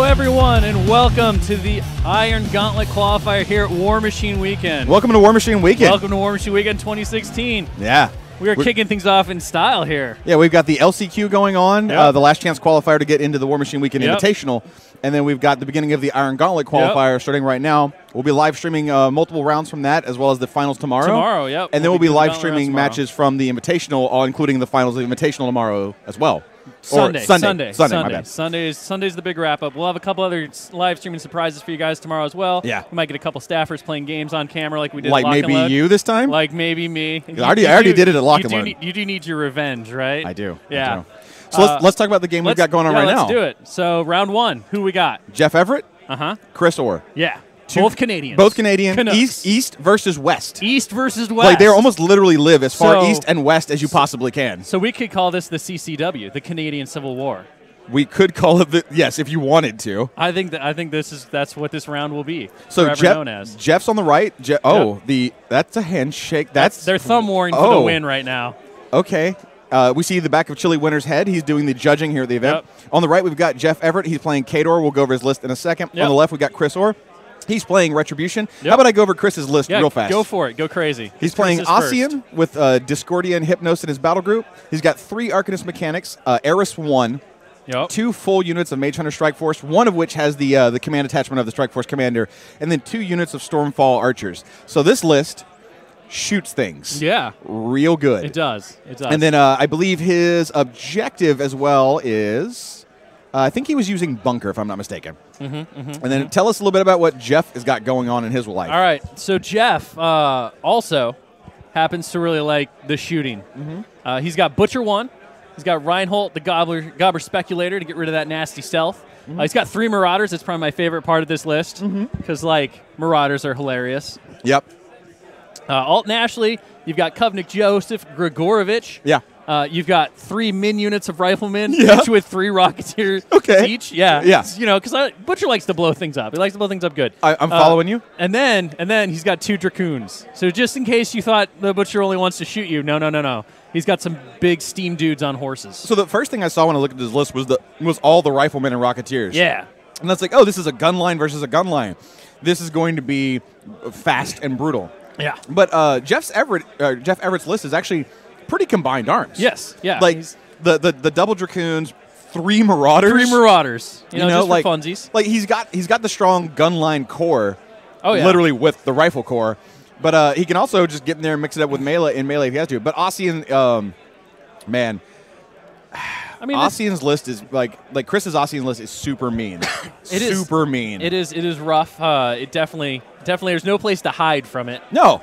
Everyone, and welcome to the Iron Gauntlet qualifier here at WARMACHINE Weekend. Welcome to WARMACHINE Weekend. Welcome to WARMACHINE Weekend 2016. Yeah. We're kicking things off in style here. Yeah, we've got the LCQ going on, Yep. the last chance qualifier to get into the WARMACHINE Weekend Invitational, and then we've got the beginning of the Iron Gauntlet qualifier starting right now. We'll be live streaming multiple rounds from that, as well as the finals tomorrow. Tomorrow, yep. And then we'll be live streaming matches from the Invitational, including the finals of the Invitational tomorrow as well. Sunday. My bad. Sunday's the big wrap-up. We'll have a couple other live streaming surprises for you guys tomorrow as well. Yeah. We might get a couple staffers playing games on camera like we did like at Lock maybe and Load. you this time? Like maybe me. I already did it at Lock and Load. You do need your revenge, right? I do. Yeah. I do. So let's talk about the game we've got going on right now. Let's do it. So round one, who we got? Jeff Everitt. Uh-huh. Chris Orr. Yeah. Both Canadians. Both Canadian. Canucks. East versus West. East versus West. Like they almost literally live as far east and west as you possibly can. So we could call this the CCW, the Canadian Civil War. We could call it yes, if you wanted to. I think that's what this round will be. So known as. Jeff's on the right. That's a handshake. That's their thumb warring for the win right now. Okay. We see the back of Chili Winner's head. He's doing the judging here at the event. Yep. On the right, we've got Jeff Everitt. He's playing Khador. We'll go over his list in a second. Yep. On the left, we've got Chris Orr. He's playing Retribution. Yep. How about I go over Chris's list real fast? Go for it. Go crazy. He's playing Ossian with Discordia and Hypnos in his battle group. He's got 3 Arcanist mechanics, Eris 1, 2 full units of Mage Hunter Strike Force, one of which has the command attachment of the Strike Force Commander, and then 2 units of Stormfall Archers. So this list shoots things. Yeah. Real good. It does. It does. And then I believe his objective as well is... I think he was using Bunker, if I'm not mistaken. And then tell us a little bit about what Jeff has got going on in his life. All right. So Jeff also happens to really like the shooting. He's got Butcher 1. He's got Reinhold, the Gobbler Speculator, to get rid of that nasty stealth. He's got 3 Marauders. That's probably my favorite part of this list because, Marauders are hilarious. Yep. Alton Ashley, you've got Kovnik Joseph Grigorovich. Yeah. You've got 3 min units of riflemen, each with 3 Rocketeers each. Yeah. Yeah. Because Butcher likes to blow things up. He likes to blow things up good. I'm following you. And then he's got 2 Dracoons. So just in case you thought the Butcher only wants to shoot you, no. He's got some big steam dudes on horses. So the first thing I saw when I looked at this list was all the riflemen and Rocketeers. Yeah. And that's like, oh, this is a gun line versus a gun line. This is going to be fast and brutal. Yeah. But Jeff Everitt's list is actually pretty combined arms. Yes. Yeah. Like the double Dracoons, 3 Marauders. 3 Marauders. You know, just like for funsies. Like he's got the strong gun line core. Oh yeah. Literally with the rifle core. But he can also just get in there and mix it up with melee if he has to. But Ossian, man. I mean, Ossian's list is like Chris's Ossian list is super mean. Super mean. It is rough. It definitely there's no place to hide from it. No.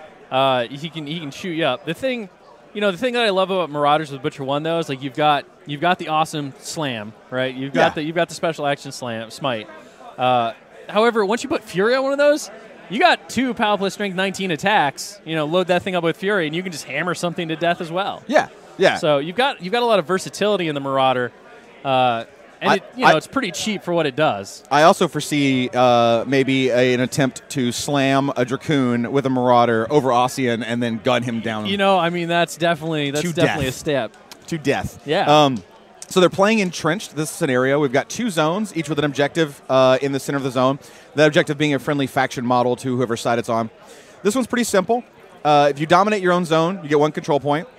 He can shoot you up. The thing that I love about Marauders with Butcher 1 though is like you've got the awesome slam, right? You've got the special action smite. However, once you put Fury on one of those, you got 2 Power Plus Strength 19 attacks. Load that thing up with Fury, and you can just hammer something to death as well. Yeah. Yeah. So you've got a lot of versatility in the Marauder, and it's pretty cheap for what it does. I also foresee maybe an attempt to slam a Dracoon with a Marauder over Ossian and then gun him down. I mean that's definitely a step to death. Yeah. So they're playing entrenched this scenario. We've got 2 zones, each with an objective in the center of the zone. That objective being a friendly faction model to whoever side it's on. This one's pretty simple. If you dominate your own zone, you get 1 control point.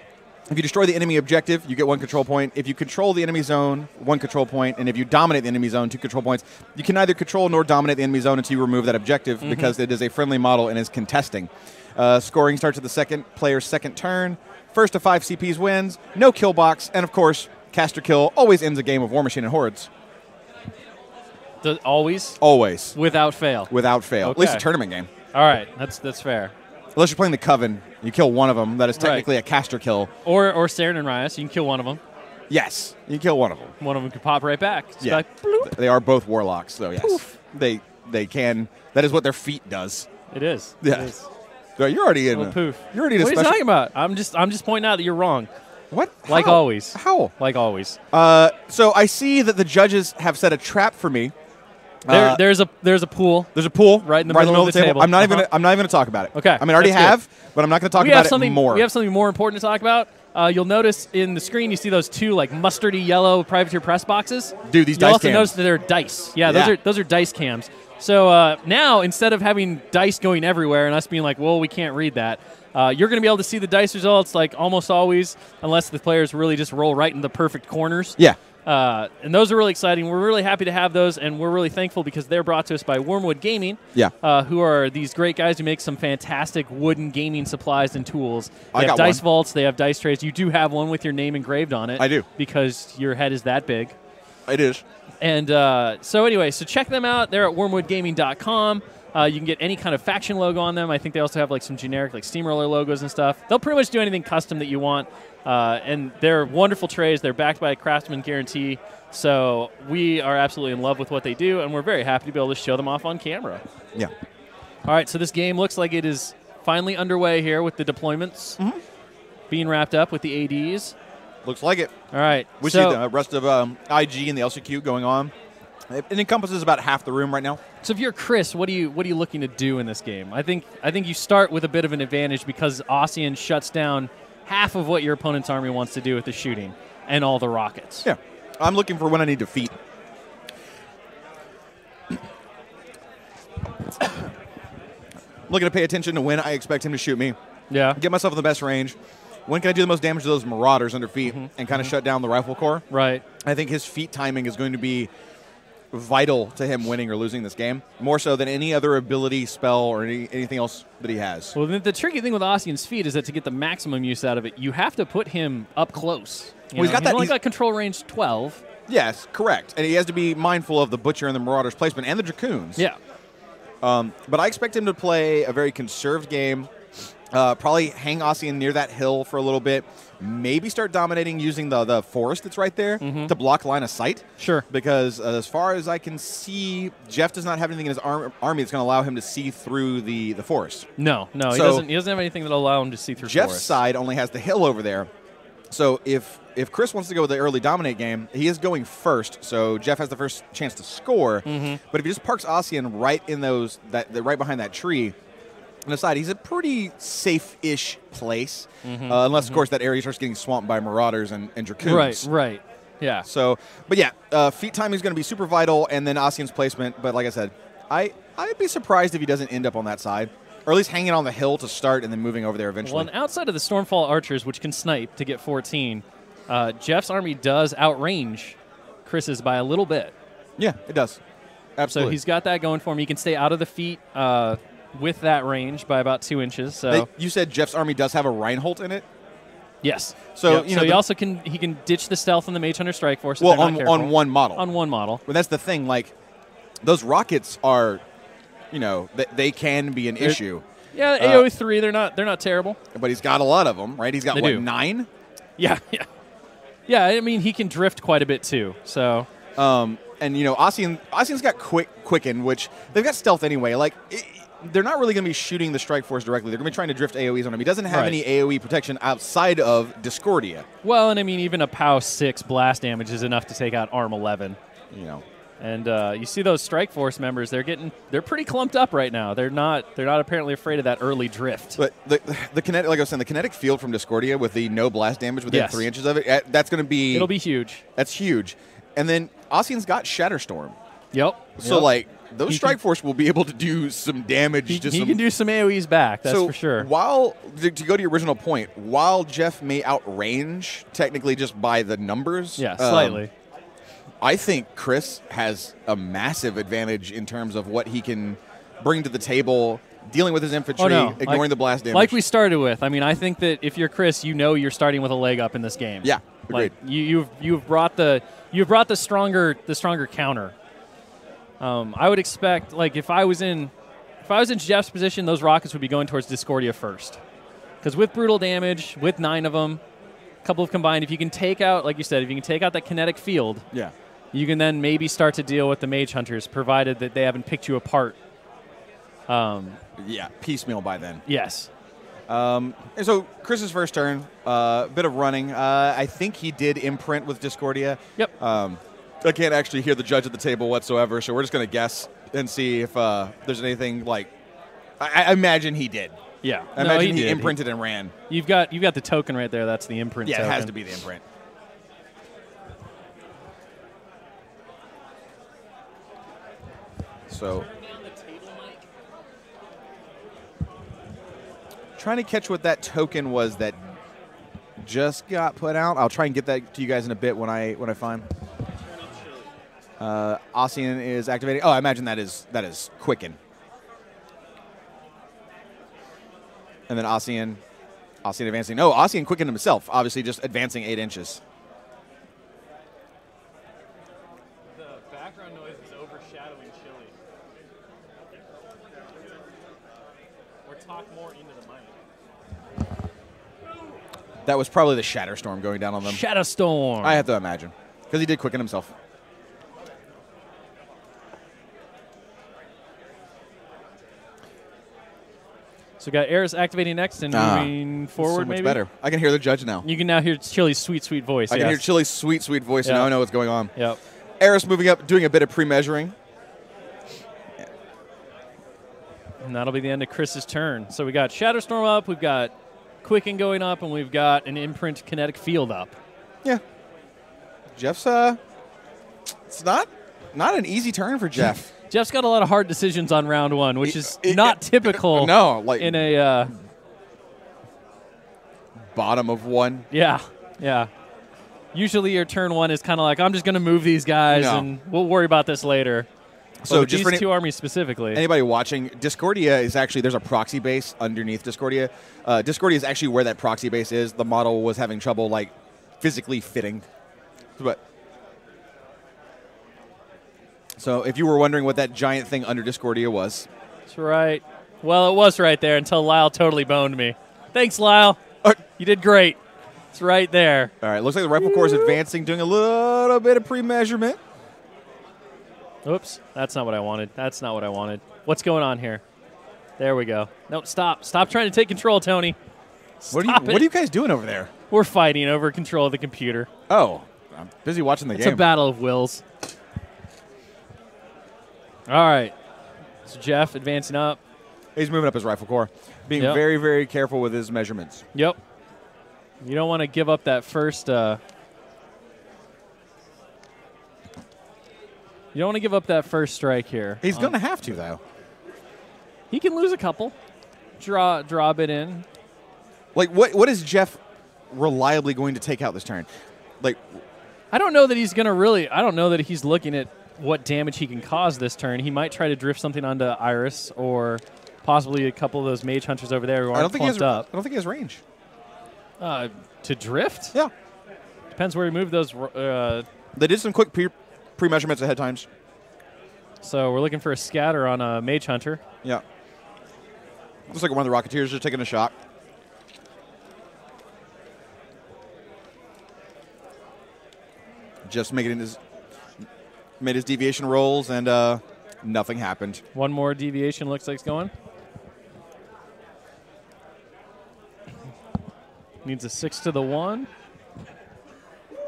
If you destroy the enemy objective, you get 1 control point. If you control the enemy zone, 1 control point. And if you dominate the enemy zone, 2 control points. You can neither control nor dominate the enemy zone until you remove that objective because it is a friendly model and is contesting. Scoring starts at the player's second turn. First to 5 CPs wins. No kill box. And, of course, caster kill always ends a game of WARMACHINE and HORDES. Always? Always. Without fail? Without fail. Okay. At least a tournament game. All right, that's fair. Unless you're playing the Coven, you kill one of them. That is technically a caster kill. Or Saren and Rias, you can kill one of them. Yes, you can kill one of them. One of them can pop right back. Just yeah, like, bloop. They are both warlocks, so yes, Poof. they can. That is what their feat does. It is. Yeah, It is. So you're already in. Poof. You're already in. What are you talking about? I'm just pointing out that you're wrong. What? Like How? always. How? Like always. So I see that the judges have set a trap for me. There's a pool. There's a pool right in the middle of the table. I'm not even going to talk about it. Okay. I mean, I already have, but I'm not going to talk about it more. We have something more important to talk about. You'll notice in the screen you see those two like mustardy yellow privateer press boxes. Dude, these You'll dice also cams. notice that they're dice. Yeah, those are dice cams. So now instead of having dice going everywhere and us being like, well, we can't read that, you're going to be able to see the dice results like almost always, unless the players really just roll right in the perfect corners. Yeah. And those are really exciting. We're really happy to have those, and we're really thankful because they're brought to us by Wormwood Gaming, who are these great guys who make some fantastic wooden gaming supplies and tools. They have dice vaults. They have dice trays. You do have one with your name engraved on it. I do. Because your head is that big. It is. And so check them out. They're at wormwoodgaming.com. You can get any kind of faction logo on them. I think they also have like some generic like Steamroller logos and stuff. They'll pretty much do anything custom that you want. And they're wonderful trays. They're backed by a Craftsman guarantee. So we are absolutely in love with what they do, and we're very happy to be able to show them off on camera. Yeah. All right, so this game looks like it is finally underway here with the deployments being wrapped up with the ADs. Looks like it. All right. We see the rest of IG and the LCQ going on. It encompasses about half the room right now. So if you're Chris, what are you looking to do in this game? I think you start with a bit of an advantage because Ossian shuts down half of what your opponent's army wants to do with the shooting and all the rockets. Yeah. I'm looking for when I need defeat. Looking to pay attention to when I expect him to shoot me. Yeah. Get myself in the best range. When can I do the most damage to those marauders under feet and kind of shut down the rifle corps? Right. I think his feet timing is going to be vital to him winning or losing this game, more so than any other ability, spell, or anything else that he has. Well, the tricky thing with Ossian's feet is that to get the maximum use out of it, you have to put him up close. He's only got control range 12. Yes, correct. And he has to be mindful of the Butcher and the Marauder's placement and the Dracoons. Yeah. But I expect him to play a very conserved game, probably hang Ossian near that hill for a little bit, maybe start dominating using the forest that's right there to block line of sight. Sure. Because as far as I can see, Jeff does not have anything in his army that's going to allow him to see through the forest. No, he doesn't have anything that will allow him to see through Jeff's forest. side only has the hill over there. So if Chris wants to go with the early dominate game, he is going first, so Jeff has the first chance to score. But if he just parks Ossian right in right behind that tree, on the side, he's a pretty safe-ish place, unless, of course, that area starts getting swamped by marauders and Dracoons. Right. Yeah. So, but yeah, feet timing is going to be super vital, and then Ossian's placement. But like I said, I'd be surprised if he doesn't end up on that side, or at least hanging on the hill to start and then moving over there eventually. Well, and outside of the Stormfall archers, which can snipe to get 14, Jeff's army does outrange Chris's by a little bit. Yeah, it does. Absolutely. So he's got that going for him. He can stay out of the feet with that range by about 2 inches. So you said Jeff's army does have a Reinhold in it? Yes. So he also can ditch the stealth and the Mage Hunter Strike Force. Well, on one model. On one model. But that's the thing. Like, those rockets are, they can be an issue. Yeah, AoE 3. They're not terrible. But he's got a lot of them, right? He's got 9? Yeah. I mean, he can drift quite a bit too. So. And Ossian's got quicken, which they've got stealth anyway. Like. They're not really going to be shooting the Strike Force directly. They're going to be trying to drift AoEs on him. He doesn't have any AoE protection outside of Discordia. Well, and I mean, even a POW 6 blast damage is enough to take out ARM 11. And you see those Strike Force members, they're pretty clumped up right now. They're not apparently afraid of that early drift. But the kinetic, like I was saying, the kinetic field from Discordia with the no blast damage within 3 inches of it, that's going to be... It'll be huge. That's huge. And then Ossian's got Shatterstorm. Yep. So, those Strike Force will be able to do some damage. He can do some AoEs back, that's for sure. To go to your original point, while Jeff may outrange technically just by the numbers. Slightly. I think Chris has a massive advantage in terms of what he can bring to the table, dealing with his infantry, ignoring the blast damage. Like we started with. I mean, I think that if you're Chris, you're starting with a leg up in this game. Yeah, agreed. You've brought the stronger counter. I would expect, like, if I was in Jeff's position, those rockets would be going towards Discordia first. Because with brutal damage, with 9 of them, a couple of combined, if you can take out, like you said, if you can take out that kinetic field, you can then maybe start to deal with the mage hunters, provided that they haven't picked you apart. Piecemeal by then. Yes. And so Chris's first turn, bit of running. I think he did imprint with Discordia. Yep. I can't actually hear the judge at the table whatsoever, so we're just going to guess and see if there's anything like. I imagine he did. Yeah. I imagine he imprinted and ran. You've got the token right there. That's the imprint. Yeah, token. it has to be the imprint. So. Trying to catch what that token was that just got put out. I'll try and get that to you guys in a bit when I find. Ossian is activating. Oh, I imagine that is Quicken. And then Ossian advancing. No, Ossian quickened himself. Obviously, just advancing 8 inches. The background noise is overshadowing Chili. Or talk more into the mic. That was probably the Shatterstorm going down on them. Shatterstorm. I have to imagine. Because he did quicken himself. So we got Eris activating next and moving forward, so much maybe? better. I can hear the judge now. You can now hear Chili's sweet, sweet voice. I can hear Chili's sweet, sweet voice, and now I know what's going on. Yep. Eris moving up, doing a bit of pre-measuring. And that'll be the end of Chris's turn. So we got Shatterstorm up, we've got Quicken going up, and we've got an imprint kinetic field up. Yeah. Jeff's, it's not an easy turn for Jeff. Jeff's got a lot of hard decisions on round one, which is not typical. No, like in a bottom of one. Yeah. Usually your turn one is kind of like, I'm just going to move these guys, and we'll worry about this later. So just these two armies specifically. Anybody watching, Discordia is actually, there's a proxy base underneath Discordia. Discordia is actually where that proxy base is. The model was having trouble, like, physically fitting. But so if you were wondering what that giant thing under Discordia was. That's right. Well, it was right there until Lyle totally boned me. Thanks, Lyle. You did great. It's right there. All right, looks like the Rifle Corps is advancing, doing a little bit of pre-measurement. Oops, that's not what I wanted. What's going on here? There we go. No, stop. Stop trying to take control, Tony. What are you guys doing over there? We're fighting over control of the computer. Oh, I'm busy watching the game. It's a battle of wills. All right. So Jeff advancing up. He's moving up his Rifle Corps, being very, very careful with his measurements. Yep. You don't want to give up that first. You don't want to give up that first strike here. He's going to have to, though. He can lose a couple. Draw a bit in. Like, what is Jeff reliably going to take out this turn? Like, I don't know that he's going to really. I don't know that he's looking at what damage he can cause this turn. He might try to drift something onto Iris or possibly a couple of those mage hunters over there who aren't plumped up. I don't think he has range. To drift? Yeah. Depends where he moved those. They did some quick pre-measurements ahead times. So we're looking for a scatter on a mage hunter. Yeah. Looks like one of the Rocketeers are taking a shot. Just made his deviation rolls, and nothing happened. One more deviation looks like it's going. Needs a 6 to the 1. You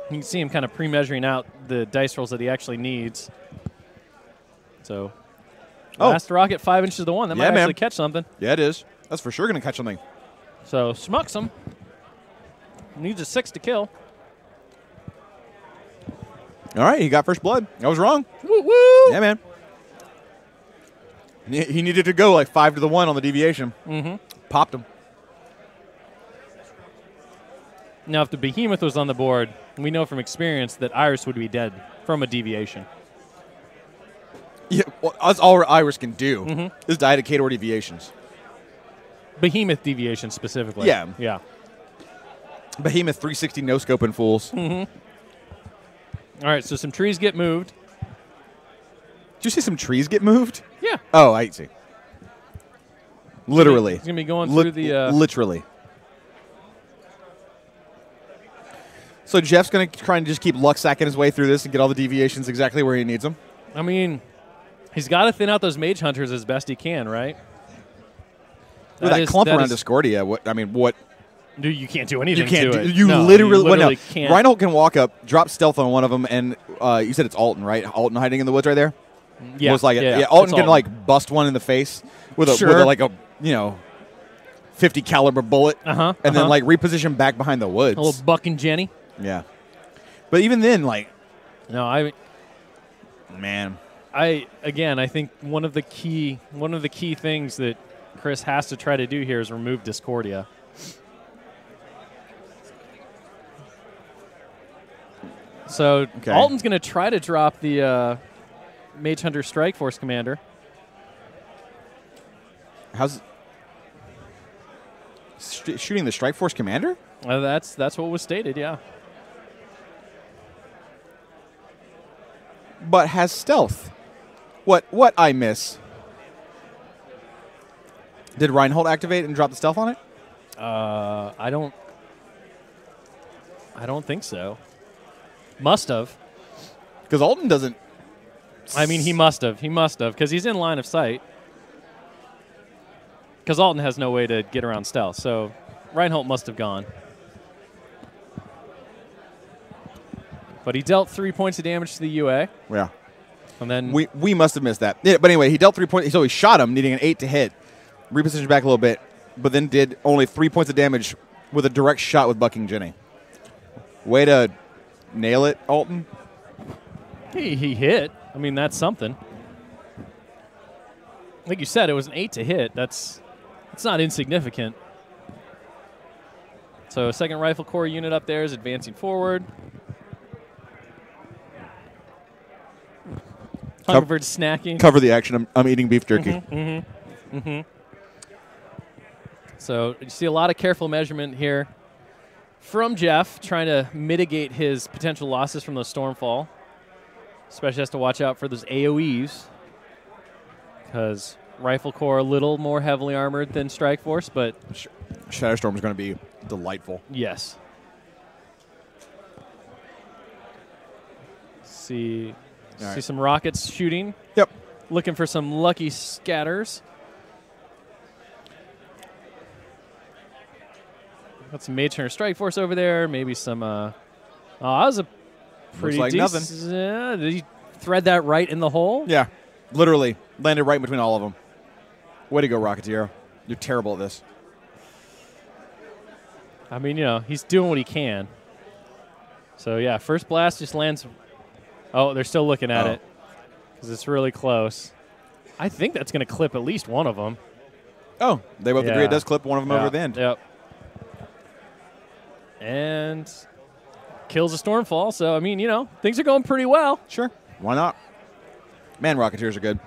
can see him kind of pre-measuring out the dice rolls that he actually needs. So, last rocket 5 inches to the 1. That might actually catch something. Yeah, it is. That's for sure going to catch something. So, smucks him. Needs a 6 to kill. All right, he got first blood. I was wrong. Woo woo! Yeah, man. He needed to go like 5 to the 1 on the deviation. Mm-hmm. Popped him. Now, if the Behemoth was on the board, we know from experience that Iris would be dead from a deviation. Yeah, well, that's all Iris can do is die to Khador deviations. Behemoth deviation specifically. Yeah. Yeah. Behemoth 360 no-scoping fools. Mm-hmm. All right, so some trees get moved. Did you see some trees get moved? Yeah. Oh, I see. Literally. He's going to be going through the... Literally. So Jeff's going to try and just keep luck-sacking his way through this and get all the deviations exactly where he needs them. I mean, he's got to thin out those mage hunters as best he can, right? With that clump around Discordia, what? Dude, you can't do anything You can't to it. You literally can't. Reinhold can walk up, drop stealth on one of them, and you said it's Alton, right? Alton hiding in the woods right there? Yeah. Alton can, like, bust one in the face with a 50 caliber bullet, and then, like, reposition back behind the woods. A little Buck and Jenny. Yeah. But even then, like... No, Man. I think one of the key things that Chris has to try to do here is remove Discordia. So Alton's going to try to drop the Mage Hunter Strike Force Commander. How's shooting the Strike Force Commander? That's what was stated, yeah. But has stealth. What I miss? Did Reinhold activate and drop the stealth on it? I don't think so. Must have. Because Alton doesn't. I mean, he must have. He must have, because he's in line of sight. Because Alton has no way to get around stealth, so Reinhold must have gone. But he dealt 3 points of damage to the UA. Yeah. And then we must have missed that. Yeah, but anyway, he dealt 3 points. So he shot him, needing an 8 to hit. Repositioned back a little bit, but then did only 3 points of damage with a direct shot with Bucking Jenny. Way to nail it, Alton. He hit. I mean, that's something. Like you said, it was an 8 to hit. That's not insignificant. So second Rifle Corps unit up there is advancing forward. Hungerford snacking. Cover the action. I'm eating beef jerky. So you see a lot of careful measurement here from Jeff, trying to mitigate his potential losses from the Stormfall. Especially has to watch out for those AoEs, because Rifle Corps a little more heavily armored than Strike Force, but Shatterstorm is going to be delightful. Yes. See some rockets shooting. Yep. Looking for some lucky scatters. Got some Mage Hunter Strike Force over there. Maybe some. That was a pretty looks like nothing. Did he thread that right in the hole? Yeah, literally landed right in between all of them. Way to go, Rocketeer! You're terrible at this. I mean, he's doing what he can. So yeah, first blast just lands. Oh, they're still looking at it because it's really close. I think that's going to clip at least one of them. Oh, they both agree it does clip one of them over the end. Yep. And kills a Stormfall. So, I mean, things are going pretty well. Sure. Why not? Man, Rocketeers are good.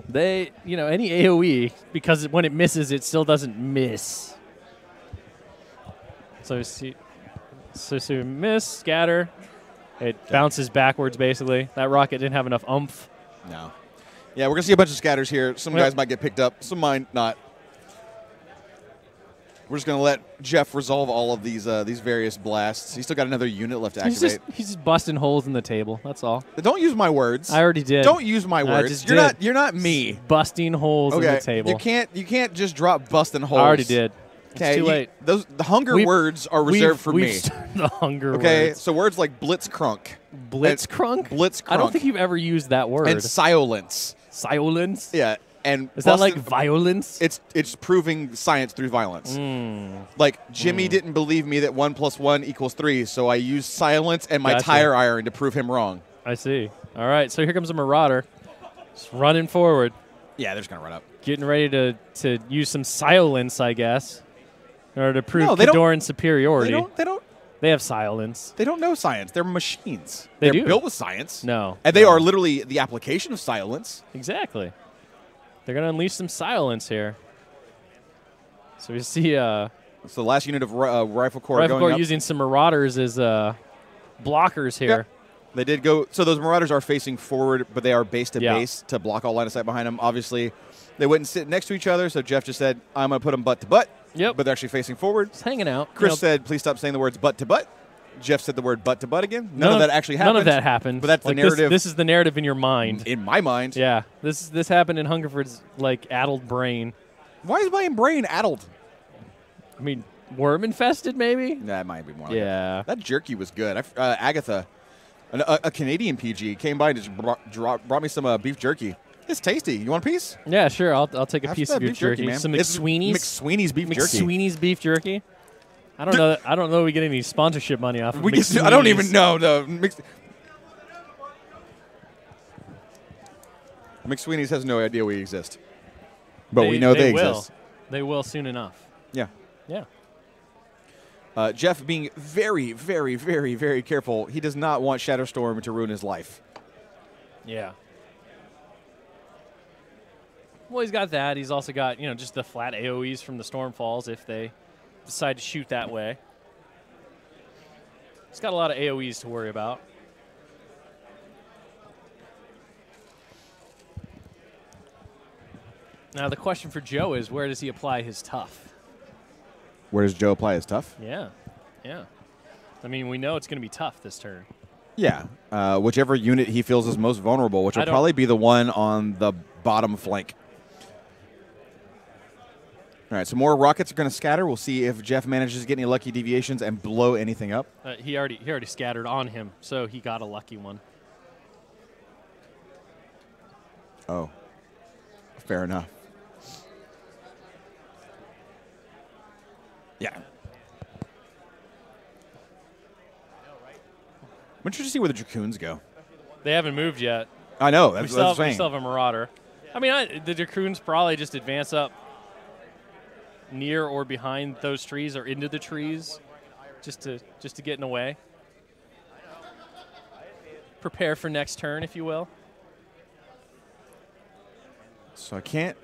They, any AoE, because when it misses, it still doesn't miss. So, miss, scatter. It bounces backwards, basically. That rocket didn't have enough oomph. No. Yeah, we're going to see a bunch of scatters here. Some guys might get picked up. Some might not. We're just going to let Jeff resolve all of these various blasts. He's still got another unit left to activate. He's just busting holes in the table. That's all. Don't use my words. I already did. Don't use my words. You're not me. Busting holes in the table. You can't just drop busting holes. I already did. It's too late. The hunger words are reserved for me. The hunger words. Okay, so words like blitzcrunk. Blitzcrunk? Blitzcrunk. I don't think you've ever used that word. And silence. Silence? Yeah. And is that like violence? It's proving science through violence. Like Jimmy didn't believe me that 1 + 1 = 3, so I used silence and my tire iron to prove him wrong. I see. All right, so here comes a Marauder, just running forward. Yeah, they're just gonna run up, getting ready to use some silence, I guess, in order to prove Khadoran's superiority. They have silence. They don't know science. They're machines. They're built with science. No, and they are literally the application of silence. Exactly. They're going to unleash some silence here. So we see... it's the last unit of Rifle Corps Rifle going Corps up. Using some Marauders as blockers here. They did go. So those Marauders are facing forward, but they are base to Yeah. base to block all line of sight behind them. Obviously, they wouldn't sit next to each other, so Jeff just said, I'm going to put them butt to butt. Yep. But they're actually facing forward. Just hanging out. Chris said, please stop saying the words butt to butt. Jeff said the word butt to butt again. None of that actually happened. None of that happened. But that's like the narrative. This is the narrative in your mind. In my mind. Yeah. This happened in Hungerford's like addled brain. Why is my brain addled? I mean, worm infested maybe? That might be more like Yeah. it. That jerky was good. Agatha, a Canadian PG, came by and just brought me some beef jerky. It's tasty. You want a piece? Yeah, sure. I'll take a Have piece some of your beef jerky, jerky. man. Some It's McSweeney's. McSweeney's beef jerky. McSweeney's beef jerky. I don't know we get any sponsorship money off of McSweeney's. I don't even know. McSweeney's has no idea we exist. But we know they exist. They will soon enough. Yeah. Yeah. Jeff being very, very, very, very careful. He does not want Shadowstorm to ruin his life. Yeah. Well, he's got that. He's also got, just the flat AoEs from the Stormfalls if they decide to shoot that way. He's got a lot of AoEs to worry about. Now, the question for Joe is, where does he apply his tough? Where does Joe apply his tough? Yeah. Yeah. I mean, we know it's going to be tough this turn. Yeah. Whichever unit he feels is most vulnerable, which will probably be the one on the bottom flank. All right, so more rockets are going to scatter. We'll see if Jeff manages to get any lucky deviations and blow anything up. He already scattered on him, so he got a lucky one. Oh. Fair enough. Yeah. I'm interested to see where the Dracoons go. They haven't moved yet. I know. We still have a Marauder. I mean, the Dracoons probably just advance up near or behind those trees or into the trees just to get in the way. Prepare for next turn, if you will. So I can't.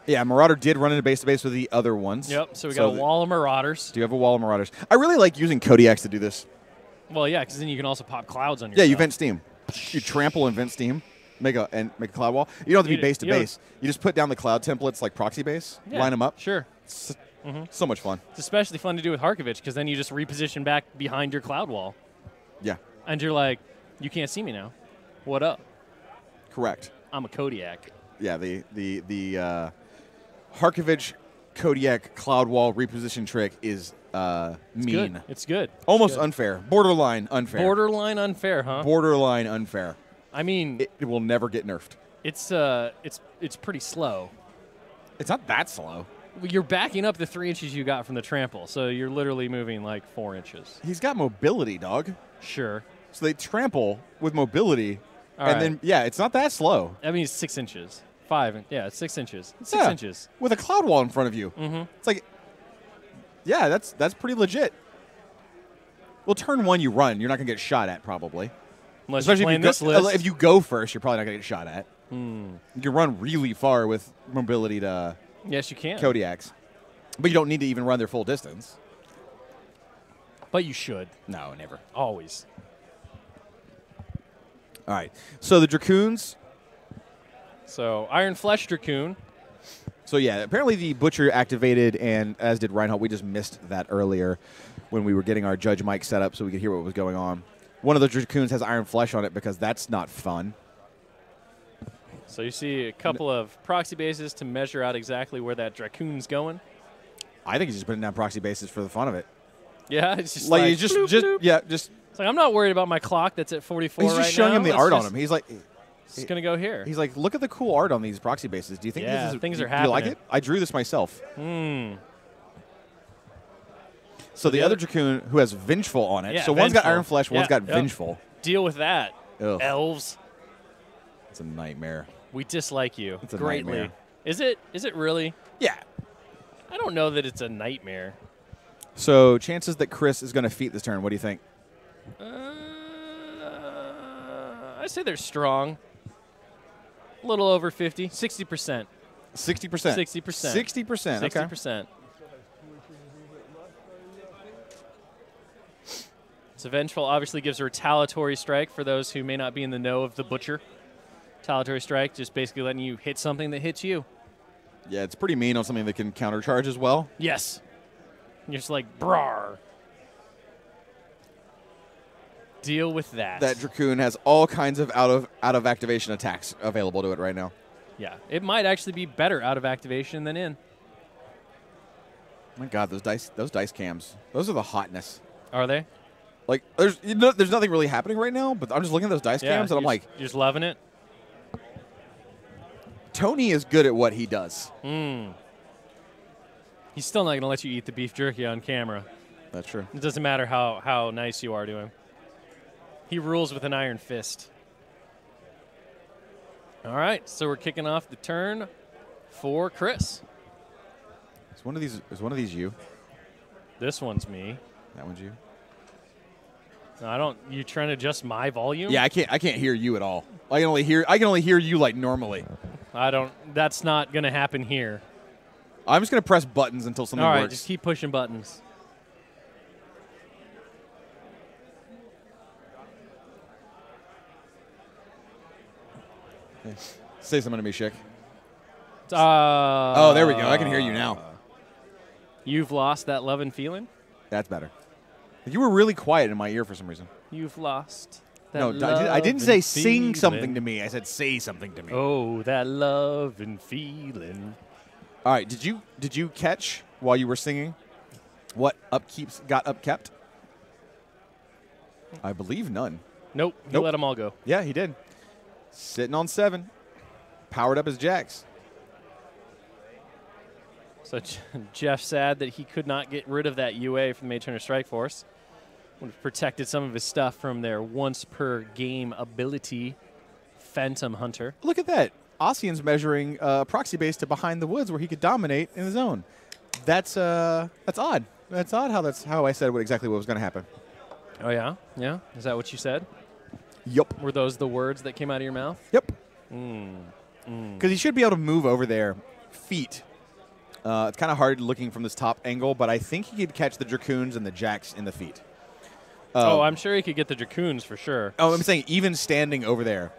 Yeah, Marauder did run into base to base with the other ones. Yep, so we got a wall of Marauders. Do you have a wall of Marauders? I really like using Kodiaks to do this. Well, yeah, because then you can also pop clouds on your Yeah, you vent steam. You trample and vent steam. Make a cloud wall. You don't have to be base to base. You just put down the cloud templates like proxy base, line them up. Sure. So much fun. It's especially fun to do with Harkovich because then you just reposition back behind your cloud wall. Yeah. And you're like, you can't see me now. What up? Correct. I'm a Kodiak. Yeah, the Harkovich Kodiak cloud wall reposition trick is mean. Good. It's good. Almost unfair. Borderline unfair. Borderline unfair, huh? Borderline unfair. I mean, it will never get nerfed. It's pretty slow. It's not that slow. You're backing up the 3 inches you got from the trample, so you're literally moving like 4 inches. He's got mobility, dog. Sure. So they trample with mobility, then it's not that slow. I mean, it's 6 inches. 5. Yeah, it's 6 inches. It's 6 inches with a cloud wall in front of you. Mm-hmm. It's like, yeah, that's pretty legit. Well, turn 1 you run, you're not gonna get shot at probably. Unless especially you're playing this list. If you go first, you're probably not gonna get shot at. You can run really far with mobility to. Yes, you can. Kodiaks, but you don't need to even run their full distance. But you should. No, never. Always. All right. So the Dracoons. So Iron Flesh Dracoon. So yeah, apparently the Butcher activated, and as did Reinhold. We just missed that earlier when we were getting our Judge mic set up so we could hear what was going on. One of the Dracoons has Iron Flesh on it because that's not fun. So you see a couple of proxy bases to measure out exactly where that Dracoon's going. I think he's just putting down proxy bases for the fun of it. Yeah, it's just like like he's just bloop, bloop. yeah, just. It's like I'm not worried about my clock that's at 44 He's just right showing now. him the art on him. He's like, it's gonna go here. He's like, look at the cool art on these proxy bases. Do you think Yeah, this is, things are do you like happening. it? I drew this myself. Hmm. So the other Dracoon who has Vengeful on it. Yeah, so one's got Vengeful. Iron Flesh, one's got Vengeful. Deal with that, Ugh. elves. It's a nightmare. We dislike you It's a greatly. nightmare. Is it? Is it really? Yeah. I don't know that it's a nightmare. So chances that Chris is going to feat this turn. What do you think? I say they're strong. A little over 50, 60%. 60%. 60%. 60%. Okay. 60%. So Vengeful obviously gives a retaliatory strike for those who may not be in the know of the Butcher. Retaliatory strike, just basically letting you hit something that hits you. Yeah, it's pretty mean on something that can countercharge as well. Yes. You're just like, brar. Deal with that. That Dracoon has all kinds of out of activation attacks available to it right now. Yeah, it might actually be better out of activation than in. My God, those dice cams, those are the hotness. Are they? Like, there's nothing really happening right now, but I'm just looking at those dice cams and I'm like, you're just loving it. Tony is good at what he does. He's still not going to let you eat the beef jerky on camera. That's true. It doesn't matter how nice you are to him. He rules with an iron fist. All right, so we're kicking off the turn for Chris. Is one of these you? This one's me. That one's you. No, I don't. You trying to adjust my volume? Yeah, I can't hear you at all. I can only hear you like normally. I don't. That's not going to happen here. I'm just gonna press buttons until something All right, works. just keep pushing buttons. Say something to me, Shick. Oh, there we go. I can hear you now. You've lost that love and feeling? That's better. You were really quiet in my ear for some reason. You've lost that No, love I didn't say and sing feeling. something to me. I said say something to me. Oh, that love and feeling. All right. Did you catch while you were singing what upkeeps got upkept? I believe none. Nope. He Nope. let them all go. Yeah, he did. Sitting on 7. Powered up his jacks. So Jeff sad that he could not get rid of that UA from the Mage Hunter Strike Force. Would have protected some of his stuff from their once per game ability, Phantom Hunter. Look at that. Ossian's measuring proxy base to behind the woods where he could dominate in the zone. That's odd. That's odd how I said exactly what was going to happen. Oh, yeah? Yeah? Is that what you said? Yup. Were those the words that came out of your mouth? Yep. Because he should be able to move over there feet. It's kind of hard looking from this top angle, but I think he could catch the Dracoons and the Jacks in the feet. I'm sure he could get the Dracoons for sure. Oh, I'm saying even standing over there.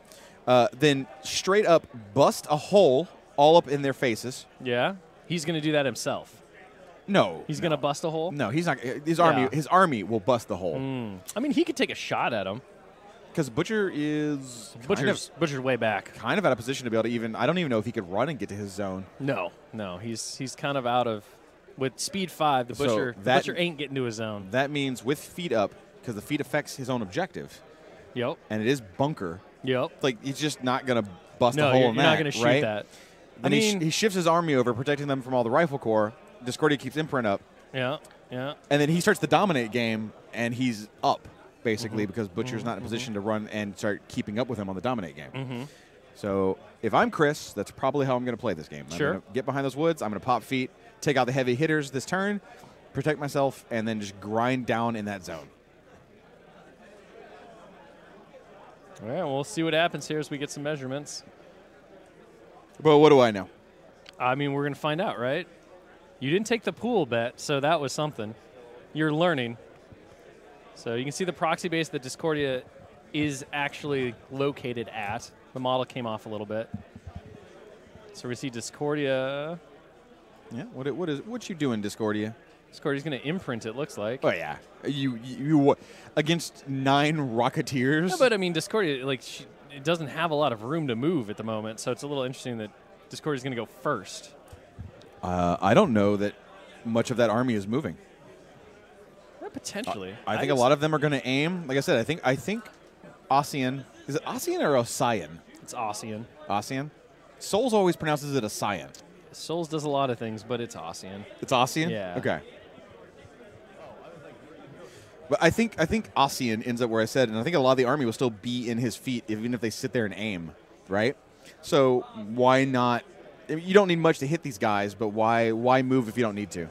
Then straight up bust a hole all up in their faces. Yeah? He's going to do that himself. No. He's going to bust a hole? No, he's not. His army will bust the hole. I mean, he could take a shot at him. Because Butcher is Butcher's way back. kind of out of position to be able to even. I don't even know if he could run and get to his zone. No. He's kind of out of. With speed 5, the Butcher ain't getting to his zone. That means with feet up, because the feet affects his own objective. Yep. And it is bunker. Yep. Like he's just not going to bust a No, hole you're in that. not going to shoot right? that. Then he shifts his army over, protecting them from all the rifle corps. Discordia keeps imprint up. Yeah. And then he starts the dominate game, and he's up, basically, because Butcher's not in a position to run and start keeping up with him on the dominate game. So if I'm Chris, that's probably how I'm going to play this game. Sure. I'm going to get behind those woods. I'm going to pop feet, take out the heavy hitters this turn, protect myself, and then just grind down in that zone. All right, we'll see what happens here as we get some measurements. But what do I know? I mean, we're going to find out, right? You didn't take the pool bet, so that was something. You're learning. So you can see the proxy base that Discordia is actually located at. The model came off a little bit. So we see Discordia. Yeah. What you doing, Discordia? Discordia's going to imprint, it looks like. Oh yeah. You against 9 Rocketeers. No, but I mean, Discordia, it doesn't have a lot of room to move at the moment, so it's a little interesting that Discordia's going to go first. I don't know that much of that army is moving. Potentially. I think a lot of them are going to aim. Like I said, I think Ossian. Is it Ossian or Ossian? It's Ossian. Ossian? Souls always pronounces it Ossian. Souls does a lot of things, but it's Ossian. It's Ossian? Yeah. Okay. But I think Ossian ends up where I said, and I think a lot of the army will still be in his feet even if they sit there and aim, right? So why not? You don't need much to hit these guys, but why move if you don't need to?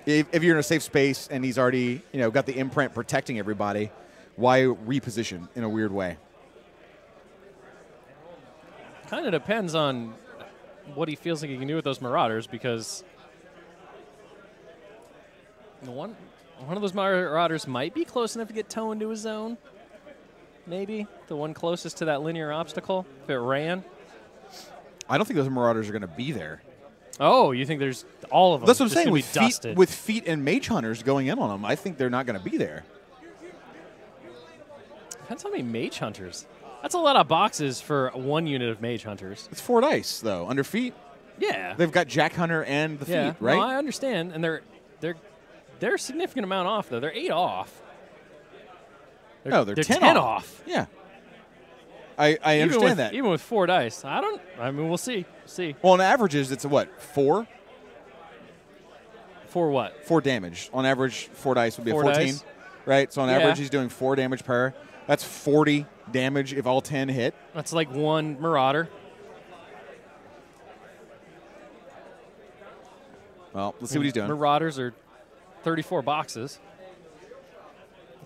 If you're in a safe space and he's already got the imprint protecting everybody, why reposition in a weird way? Kind of depends on what he feels like he can do with those Marauders, because One of those Marauders might be close enough to get Toe into his zone. Maybe. The one closest to that linear obstacle, if it ran. I don't think those Marauders are going to be there. Oh, you think there's all of them? That's what I'm just saying. With feet and Mage Hunters going in on them, I think they're not going to be there. Depends how many Mage Hunters. That's a lot of boxes for one unit of Mage Hunters. It's 4 dice, though, under feet. Yeah. They've got Jack Hunter and the feet, right? No, I understand. And they're a significant amount off, though. They're 8 off. They're 10 off. Yeah. I understand that. Even with 4 dice. I mean, we'll see. Well, on averages, it's what, 4? 4 what? 4 damage. On average, 4 dice would be 4 a 14. dice? Right? So on average, he's doing 4 damage per. That's 40 damage if all 10 hit. That's like one Marauder. Well, let's see what he's doing. Marauders are 34 boxes.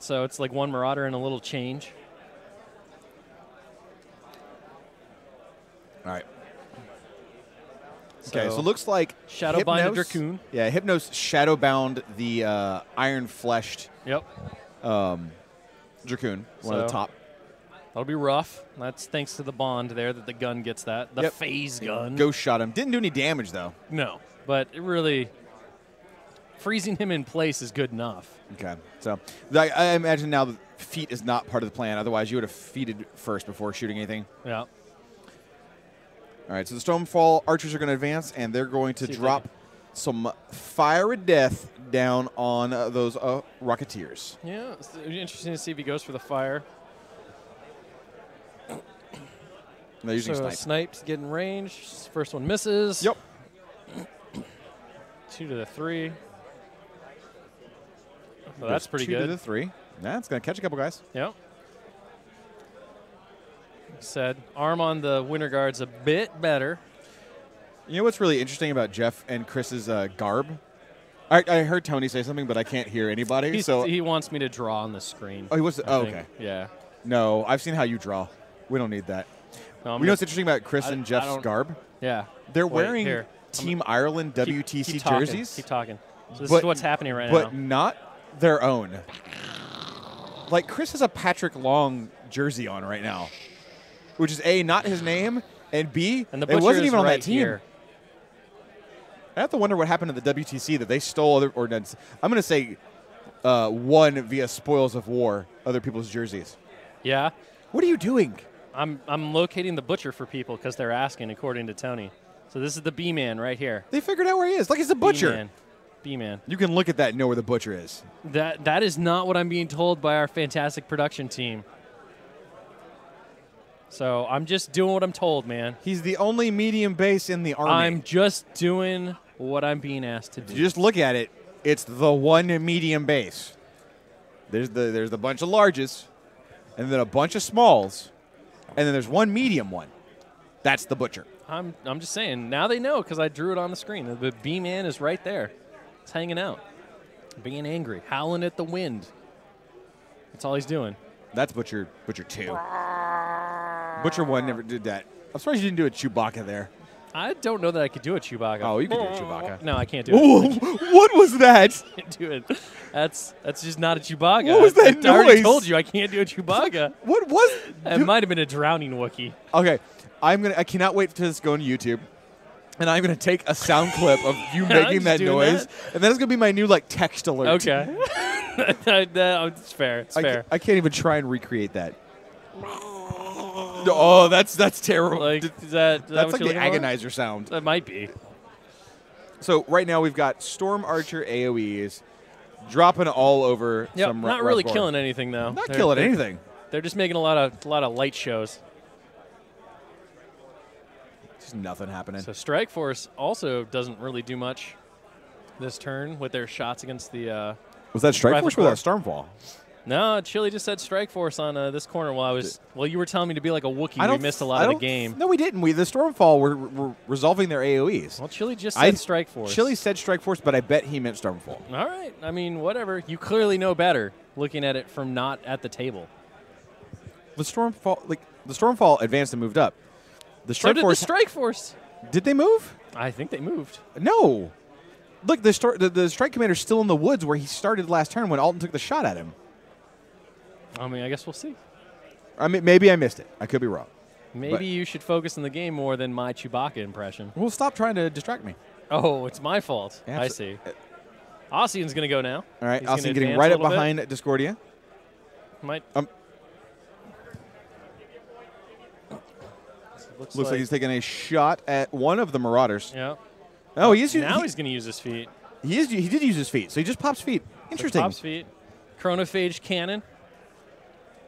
So it's like one Marauder and a little change. All right. Okay, so it looks like Shadowbind Hypnos, Dracoon. Yeah, Hypnos shadowbound the iron-fleshed Dracoon, one of the top. That'll be rough. That's thanks to the bond there that the gun gets that. The phase gun. Ghost shot him. Didn't do any damage, though. No, but it really, freezing him in place is good enough. Okay, so I imagine now that feet is not part of the plan. Otherwise, you would have feated first before shooting anything. Yeah. All right, so the Stormfall archers are going to advance, and they're going to drop some fire of death down on those Rocketeers. Yeah, it's interesting to see if he goes for the fire. They're using so Snipe's getting range. First one misses. Yep. 2 to the 3. Well, that's pretty good. 2 to the 3. Yeah, it's going to catch a couple guys. Yep. Said arm on the Winter Guard's a bit better. You know what's really interesting about Jeff and Chris's garb? I heard Tony say something, but I can't hear anybody. So he wants me to draw on the screen. Oh, he wants to, okay. Yeah. No, I've seen how you draw. We don't need that. No, you know what's interesting about Chris and Jeff's garb? Yeah. They're wearing Team Ireland WTC jerseys. Keep talking. So this is what's happening right now. But not their own. Like, Chris has a Patrick Long jersey on right now, which is A, not his name, and B, and the it wasn't even on right that team. Here. I have to wonder what happened to the WTC that they stole other ordinance. I'm going to say won via spoils of war, other people's jerseys. Yeah. What are you doing? I'm locating the butcher for people because they're asking, according to Tony. So this is the B-Man right here. They figured out where he is. Like, he's a butcher. B-Man. You can look at that and know where the butcher is. That is not what I'm being told by our fantastic production team. So I'm just doing what I'm told, man. He's the only medium base in the army. I'm just doing what I'm being asked to do. You just look at it. It's the one medium base. There's a bunch of larges, and then a bunch of smalls, and then there's one medium one. That's the butcher. I'm just saying. Now they know because I drew it on the screen. The B-Man is right there. It's hanging out, being angry, howling at the wind. That's all he's doing. That's Butcher 2. Butcher 1 never did that. I'm surprised you didn't do a Chewbacca there. I don't know that I could do a Chewbacca. Oh, you can do a Chewbacca. No, I can't do it. What was that? I can't do it. That's just not a Chewbacca. What was that I already noise? told you I can't do a Chewbacca. What was? It might have been a drowning Wookiee. Okay, I cannot wait to this go on YouTube, and I'm gonna take a sound clip of you making that noise, and then it's gonna be my new text alert. Okay, it's fair. It's fair. I can't even try and recreate that. Oh, that's terrible. That's like the agonizer sound. That might be. So right now we've got Storm Archer AOEs dropping all over. Yep, not really killing anything though. Not killing anything. They're just making a lot of light shows. Just nothing happening. So Strike Force also doesn't really do much this turn with their shots against the. Was that Strike Force or that Stormfall? No, Chili just said Strike Force on this corner while you were telling me to be like a Wookiee. We missed a lot of the game. No, we didn't. The Stormfall were resolving their AOEs. Well, Chili just said Strike Force. Chili said Strike Force, but I bet he meant Stormfall. All right. I mean, whatever. You clearly know better looking at it from not at the table. The Stormfall advanced and moved up. The Strike Force. The Strike Force. Did they move? I think they moved. No. Look, the strike commander's still in the woods where he started last turn when Alton took the shot at him. I mean, I guess we'll see. I mean, maybe I missed it. I could be wrong. Maybe you should focus on the game more than my Chewbacca impression. Well, stop trying to distract me. Oh, it's my fault. I see. Ossian's going to go now. All right, Ossian getting right up behind Discordia. Might. Looks like he's taking a shot at one of the Marauders. Yeah. Oh, he's going to use his feet. He did use his feet, so he just pops feet. Interesting. Pops feet. Chronophage cannon.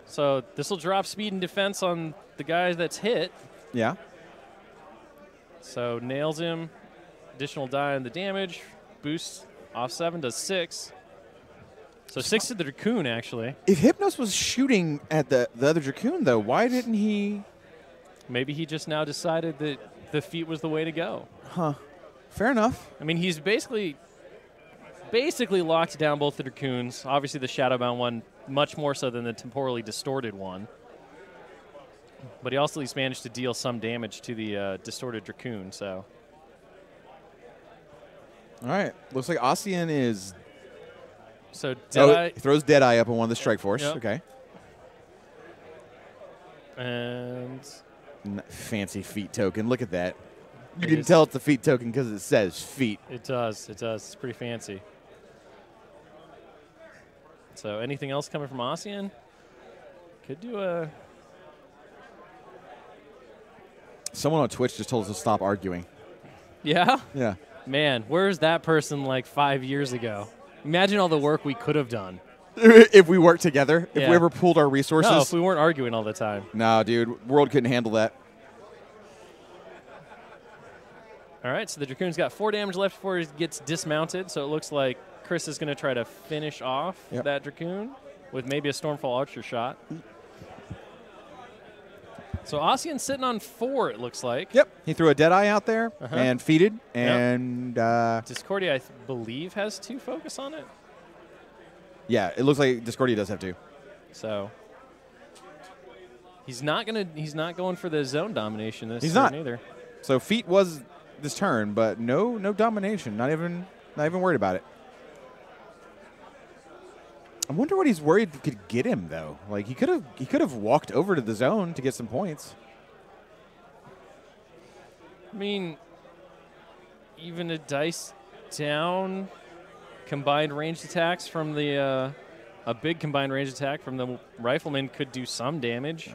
So this will drop speed and defense on the guy that's hit. Yeah. So nails him. Additional die on the damage. Boost off 7 does 6. So 6 to the Dracoon, actually. If Hypnos was shooting at the other Dracoon, though, why didn't he? Maybe he just now decided that the feet was the way to go. Huh. Fair enough. I mean, he's basically locked down both the Dracoons. Obviously, the Shadowbound one much more so than the temporally distorted one. But he also at least managed to deal some damage to the distorted Dracoon. So. All right. Looks like Ossian is. So Deadeye throws Deadeye up on one of the Strike Force. Yep. Okay. And fancy feet token. Look at that. You can tell it's a feet token because it says feet. It does. It does. It's pretty fancy. So anything else coming from Ossian? Could do a. Someone on Twitch just told us to stop arguing. Yeah? Yeah. Man, where's that person like 5 years ago? Imagine all the work we could have done. If we worked together, if we ever pooled our resources. No, if we weren't arguing all the time. No, dude. World couldn't handle that. All right, so the Dracoon's got 4 damage left before he gets dismounted, so it looks like Chris is going to try to finish off that Dracoon with maybe a Stormfall Archer shot. So Ossian's sitting on 4, it looks like. Yep. He threw a Deadeye out there and feeded. And Discordia, I believe, has 2 focus on it. Yeah, it looks like Discordia does have 2. So he's not going for the zone domination this turn either. So feet was this turn, but no domination. Not even worried about it. I wonder what he's worried could get him though. Like he could have walked over to the zone to get some points. I mean, even a dice down combined ranged attacks from the a big combined range attack from the rifleman could do some damage.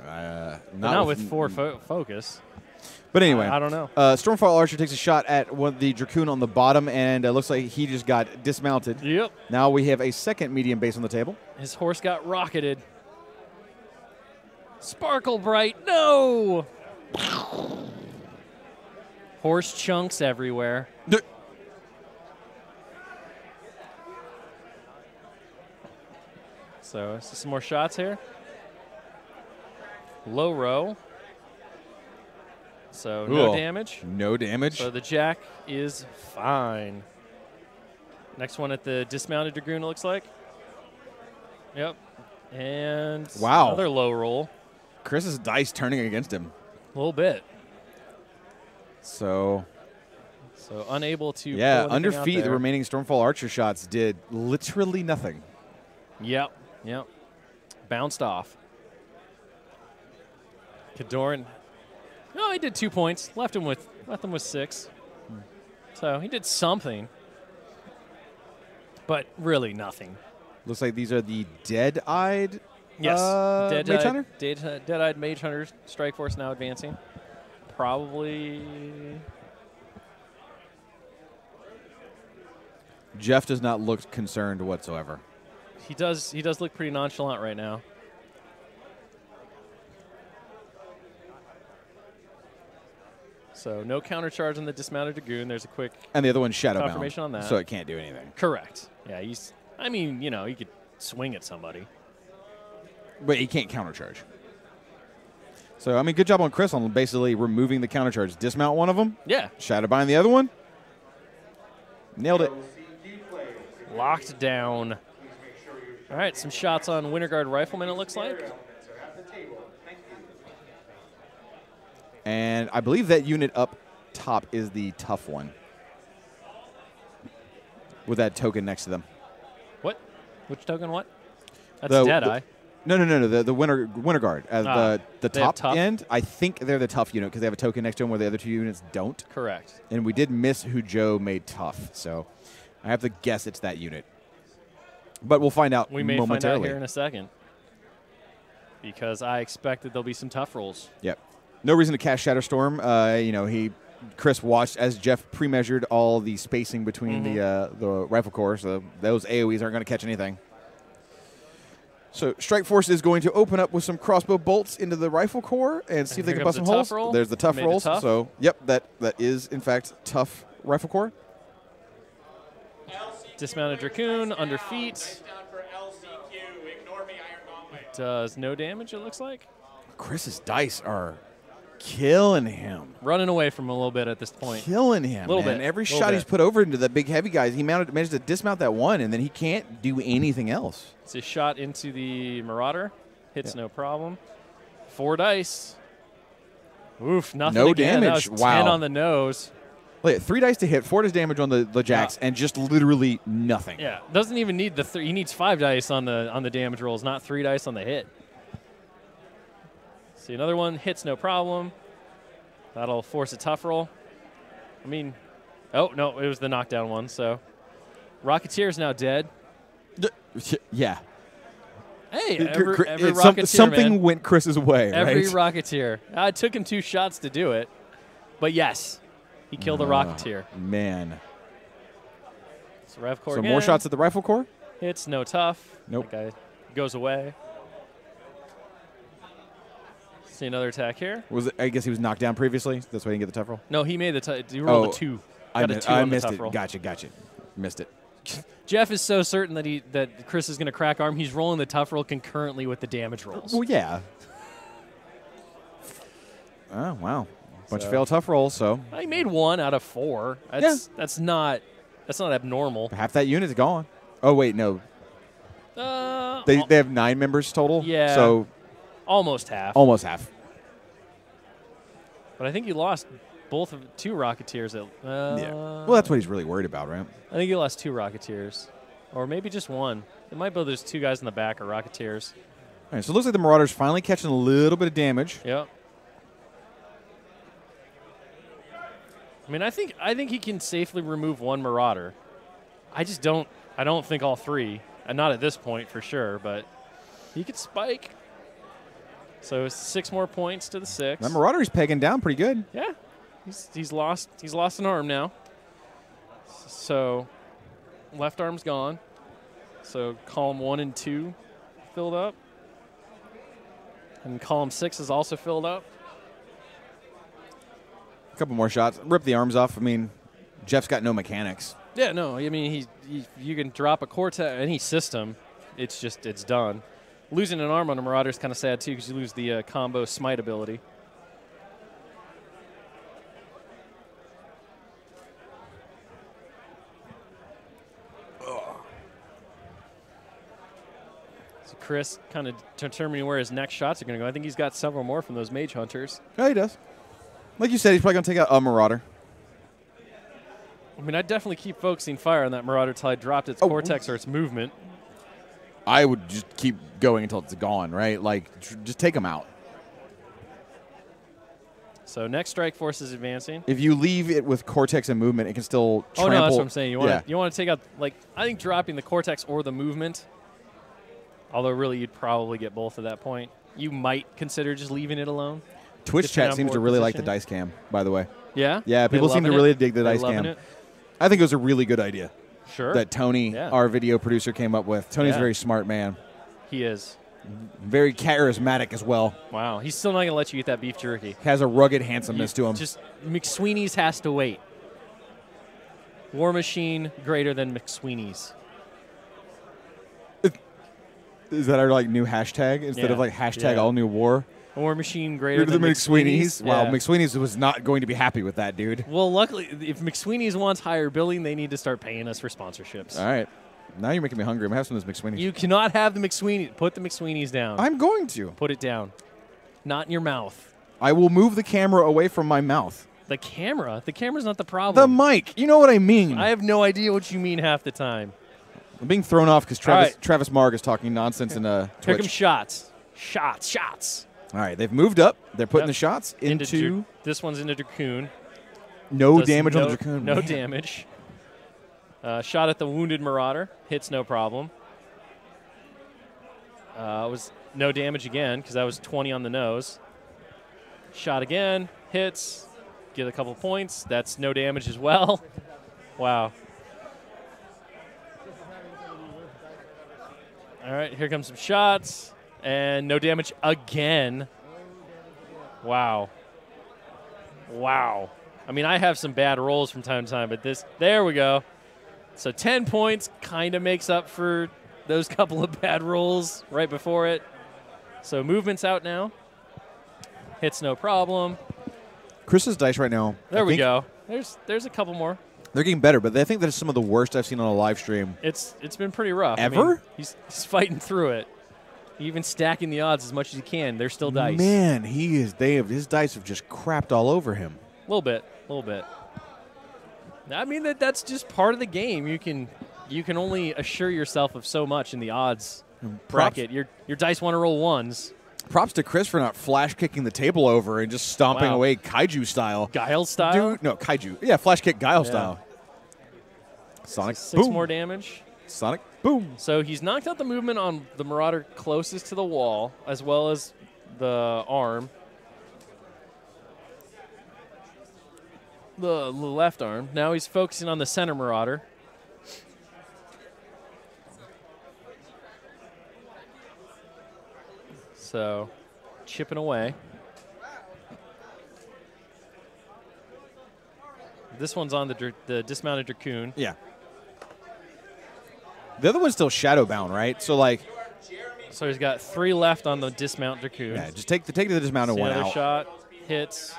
Not with 4 focus. But anyway, I don't know. Stormfall Archer takes a shot at the Dracoon on the bottom, and it looks like he just got dismounted. Yep. Now we have a second medium base on the table. His horse got rocketed. Sparkle Bright, no! Horse chunks everywhere. So some more shots here. Low row. So no damage. No damage. So the Jack is fine. Next one at the dismounted Dragoon, it looks like. Yep. And another low roll. Chris's dice turning against him. A little bit. So unable to. Yeah, under feet, the remaining Stormfall Archer shots did literally nothing. Yep. Bounced off. Khador. No, he did 2 points. Left him with 6. So he did something, but really nothing. Looks like these are the Dead-Eyed. Yes, Mage Hunter. Dead-Eyed Mage Hunter Strike Force now advancing. Probably. Jeff does not look concerned whatsoever. He does look pretty nonchalant right now. So no counter charge on the dismounted Dragoon. There's a quick and the other one's Shadowbound confirmation on that. So it can't do anything. Correct. Yeah, I mean, he could swing at somebody. But he can't counter charge. So, I mean, good job on Chris on basically removing the counter charge. Dismount one of them. Yeah. Shadowbind the other one. Nailed it. Locked down. All right, some shots on Winterguard Rifleman, it looks like. And I believe that unit up top is the tough one. with that token next to them. What? Which token? What? That's The- Deadeye. No. The winter guard. The top tough? end, I think they're the tough unit because they have a token next to them where the other 2 units don't. Correct. And we did miss who Joe made tough, so I have to guess it's that unit. But we'll find out We may momentarily. find out here in a second. Because I expect that there'll be some tough rolls. Yep. No reason to cast Shatterstorm. Chris watched as Jeff pre-measured all the spacing between the rifle corps, so those AoEs aren't going to catch anything. So Strike Force is going to open up with some crossbow bolts into the rifle corps and see if they can bust some holes. Roll. There's the tough Made rolls. the tough. So, yep, that is, in fact, tough rifle corps. Dismounted Dracoon, under feet. Does no damage, it looks like. Chris's dice are killing him. Running away from him a little bit at this point. Killing him, Little man. bit. Every Little shot bit. he's put over into the big heavy guys, he managed to dismount that one, and then he can't do anything else. It's a shot into the Marauder. Hits no problem. 4 dice. Oof, nothing No again. damage. That was Wow. 10 on the nose. Look, 3 dice to hit, 4 dice damage on the jacks, and just literally nothing. Yeah, doesn't even need the 3. He needs 5 dice on the damage rolls, not 3 dice on the hit. See, another one hits no problem. That'll force a tough roll. I mean, oh, no, it was the knockdown one, so. Rocketeer's now dead. Yeah. Hey, every Some- Rocketeer, something man. went Chris's way, Every right? Rocketeer. It took him 2 shots to do it. But yes, he killed a Rocketeer. Man. So Rev Corps So again. more shots at the rifle corps? Hits no tough. Nope. That guy goes away. See another attack here. I guess he was knocked down previously. That's why he didn't get the tough roll. No, he made the he rolled a 2. I Got a missed, 2 I on the missed tough it. roll. Gotcha. Missed it. Jeff is so certain that Chris is going to crack arm. He's rolling the tough roll concurrently with the damage rolls. Well, yeah. Oh, wow. Bunch of So- failed tough rolls, so He made 1 out of 4. That's not abnormal. half that unit's gone. Oh, wait, no. They have 9 members total? Yeah. So Almost half. almost half. But I think he lost both of 2 Rocketeers. Yeah. Well, that's what he's really worried about, right? I think he lost 2 Rocketeers. Or maybe just 1. It might be there's 2 guys in the back are Rocketeers. All right, so it looks like the Marauders finally catching a little bit of damage. Yep. I mean, I think he can safely remove 1 Marauder. I don't think all 3. And not at this point for sure, but he could spike. So 6 more points to the 6. That Marauder is pegging down pretty good. Yeah. He's lost an arm now. So left arm's gone. So column 1 and 2 filled up. And column 6 is also filled up. A couple more shots. Rip the arms off. I mean, Jeff's got no mechanics. Yeah, no, I mean, you can drop a Cortex, any system, it's done. Losing an arm on a Marauder is kind of sad, too, because you lose the combo smite ability. So Chris kind of determining where his next shots are going to go. I think he's got several more from those Mage Hunters. Yeah, he does. Like you said, he's probably going to take out a Marauder. I mean, I'd definitely keep focusing fire on that Marauder till I dropped its Cortex or its movement. I would just keep going until it's gone, right? Like, just take him out. So next Strike Force is advancing. If you leave it with Cortex and movement, it can still trample. Oh, no, that's what I'm saying. You want to take out, like, I think dropping the Cortex or the movement, although really you'd probably get both at that point. You might consider just leaving it alone. Twitch depending chat on seems to board really like the positioning. dice cam, by the way. Yeah? Yeah, They people seem to loving really it? dig the They dice loving cam. it? I think it was a really good idea Sure. that Tony, Yeah. our video producer, came up with. Tony's a Yeah. very smart man. He is. Very charismatic as well. Wow. He's still not going to let you eat that beef jerky. Has a rugged handsomeness to him. Just McSweeney's has to wait. War Machine greater than McSweeney's. Is that our like new hashtag instead of like hashtag all new war? War Machine greater Greater than than McSweeney's. McSweeney's. Wow, Yeah. McSweeney's was not going to be happy with that, dude. Well, luckily, if McSweeney's wants higher billing, they need to start paying us for sponsorships. All right. Now you're making me hungry. I'm going to have some of this McSweeney's. You cannot have the McSweeney. Put the McSweeney's down. I'm going to. Put it down. Not in your mouth. I will move the camera away from my mouth. The camera? The camera's not the The problem. mic. You know what I mean. I have no idea what you mean half the time. I'm being thrown off because Travis Marg is talking nonsense in Here Twitch. come shots. Shots. All right, they've moved up. They're putting the shots into this one's into Dracoon. no damage on the Dracoon. No Man. damage. Shot at the wounded Marauder. Hits no problem. Was no damage again because that was 20 on the nose. Shot again. Hits. Get a couple points. That's no damage as well. Wow. All right, here comes some shots. And no damage again. Wow. I mean, I have some bad rolls from time to time, but there we go. So 10 points kind of makes up for those couple of bad rolls right before it. So movement's out now. Hits no problem. Chris's dice right now. There we go. There's a couple more. They're getting better, but I think that's some of the worst I've seen on a live stream. It's been pretty rough. Ever? I mean, he's fighting through it. Even stacking the odds as much as he can. They're still dice. Man, his dice have just crapped all over him. A little bit. I mean that's just part of the game. You can only assure yourself of so much in the odds bracket. Your dice want to roll ones. Props to Chris for not flash kicking the table over and just stomping away kaiju style. Guile style? Dude, no, kaiju. Yeah, flash kick Guile style. Sonic Six boom. more damage. Sonic boom. So he's knocked out the movement on the Marauder closest to the wall, as well as the arm. The left arm. Now he's focusing on the center Marauder. So, chipping away. This one's on the dismounted Dracoon. Yeah. The other one's still shadow bound, right? So So he's got 3 left on the dismount Dracoon. yeah, just take the dismounted one Another out. shot hits.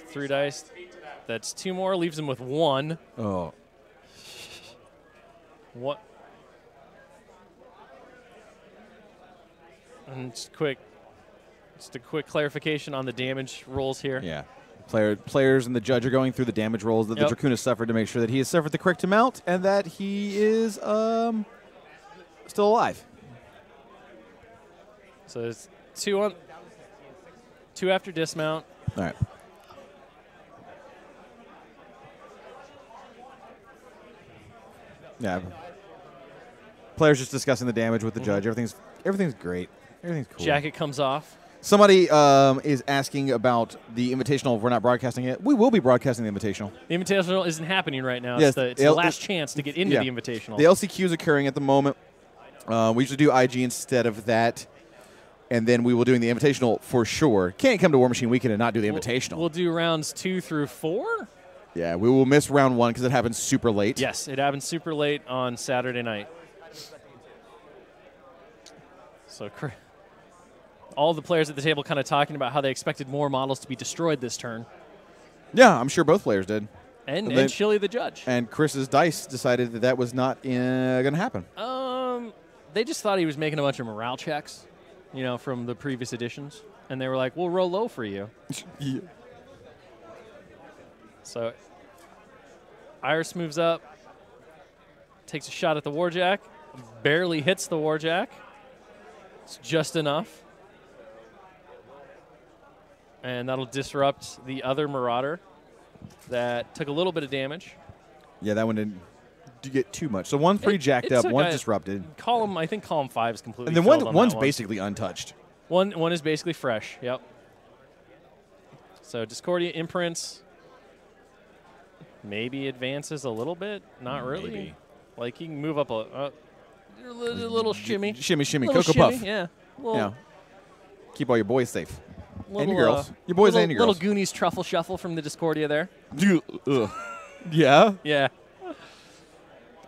3 dice. That's 2 more. Leaves him with 1. Oh. What? And just a quick clarification on the damage rolls here. Yeah. Players and the judge are going through the damage rolls that the Dracoon has suffered to make sure that he has suffered the correct amount and that he is still alive. So it's 2 after dismount. All right. Yeah. Players just discussing the damage with the judge. Everything's great. Everything's cool. Jacket comes off. Somebody is asking about the Invitational. If we're not broadcasting it, we will be broadcasting the Invitational. The Invitational isn't happening right now. Yes, It's the last chance to get into the Invitational. The LCQ is occurring at the moment. We usually do IG instead of that. And then we will do the Invitational for sure. Can't come to WARMACHINE Weekend and not do the Invitational. We'll do rounds 2 through 4. Yeah, we will miss round 1 because it happens super late. Yes, it happens super late on Saturday night. So all the players at the table kind of talking about how they expected more models to be destroyed this turn. Yeah, I'm sure both players did. And Chili the judge. And Chris's dice decided that was not going to happen. They just thought he was making a bunch of morale checks, from the previous editions. And they were like, we'll roll low for you. Yeah. So Iris moves up, takes a shot at the Warjack, barely hits the Warjack. It's just enough. And that'll disrupt the other Marauder that took a little bit of damage. Yeah, that one didn't get too much. So one's pretty jacked up, one's disrupted. I think column 5 is completely and then filled on one's that one. basically untouched. One is basically fresh, yep. So Discordia imprints. Maybe advances a little bit. Not really. Maybe. Like he can move up a little shimmy. Shimmy, Little Cocoa shimmy, Puff. Yeah. Keep all your boys safe. Little, and your girls. Your boys and your girls. Little Goonies truffle shuffle from the Discordia there. Yeah? Yeah.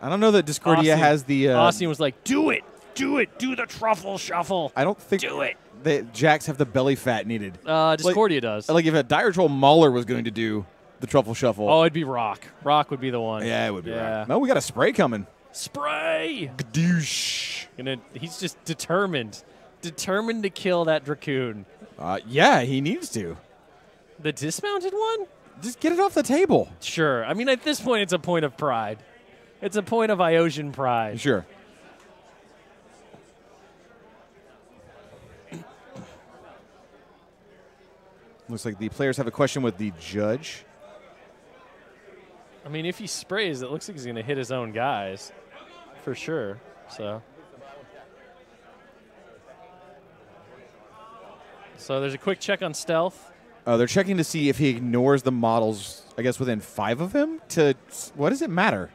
I don't know that Discordia has the... Austin was like, do it, do the truffle shuffle. I don't think... Do it. The Jacks have the belly fat needed. Discordia does. Like if a Dire Troll Mauler was going to do the truffle shuffle. Oh, it'd be Rock. Rock would be the one. Yeah, it would be Rock. No, we got a spray coming. Spray! Gadoosh. He's just determined to kill that Dracoon. Yeah, he needs to. The dismounted one? Just get it off the table. Sure. I mean, at this point, it's a point of pride. It's a point of Iosian pride. Sure. Looks like the players have a question with the judge. I mean, if he sprays, it looks like he's going to hit his own guys, for sure. So there's a quick check on stealth. They're checking to see if he ignores the models, I guess, within 5 of him. What does it matter?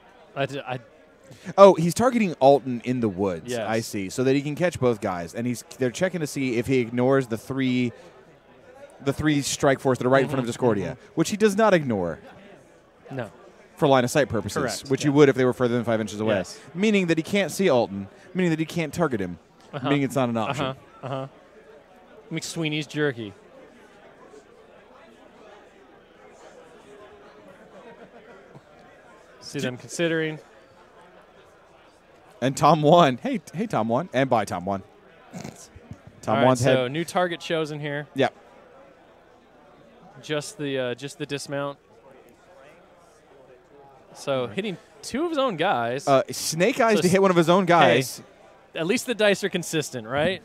Oh, he's targeting Alton in the woods. Yes. I see. So that he can catch both guys. And they're checking to see if he ignores the three strike force that are right in front of Discordia, which he does not ignore. No. For line of sight purposes, Correct. which you would if they were further than 5 inches away. Yes. Meaning that he can't see Alton, meaning that he can't target him, meaning it's not an option. McSweeney's jerky. See them considering. And Tom won. Hey, Tom won. And bye, Tom won. Tom won's head. So new target chosen here. Yep. Just the dismount. So hitting 2 of his own guys. Snake Eyes to hit one of his own guys. Hey, at least the dice are consistent, right?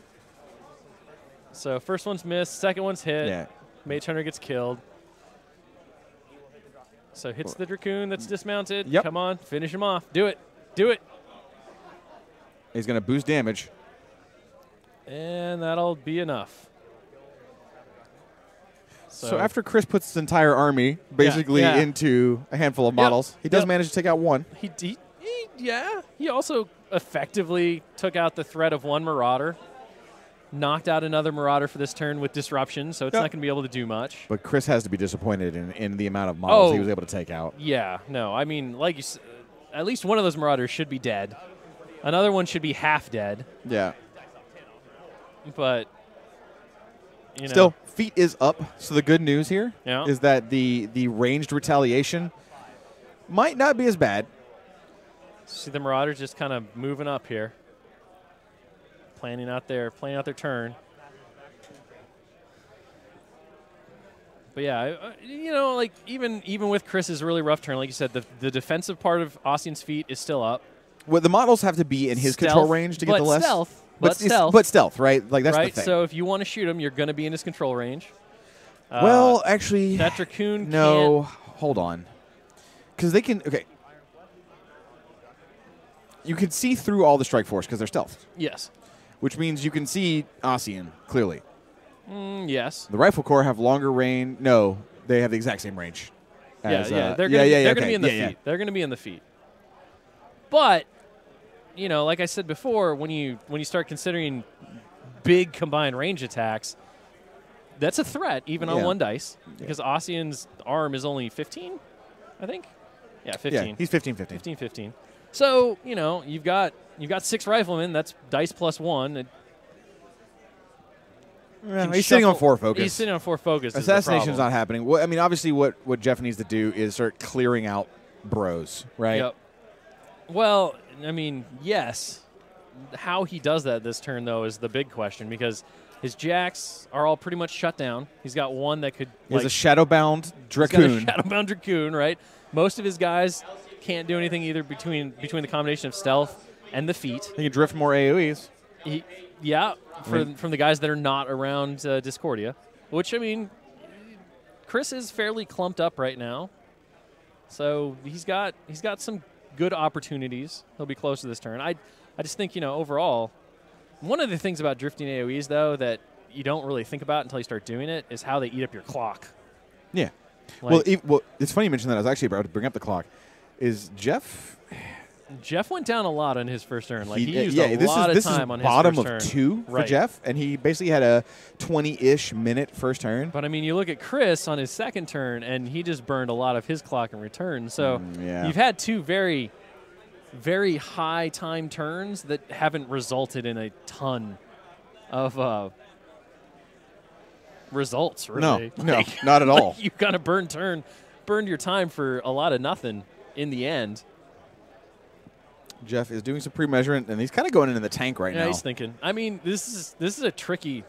So first one's missed, second one's hit. Yeah. Mage Hunter gets killed. So hits the Dracoon that's dismounted. Yep. Come on, finish him off. Do it. Do it. He's going to boost damage. And that'll be enough. So after Chris puts his entire army basically into a handful of models, he does manage to take out one. He also effectively took out the threat of one Marauder. Knocked out another Marauder for this turn with Disruption, so it's not going to be able to do much. But Chris has to be disappointed in the amount of models he was able to take out. Yeah, no, I mean, like you said, at least one of those Marauders should be dead. Another one should be half dead. Yeah. But, you know. Still, feet is up, so the good news here is that the ranged retaliation might not be as bad. See the Marauders just kind of moving up here. Planning out their turn. But yeah, you know, like even with Chris's really rough turn, like you said, the defensive part of Ossian's feat is still up. Well, the models have to be in his control range to get the less. But stealth, right? Like that's right? the thing. So if you want to shoot him, you're going to be in his control range. Well, actually, that Dracoon no. can't. Hold on, because they can. Okay, you can see through all the strike force because they're stealth. Yes. Which means you can see Ossian clearly. Yes. The Rifle Corps have longer range. No, they have the exact same range. They're going to be in the feet. They're going to be in the feet. But, you know, like I said before, when you start considering big combined range attacks, that's a threat even on one dice because Ossian's arm is only 15, I think. Yeah, 15. Yeah, he's 15. 15. So, you know, you've got 6 riflemen. That's dice plus 1. He's sitting on 4 focus. He's sitting on 4 focus. Assassination's not happening. Well, I mean, obviously what Jeff needs to do is start clearing out bros, right? Yep. Well, I mean, yes. How he does that this turn, though, is the big question because his jacks are all pretty much shut down. He's got one that could. He has a Shadowbound Dracoon. He's got a Shadowbound Dracoon, right? Most of his guys can't do anything either between the combination of stealth and the feet. He can drift more AoEs. From the guys that are not around Discordia, which, I mean, Chris is fairly clumped up right now. So he's got some good opportunities. He'll be close to this turn. I just think, you know, overall, one of the things about drifting AoEs, though, that you don't really think about until you start doing it is how they eat up your clock. Yeah. Well, it's funny you mentioned that. I was actually about to bring up the clock. Is Jeff went down a lot on his first turn. Like he used a lot of time on his bottom first of turn. 2 for Jeff, and he basically had a 20-ish minute first turn. But I mean, you look at Chris on his second turn, and he just burned a lot of his clock in return. So you've had 2 very, very high time turns that haven't resulted in a ton of results. Really, no, not at all. You kind of burned your time for a lot of nothing in the end. Jeff is doing some pre-measurement, and he's kind of going into the tank right now. Yeah, he's thinking. I mean, this is a tricky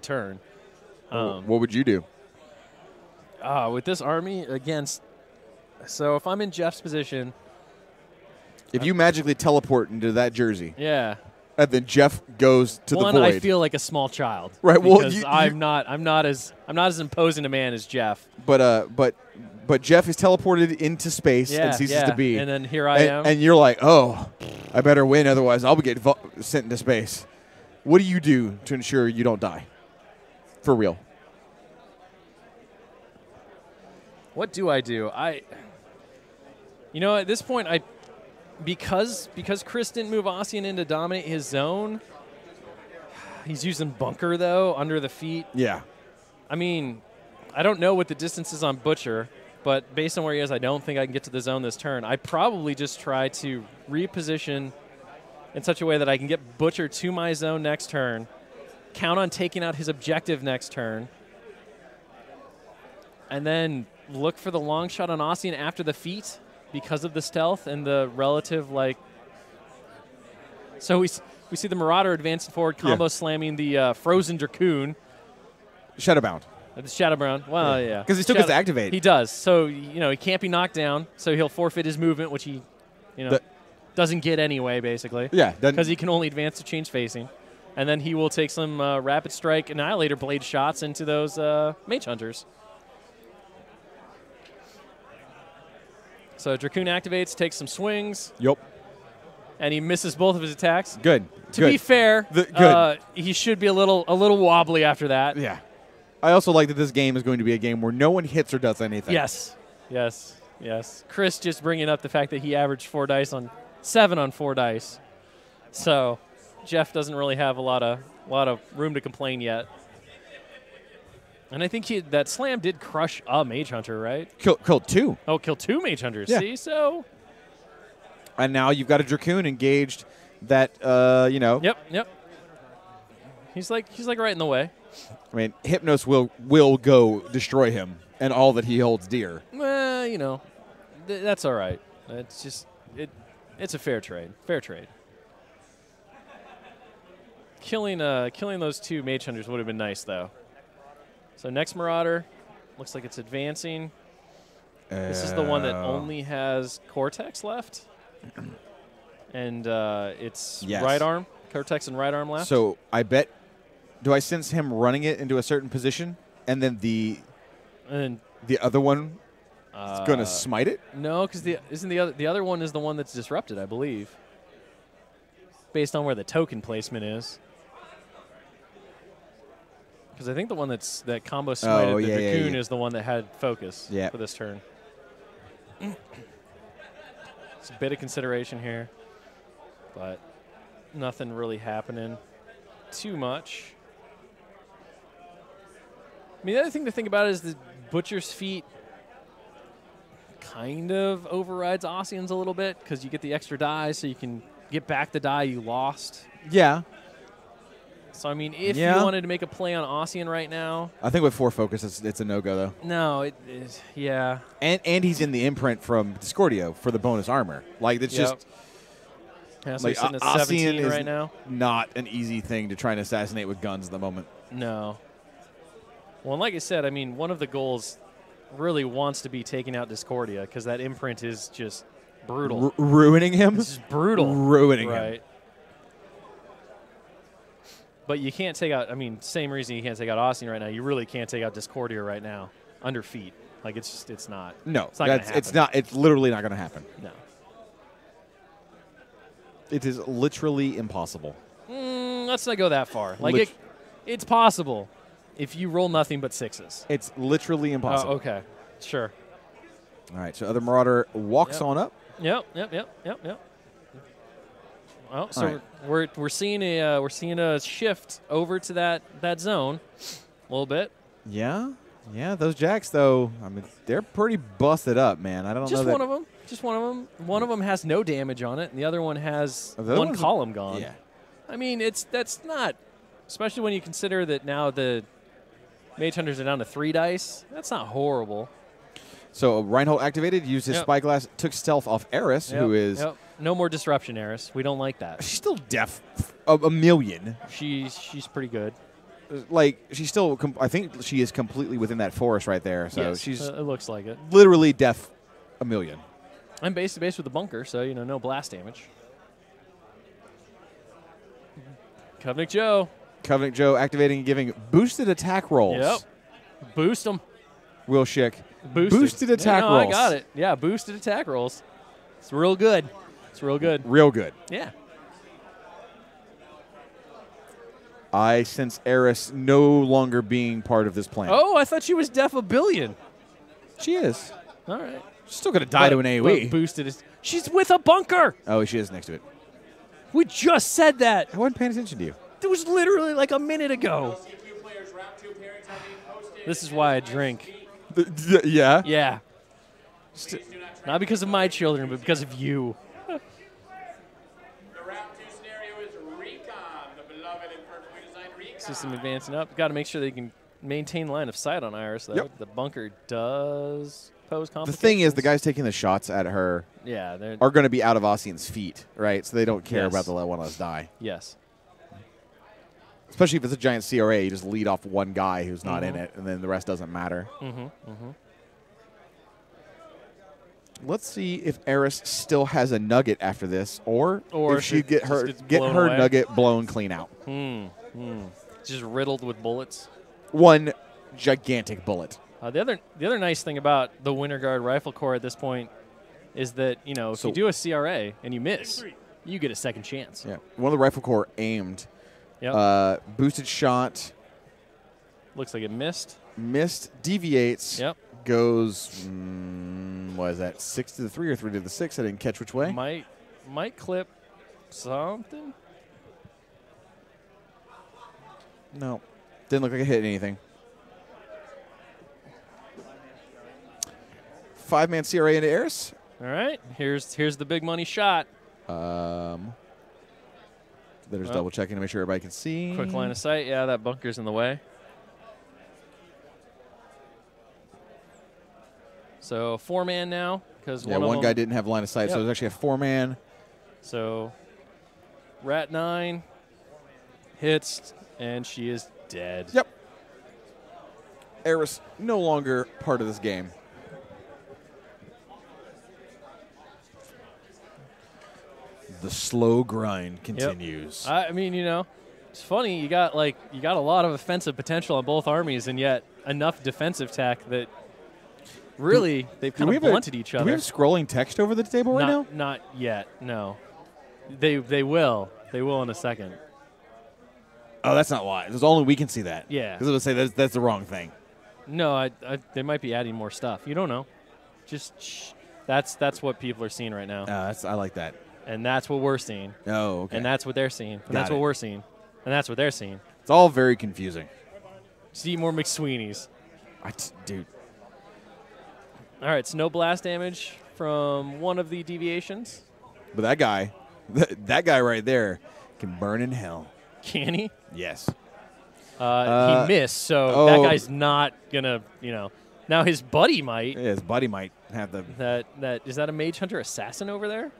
turn. What would you do? with this army against. So if I'm in Jeff's position, if you magically teleport into that jersey, yeah, and then Jeff goes to the void. I feel like a small child, right? Well, because I'm not as imposing a man as Jeff. But Jeff is teleported into space and ceases to be. And then here I am. And you're like, oh, I better win, otherwise I'll get sent into space. What do you do to ensure you don't die? For real. What do I do? At this point, because Chris didn't move Ossian in to dominate his zone, he's using Bunker, though, under the feet. Yeah. I mean, I don't know what the distance is on Butcher, but based on where he is, I don't think I can get to the zone this turn. I probably just try to reposition in such a way that I can get Butcher to my zone next turn, count on taking out his objective next turn, and then look for the long shot on Ossian after the feat because of the stealth and the relative, So we see the Marauder advancing forward, combo slamming the Frozen Dracoon. Shadowbound. The Shadowbound. Well, yeah. Because he still gets to activate. He does. So, he can't be knocked down, so he'll forfeit his movement, which he, doesn't get anyway, basically. Yeah. Because he can only advance to change facing. And then he will take some Rapid Strike Annihilator Blade shots into those Mage Hunters. So Dracoon activates, takes some swings. Yep. And he misses both of his attacks. Good. To be fair, good. He should be a little wobbly after that. Yeah. I also like that this game is going to be a game where no one hits or does anything. Yes. Chris just bringing up the fact that he averaged 7 on 4 dice. So Jeff doesn't really have a lot of room to complain yet. And I think that slam did crush a Mage Hunter, right? Killed 2. Oh, killed 2 Mage Hunters. Yeah. See, so. And now you've got a Dracoon engaged that, Yep. He's like right in the way. I mean, Hypnos will go destroy him and all that he holds dear. Well, that's all right. It's just it's a fair trade. Killing those 2 Mage Hunters would have been nice, though. So next Marauder looks like it's advancing. This is the one that only has Cortex left, and it's right arm, Cortex and right arm left. So I bet. Do I sense him running it into a certain position, and then the other one is going to smite it? No, because the other one is the one that's disrupted, I believe, based on where the token placement is. Because I think the one that combo smited the Dracoon is the one that had focus for this turn. It's a bit of consideration here, but nothing really happening too much. I mean, the other thing to think about is the Butcher's Feet kind of overrides Ossian's a little bit because you get the extra die, so you can get back the die you lost. Yeah. So, I mean, if you wanted to make a play on Ossian right now. I think with 4 focus, it's a no-go, though. No, it is, yeah. And he's in the imprint from Discordio for the bonus armor. Like, it's just. Yeah, so he's sitting at 17 right now. Not an easy thing to try and assassinate with guns at the moment. No. Well, and like I said, I mean, one of the goals really wants to be taking out Discordia because that imprint is just brutal. Ruining him? It's just brutal. Ruining him. Right. But you can't take out, I mean, same reason you can't take out Ossian right now. You really can't take out Discordia right now under feet. Like, it's not. No, it's not going to happen. It's literally not going to happen. No. It is literally impossible. Let's not go that far. Like, it's possible if you roll nothing but 6s. It's literally impossible. Oh, okay. Sure. All right, so other Marauder walks on up. Yep. Well, so we're seeing a shift over to that zone a little bit. Yeah. Those Jacks though, I mean, they're pretty busted up, man. I don't know. Just one of them. One of them has no damage on it, and the other one has one column gone. Yeah. I mean, that's not, especially when you consider that now the Mage Hunters are down to 3 dice. That's not horrible. So Reinhold activated, used his Spyglass, took stealth off Eris, who is... No more disruption, Eris. We don't like that. She's still deaf a million. She's pretty good. like, she's still, I think she is completely within that forest right there. So yes, she's it looks like it. literally deaf a million. I'm base to base with the bunker, so, no blast damage. Covenant Joe. Covenant Joe activating and giving boosted attack rolls. Yep. Boost them. Will Shick. Boosted attack rolls. I got it. Yeah, boosted attack rolls. It's real good. It's real good. Real good. Yeah. I sense Eris no longer being part of this plan. Oh, I thought she was deaf a billion. She is. All right. She's still going to die to an AoE. Boosted is. She's with a bunker. Oh, she is next to it. We just said that. I wasn't paying attention to you. It was literally like a minute ago. This is why I drink. Yeah? Yeah. Not because of my children, but because of you. System advancing up. Got to make sure they can maintain line of sight on Iris, though. Yep. The bunker does pose complications. The thing is, the guys taking the shots at her are going to be out of Ossian's feet, right? So they don't care about the one of us die. Yes. Especially if it's a giant CRA, you just lead off one guy who's not in it, and then the rest doesn't matter. Let's see if Eris still has a nugget after this, or if she get her nugget blown clean out. Just riddled with bullets. One gigantic bullet. The other nice thing about the Winter Guard Rifle Corps at this point is that if you do a CRA and you miss, you get a second chance. Yeah, one of the Rifle Corps aimed. Yep. Boosted shot. Looks like it missed. Missed. Deviates. Yep. Goes. What is that? 6 to the 3 or 3 to the 6? I didn't catch which way. Might clip something. No. Didn't look like it hit anything. 5-man CRA into Eris. All right. Here's the big money shot. There's double checking to make sure everybody can see. Quick line of sight. Yeah, that bunker's in the way. So 4-man now because one guy didn't have line of sight, so there's actually a 4-man. So Rat 9 hits, and she is dead. Yep. Eris no longer part of this game. The slow grind continues. Yep. I mean, it's funny. You got a lot of offensive potential on both armies, and yet enough defensive tech that really they've kind of blunted each other. Do we have scrolling text over the table right now? Not yet. No. They will. They will in a second. Oh, that's not why. There's only we can see that. Yeah. Because I was going to say that's the wrong thing. No, they might be adding more stuff. You don't know. Just shh. That's what people are seeing right now. I like that. And that's what we're seeing. Oh, okay. And that's what they're seeing. And that's what we're seeing. And that's what they're seeing. It's all very confusing. See more McSweeney's. Dude. All right, so no blast damage from one of the deviations. But that guy right there can burn in hell. Can he? Yes. He missed, so that guy's not going to, Now his buddy might. Yeah, his buddy might have the... Is that a Mage Hunter Assassin over there?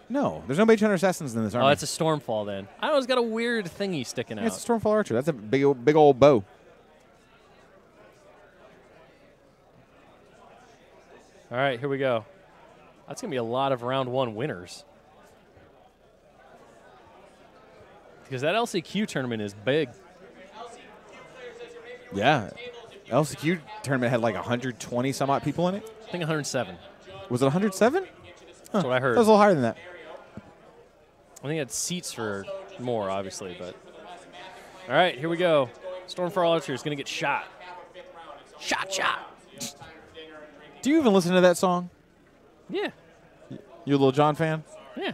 No, there's no Mage Hunter Assassins in this army. Oh, it's a Stormfall then. I don't know, it's got a weird thingy sticking out. It's a Stormfall Archer. That's a big old bow. All right, here we go. That's going to be a lot of round 1 winners. Because that LCQ tournament is big. Yeah. LCQ tournament had like 120 some odd people in it. I think 107. Was it 107? That's what I heard. That was a little higher than that. I think it had seats for more, obviously, but. All right, here we go. Stormfall Archer is going to get shot. Shot. Do you even listen to that song? Yeah. You a Lil Jon fan? Yeah.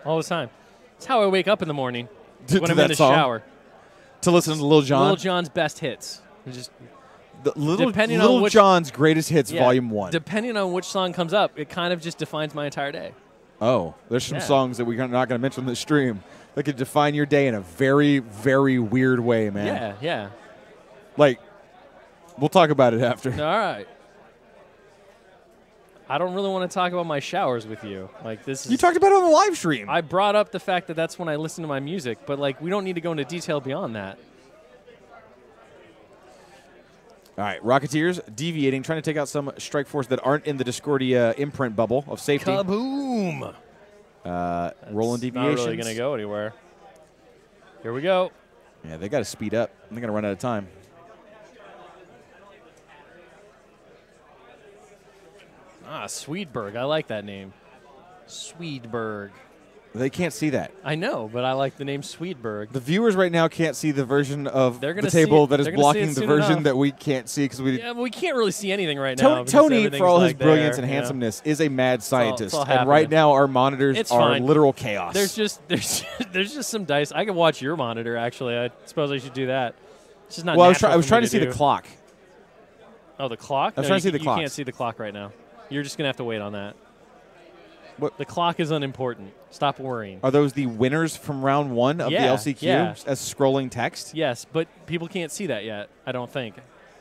All the time. It's how I wake up in the morning when I'm that in the song? shower. To listen to Lil Jon? Lil Jon's best hits. Just Lil Jon's greatest hits, Volume 1. Depending on which song comes up, it kind of just defines my entire day. Oh, there's some songs that we're not going to mention in the stream that could define your day in a very, very weird way, man. Yeah. Like, we'll talk about it after. All right. I don't really want to talk about my showers with you. You talked about it on the live stream. I brought up the fact that that's when I listen to my music, but we don't need to go into detail beyond that. All right, Rocketeers deviating, trying to take out some strike force that aren't in the Discordia imprint bubble of safety. Kaboom! Rolling deviations. Not really going to go anywhere. Here we go. Yeah, they got to speed up. They're going to run out of time. Ah, Swedberg. I like that name. Swedberg. They can't see that. I know, but I like the name Swedberg. The viewers right now can't see the version of the see table it. that is They're gonna see blocking it the soon version enough. that we can't see because we. Yeah, but we can't really see anything right now. Tony, for all his like brilliance there, and you know? handsomeness, is a mad scientist, all and happening. right now our monitors It's are fine. literal chaos. There's just some dice. I can watch your monitor. Actually, I suppose I should do that. It's just not. Well, natural I was for trying me to see do. the clock. Oh, the clock. I was trying to see the You clock. can't see the clock right now. You're just gonna have to wait on that. What? The clock is unimportant. Stop worrying. Are those the winners from round 1 of the LCQ yeah. as scrolling text? Yes, but people can't see that yet. I don't think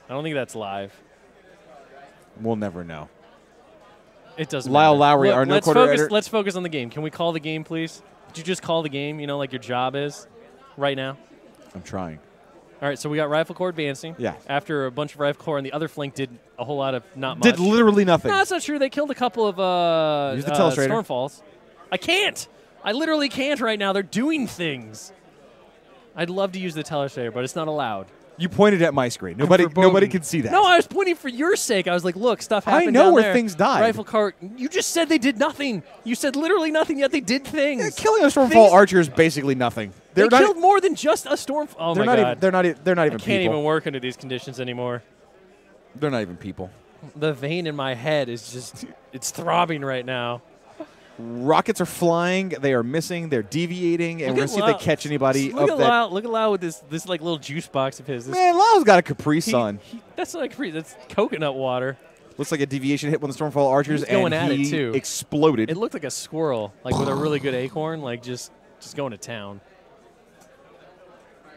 that's live. We'll never know. It doesn't Lyle matter. Lowry, Look, our no-quarter editor. Let's focus on the game. Can we call the game, please? Could you just call the game, like your job is right now? I'm trying. All right, so we got Rifle Corps advancing. Yeah. After a bunch of Rifle Corps, and the other flank did a whole lot of not much. Did literally nothing. No, that's not true. They killed a couple of Use the telestrator. Stormfalls. I can't. I literally can't right now. They're doing things. I'd love to use the telestrator, but it's not allowed. You pointed at my screen. Nobody can see that. No, I was pointing for your sake. I was like, look, stuff happened I know down where there. things died. Rifle Corps. You just said they did nothing. You said literally nothing, yet they did things. Yeah, killing a Stormfall archer is basically nothing. They killed more than just a Stormfall. Oh, my God. They're not even I people. can't even work under these conditions anymore. They're not even people. The vein in my head is just, it's throbbing right now. Rockets are flying. They are missing. They're deviating, and we're going to see if they catch anybody. Look at Lyle. Look at Lyle with this like little juice box of his. Man, Lyle's got a Capri Sun. That's not Capri. That's coconut water. Looks like a deviation hit one of the Stormfall archers, He's going and at he it too. exploded. It looked like a squirrel, like with a really good acorn, like just going to town.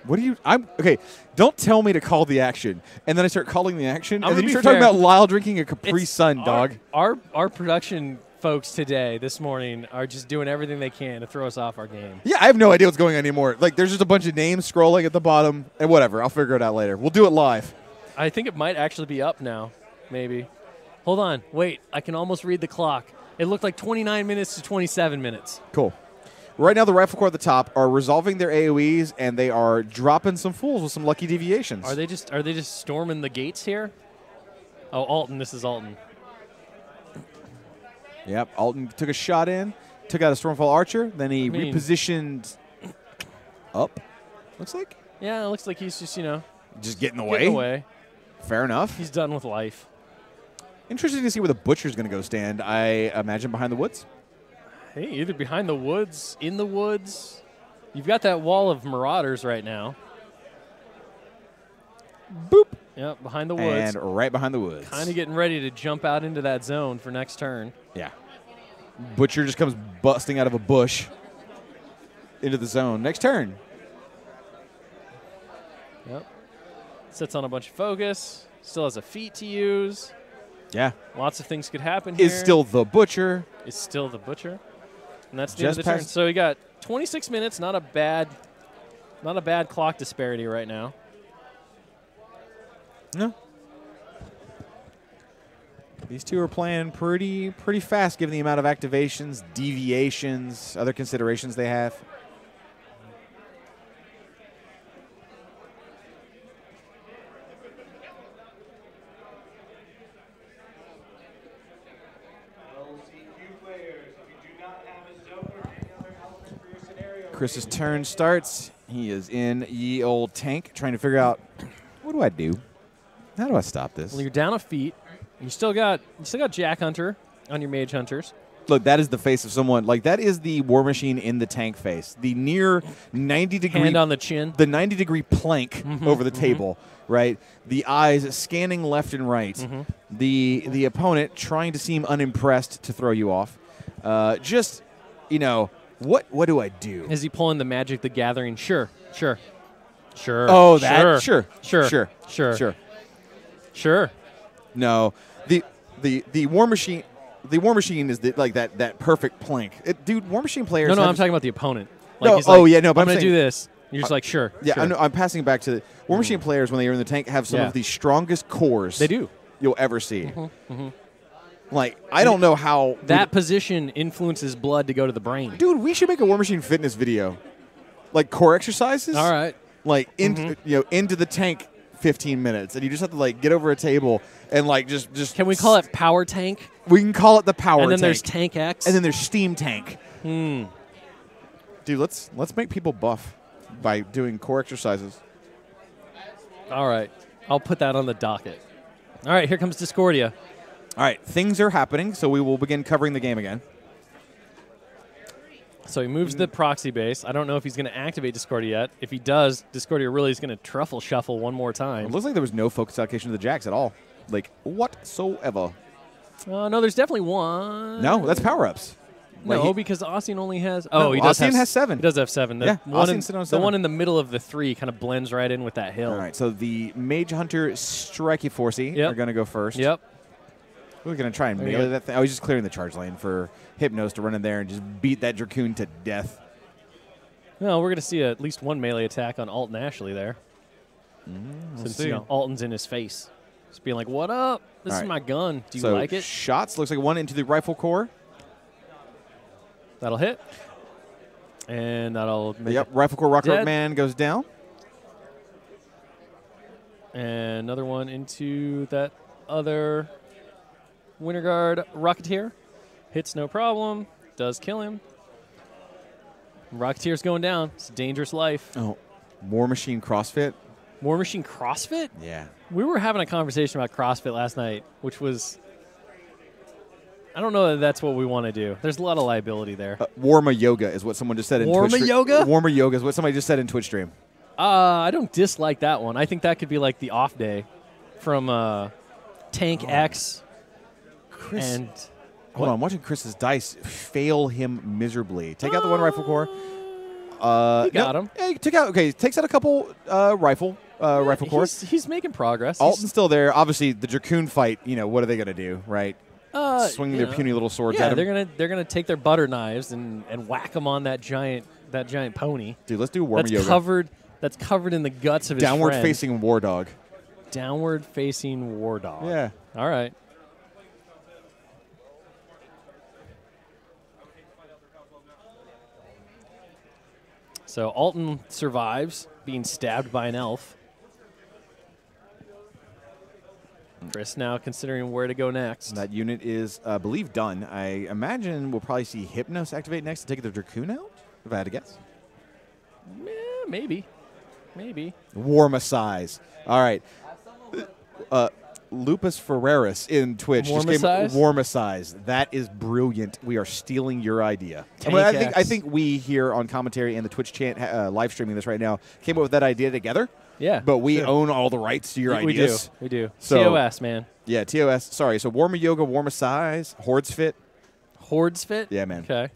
What do you? I'm okay. Don't tell me to call the action, and then I start calling the action, and then you start fair. talking about Lyle drinking a Capri Sun, dog. Our production folks today, this morning, are just doing everything they can to throw us off our game. Yeah, I have no idea what's going on anymore. Like, there's just a bunch of names scrolling at the bottom, and whatever. I'll figure it out later. We'll do it live. I think it might actually be up now, maybe. Hold on. Wait, I can almost read the clock. It looked like 29 minutes to 27 minutes. Cool. Right now, the Rifle Corps at the top are resolving their AoEs, and they are dropping some fools with some lucky deviations. Are they just storming the gates here? Oh, Alton. This is Alton. Yep, Alton took a shot in, took out a Stormfall archer, then he repositioned up, looks like. Yeah, it looks like he's just, just getting getting away. Fair enough. He's done with life. Interesting to see where the Butcher's going to go stand. I imagine behind the woods. Hey, either behind the woods, in the woods. You've got that wall of Marauders right now. Boop. Yep, behind the woods. And right behind the woods. Kind of getting ready to jump out into that zone for next turn. Yeah. Butcher just comes busting out of a bush into the zone. Next turn. Yep. Sits on a bunch of focus. Still has a feat to use. Yeah. Lots of things could happen here. Is still the Butcher. Is still the Butcher. And that's the Just end of the turn. past- So we got 26 minutes. Not a bad clock disparity right now. No. These two are playing pretty fast given the amount of activations, deviations, other considerations they have. Chris's turn starts. He is in ye old tank trying to figure out, what do I do? How do I stop this? Well, you're down a feat. You still got Jack Hunter on your Mage Hunters. Look, that is the face of someone. Like, that is the War Machine in the tank face. The near 90-degree... Hand on the chin. The 90-degree plank over the table, right? The eyes scanning left and right. The opponent trying to seem unimpressed to throw you off. Just, what do I do? Is he pulling the Magic the Gathering? Sure. Oh, that? Sure. No. The War Machine... The War Machine is that perfect plank. Dude, War Machine players... No, I'm talking about the opponent. Like, but I'm going to saying, do this. You're just like, sure. Yeah, sure. I'm passing back to War Machine players when they are in the tank have some of the strongest cores They do. you'll ever see. Like, I don't know how that position influences blood to go to the brain. Dude, we should make a War Machine fitness video. Like core exercises. All right. Like into the tank 15 minutes, and you just have to like get over a table and like just Can we call it power tank? We can call it the power tank. And then there's tank X. And then there's steam tank. Dude, let's make people buff by doing core exercises. All right. I'll put that on the docket. All right, here comes Discordia. All right, things are happening, so we will begin covering the game again. So he moves the proxy base. I don't know if he's going to activate Discordia yet. If he does, Discordia really is going to truffle shuffle one more time. It looks like there was no focus allocation to the Jax at all. Like, whatsoever. No, there's definitely one. No, that's power-ups. No, because Ossian only has... Oh, he does Ossian has 7. He does have 7. Yeah, Ossian's sitting on 7. The one in the middle of the 3 kind of blends right in with that hill. All right, so the Mage Hunter Strikey Forcey are going to go first. Yep. We're going to try and melee that thing. I was just clearing the charge lane for Hypnos to run in there and just beat that Dracoon to death. No, we're going to see at least one melee attack on Alton Ashley there. Since Alton's in his face. Just being like, what up? This is my gun. Do you like it? Shots. Looks like one into the rifle core. That'll hit. And that'll make it rifle core Rocket Man goes down. And another one into that other Winter Guard Rocketeer. Hits no problem. Does kill him. Rocketeer's going down. It's a dangerous life. Oh, War Machine CrossFit. War Machine CrossFit? Yeah. We were having a conversation about CrossFit last night, which was... I don't know that that's what we want to do. There's a lot of liability there. Warma Yoga is what someone just said in Twitch. Warma Yoga? Warma Yoga is what somebody just said in Twitch stream. I don't dislike that one. I think that could be like the off day from Tank X. Chris, and hold on, I'm watching Chris's dice fail him miserably. Take out the one rifle core. He got him. Yeah, takes out a couple rifle cores. He's making progress. Alton's still there. Obviously, the Dracoon fight. What are they going to do, right? Swing their puny little swords at him. They're gonna take their butter knives and whack him on that giant pony. Dude, let's do Warma Yoga. That's covered in the guts of his downward friend. facing war dog. Downward facing war dog. Yeah. All right. So Alton survives being stabbed by an elf. Chris now considering where to go next. That unit is, I believe, done. I imagine we'll probably see Hypnos activate next to take the Dracoon out, if I had to guess. Yeah, maybe. Warmachize. All right. Lupus Ferreris in Twitch Warmachize. That is brilliant. We are stealing your idea. I think we here on commentary and the Twitch chat live streaming this right now came up with that idea together. Yeah. But we own all the rights to your ideas. We do. So, TOS, man. Yeah, TOS. Sorry. So Warma Yoga, Warmachize, Hordes Fit. Hordes Fit? Yeah, man. Okay.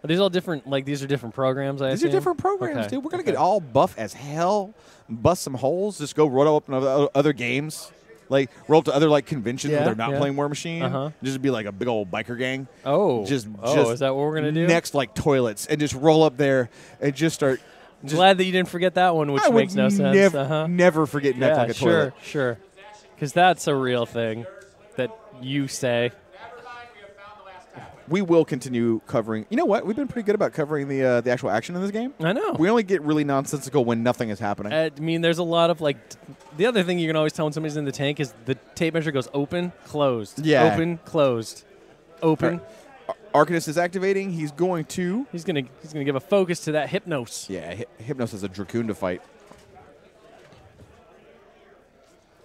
Are these all different? Like, these are different programs, I assume? These are different programs, dude. We're going to get all buff as hell, bust some holes, just go roll up in other games. Like, roll up to other, conventions where they're not playing War Machine. Just be like a big old biker gang. Oh. Just is that what we're going to do? Next, toilets, and just roll up there and just start... Glad that you didn't forget that one, which makes no sense. Never forget neck like a toilet. Sure. Because that's a real thing that you say. We will continue covering. You know what? We've been pretty good about covering the actual action in this game. I know. We only get really nonsensical when nothing is happening. I mean, there's a lot of the other thing you can always tell when somebody's in the tank is the tape measure goes open, closed. Yeah. Open, closed. Open. Arcanist is activating. He's going to. He's gonna give a focus to that Hypnos. Yeah, Hypnos is a Dracoon to fight.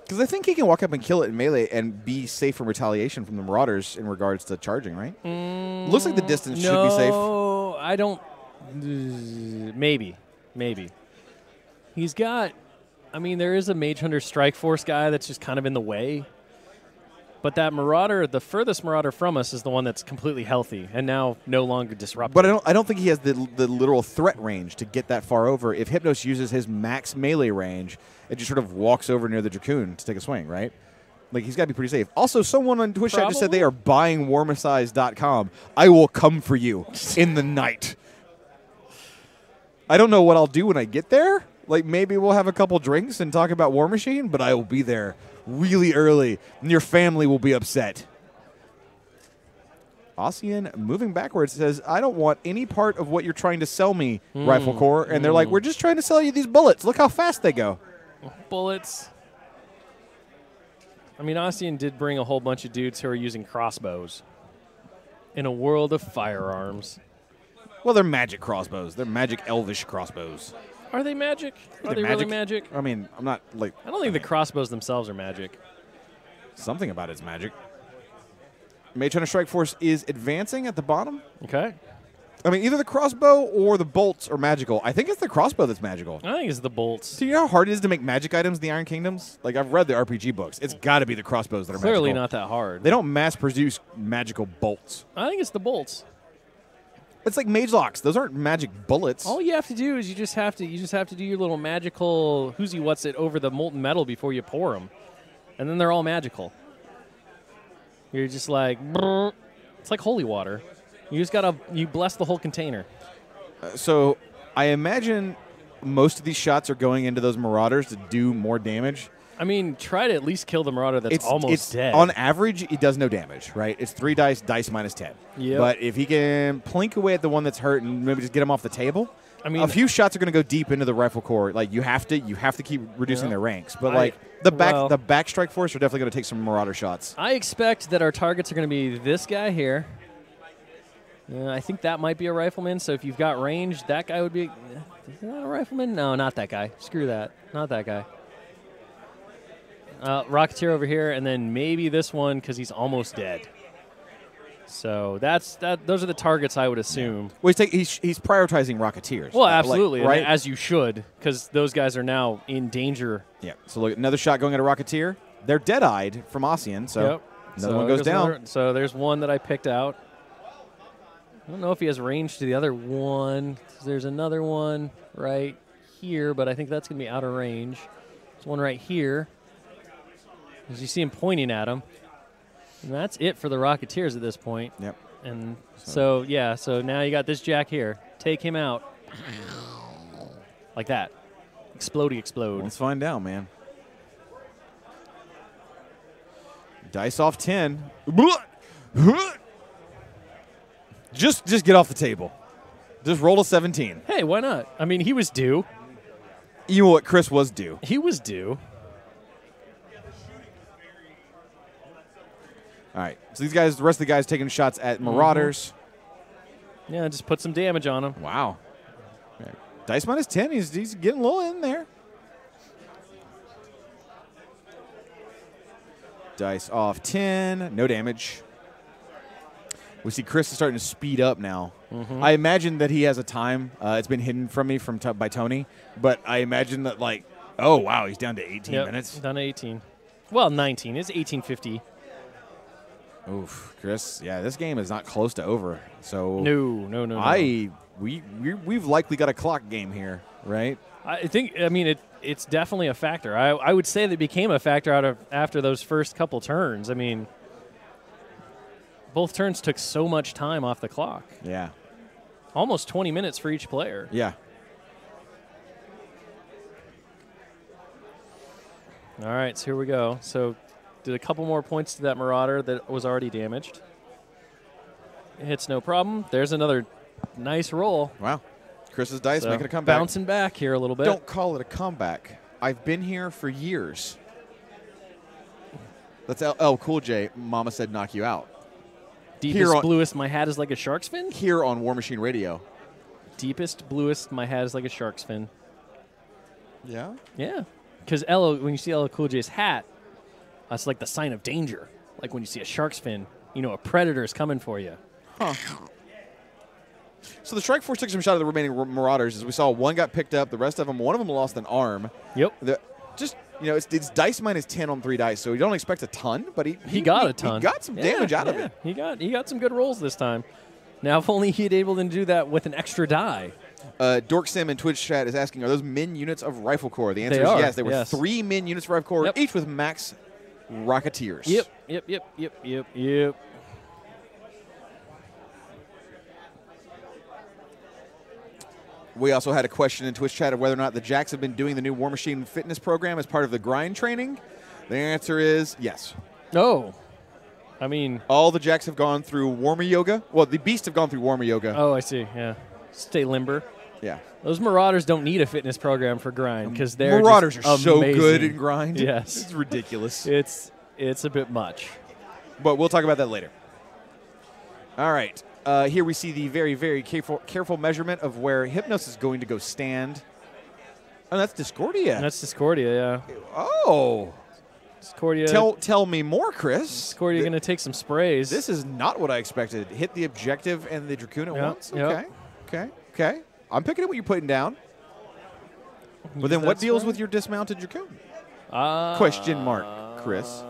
Because I think he can walk up and kill it in melee and be safe from retaliation from the Marauders in regards to charging, right? Looks like the distance should be safe. No, I don't. Maybe. He's got. I mean, there is a Mage Hunter Strike Force guy that's just kind of in the way. But that Marauder, the furthest Marauder from us, is the one that's completely healthy and now no longer disrupted. But I don't think he has the literal threat range to get that far over. If Hypnos uses his max melee range, it just sort of walks over near the Dracoon to take a swing, right? He's got to be pretty safe. Also, someone on Twitch chat just said they are buying warmachize.com. I will come for you in the night. I don't know what I'll do when I get there. Like, maybe we'll have a couple drinks and talk about War Machine, but I will be there really early, and your family will be upset. Ossian, moving backwards, says, I don't want any part of what you're trying to sell me, Rifle Corps. And they're like, we're just trying to sell you these bullets. Look how fast they go. Bullets. I mean, Ossian did bring a whole bunch of dudes who are using crossbows in a world of firearms. Well, they're magic crossbows. They're magic elvish crossbows. Are they magic? Are they really magic? I mean, I'm not like... I don't think the crossbows themselves are magic. Something about it's magic. Mage Hunter Strike Force is advancing at the bottom. Okay. I mean, either the crossbow or the bolts are magical. I think it's the crossbow that's magical. I think it's the bolts. Do you know how hard it is to make magic items in the Iron Kingdoms? Like, I've read the RPG books. It's got to be the crossbows that are magical. Clearly not that hard. They don't mass-produce magical bolts. I think it's the bolts. It's like mage locks. Those aren't magic bullets. All you have to do is you just have to do your little magical who's what's it over the molten metal before you pour them, and then they're all magical. You're just like, brr. It's like holy water. You just you bless the whole container. So I imagine most of these shots are going into those Marauders to do more damage. I mean, try to at least kill the Marauder that's almost dead. On average, it does no damage, right? It's 3 dice minus 10. Yep. But if he can plink away at the one that's hurt and maybe just get him off the table, I mean, a few shots are going to go deep into the Rifle Corps. Like, you have to keep reducing their ranks. But the back Strike Force are definitely going to take some Marauder shots. I expect that our targets are going to be this guy here. I think that might be a rifleman. So if you've got range, that guy would be. Is that a rifleman? No, not that guy. Screw that. Not that guy. Rocketeer over here, and then maybe this one because he's almost dead. So those are the targets I would assume. Yeah. Well, he's prioritizing Rocketeers. Well, absolutely, right? As you should, because those guys are now in danger. Yeah. So look, another shot going at a Rocketeer. They're dead-eyed from Ossian, so another one goes down. So there's one that I picked out. I don't know if he has range to the other one. There's another one right here, but I think that's going to be out of range. There's one right here. As you see him pointing at him. And that's it for the Rocketeers at this point. Yep. And so now you got this Jack here. Take him out. Like that. Explodey explode. Let's find out, man. Dice off 10. Just get off the table. Just roll a 17. Hey, why not? I mean, he was due. You know what? Chris was due. He was due. All right. So the rest of the guys taking shots at Marauders. Yeah, just put some damage on him. Wow. Okay. Dice minus 10. He's getting a little in there. Dice off 10. No damage. We see Chris is starting to speed up now. I imagine that he has a time. It's been hidden from me by Tony. But I imagine that, like, oh, wow, he's down to 18 minutes. Down to 18. Well, 19. It's 18:50. Oof, Chris. Yeah, this game is not close to over. So no. We've likely got a clock game here, right? I mean, it's definitely a factor. I would say that it became a factor after those first couple turns. I mean, both turns took so much time off the clock. Yeah. Almost 20 minutes for each player. Yeah. All right, so here we go. So did a couple more points to that Marauder that was already damaged. It hits no problem. There's another nice roll. Wow. Chris's dice making a comeback. Bouncing back here a little bit. Don't call it a comeback. I've been here for years. That's Cool J. Mama said knock you out. Deepest, bluest, my hat is like a shark's fin? Here on War Machine Radio. Deepest, bluest, my hat is like a shark's fin. Yeah? Yeah. Because when you see LL Cool J's hat, that's like the sign of danger. Like when you see a shark's fin, you know a predator is coming for you. Huh. So the Strike Force took some shot at the remaining Marauders. As we saw, one got picked up. The rest of them, one of them lost an arm. Yep. It's dice minus 10 on 3 dice, so you don't expect a ton, but he got a ton. He got some damage out of it. He got some good rolls this time. Now, if only he'd able to do that with an extra die. Dork Sim in Twitch chat is asking, are those min units of Rifle Corps? The answer is yes. There were 3 min units of Rifle Corps, each with max Rocketeers. Yep. We also had a question in Twitch chat of whether or not the Jacks have been doing the new War Machine fitness program as part of the grind training. The answer is yes. No. I mean, all the Jacks have gone through Warmer Yoga. Well, the Beasts have gone through Warmer Yoga. Oh, I see. Yeah. Stay limber. Yeah. Those Marauders don't need a fitness program for grind because they're Marauders just are so amazing. good in grind. Yes. It's ridiculous. It's a bit much. But we'll talk about that later. All right. Here we see the very, very careful measurement of where Hypnos is going to go stand. Oh, that's Discordia. That's Discordia, yeah. Oh. Discordia. Tell me more, Chris. Discordia going to take some sprays. This is not what I expected. Hit the objective and the Dracoon at once? Yep. Okay. I'm picking up what you're putting down. But then what deals with your dismounted Dracoon? Question mark, Chris.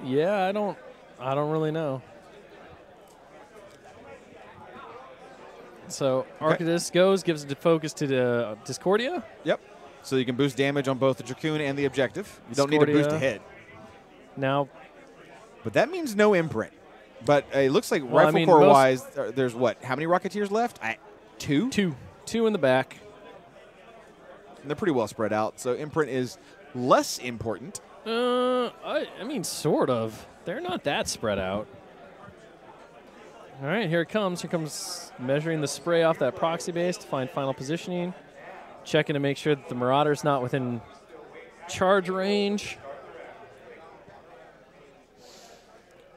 Yeah, I don't really know. So Arcadus goes, gives the focus to the Discordia. Yep. So you can boost damage on both the Dracoon and the objective. You don't need to boost a hit. Now. But that means no imprint. But it looks like rifle core-wise, there's what? How many Rocketeers left? Two? Two in the back. And they're pretty well spread out, so imprint is less important. I mean, sort of. They're not that spread out. All right, here it comes. Here comes measuring the spray off that proxy base to find final positioning. Checking to make sure that the Marauder's not within charge range.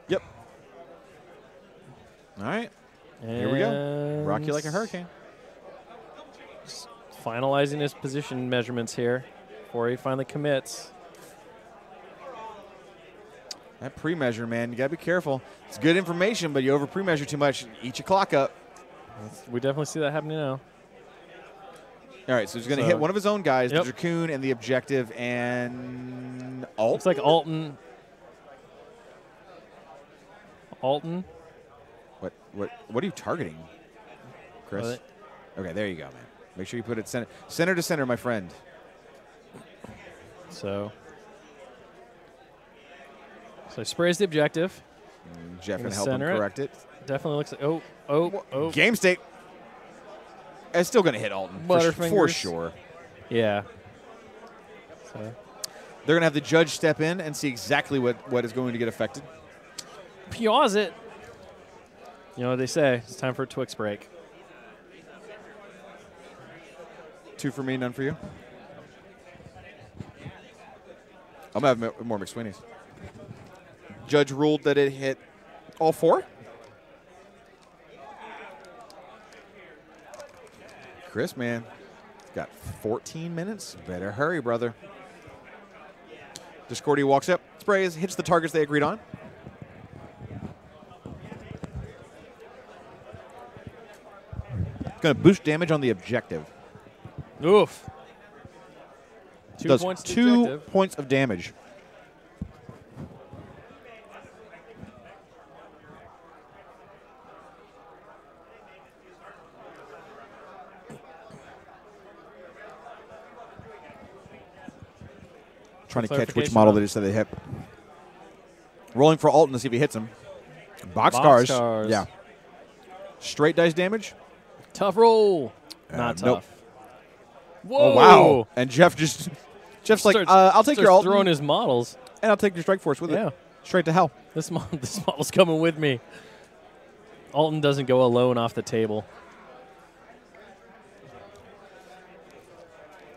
Yep. All right. And here we go. Rock you like a hurricane. Just finalizing his position measurements here before he finally commits. That pre-measure, man, you got to be careful. It's good information, but you over pre-measure too much, eat your clock up. We definitely see that happening now. All right, so he's going to hit one of his own guys, yep. the Dracoon and the objective, and Alton. Looks like Alton. Alton. What are you targeting, Chris? Okay, there you go, man. Make sure you put it center to center, my friend. So sprays the objective. Jeff can help him correct it. Definitely looks like oh. Game state. It's still going to hit Alton for sure. Yeah. So they're going to have the judge step in and see exactly what is going to get affected. Pause it. You know what they say. It's time for a Twix break. 2 for me, none for you. I'm going to have more McSweeney's. Judge ruled that it hit all 4. Chris, man, got 14 minutes. Better hurry, brother. Discordia walks up, sprays, hits the targets they agreed on. Going to boost damage on the objective. Oof. Does 2 points of damage. Trying to catch which model they just said they hit. Rolling for Alton to see if he hits him. Boxcars. Yeah. Straight dice damage. Tough roll. Not tough. Nope. Whoa. Oh, wow. And Jeff's like, I'll take your Alton. Throwing his models. And I'll take your Strike Force with it. Straight to hell. This model's coming with me. Alton doesn't go alone off the table.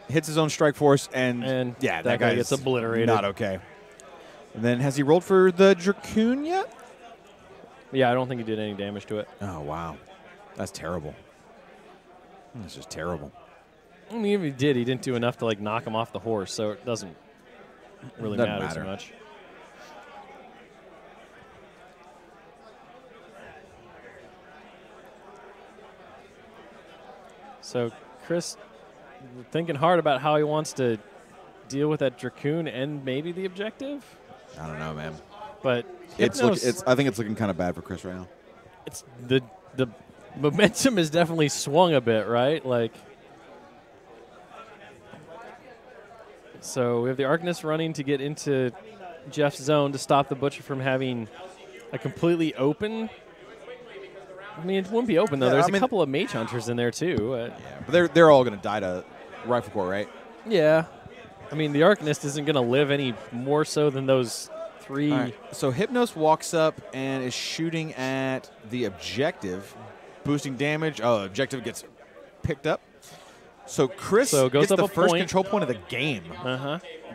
Hits his own Strike Force, and yeah, that guy gets obliterated. Not okay. And then has he rolled for the Dracoon yet? Yeah, I don't think he did any damage to it. Oh, wow. That's terrible. That's just terrible. I mean, if he did, he didn't do enough to like knock him off the horse, so it doesn't really matter too much. So Chris thinking hard about how he wants to deal with that Dracoon and maybe the objective. I don't know, man. But I think it's looking kind of bad for Chris right now. It's the momentum has definitely swung a bit, right? Like, so we have the Arcanist running to get into Jeff's zone to stop the Butcher from having a completely open I mean, it wouldn't be open, though. Yeah, There's I mean, a couple of mage hunters in there, too. Yeah, but they're all going to die to Rifle Corps, right? Yeah. I mean, the Arcanist isn't going to live any more so than those 3. Right. So Hypnos walks up and is shooting at the objective, boosting damage. Oh, objective gets picked up. So Chris goes gets up the a first point. control point of the game,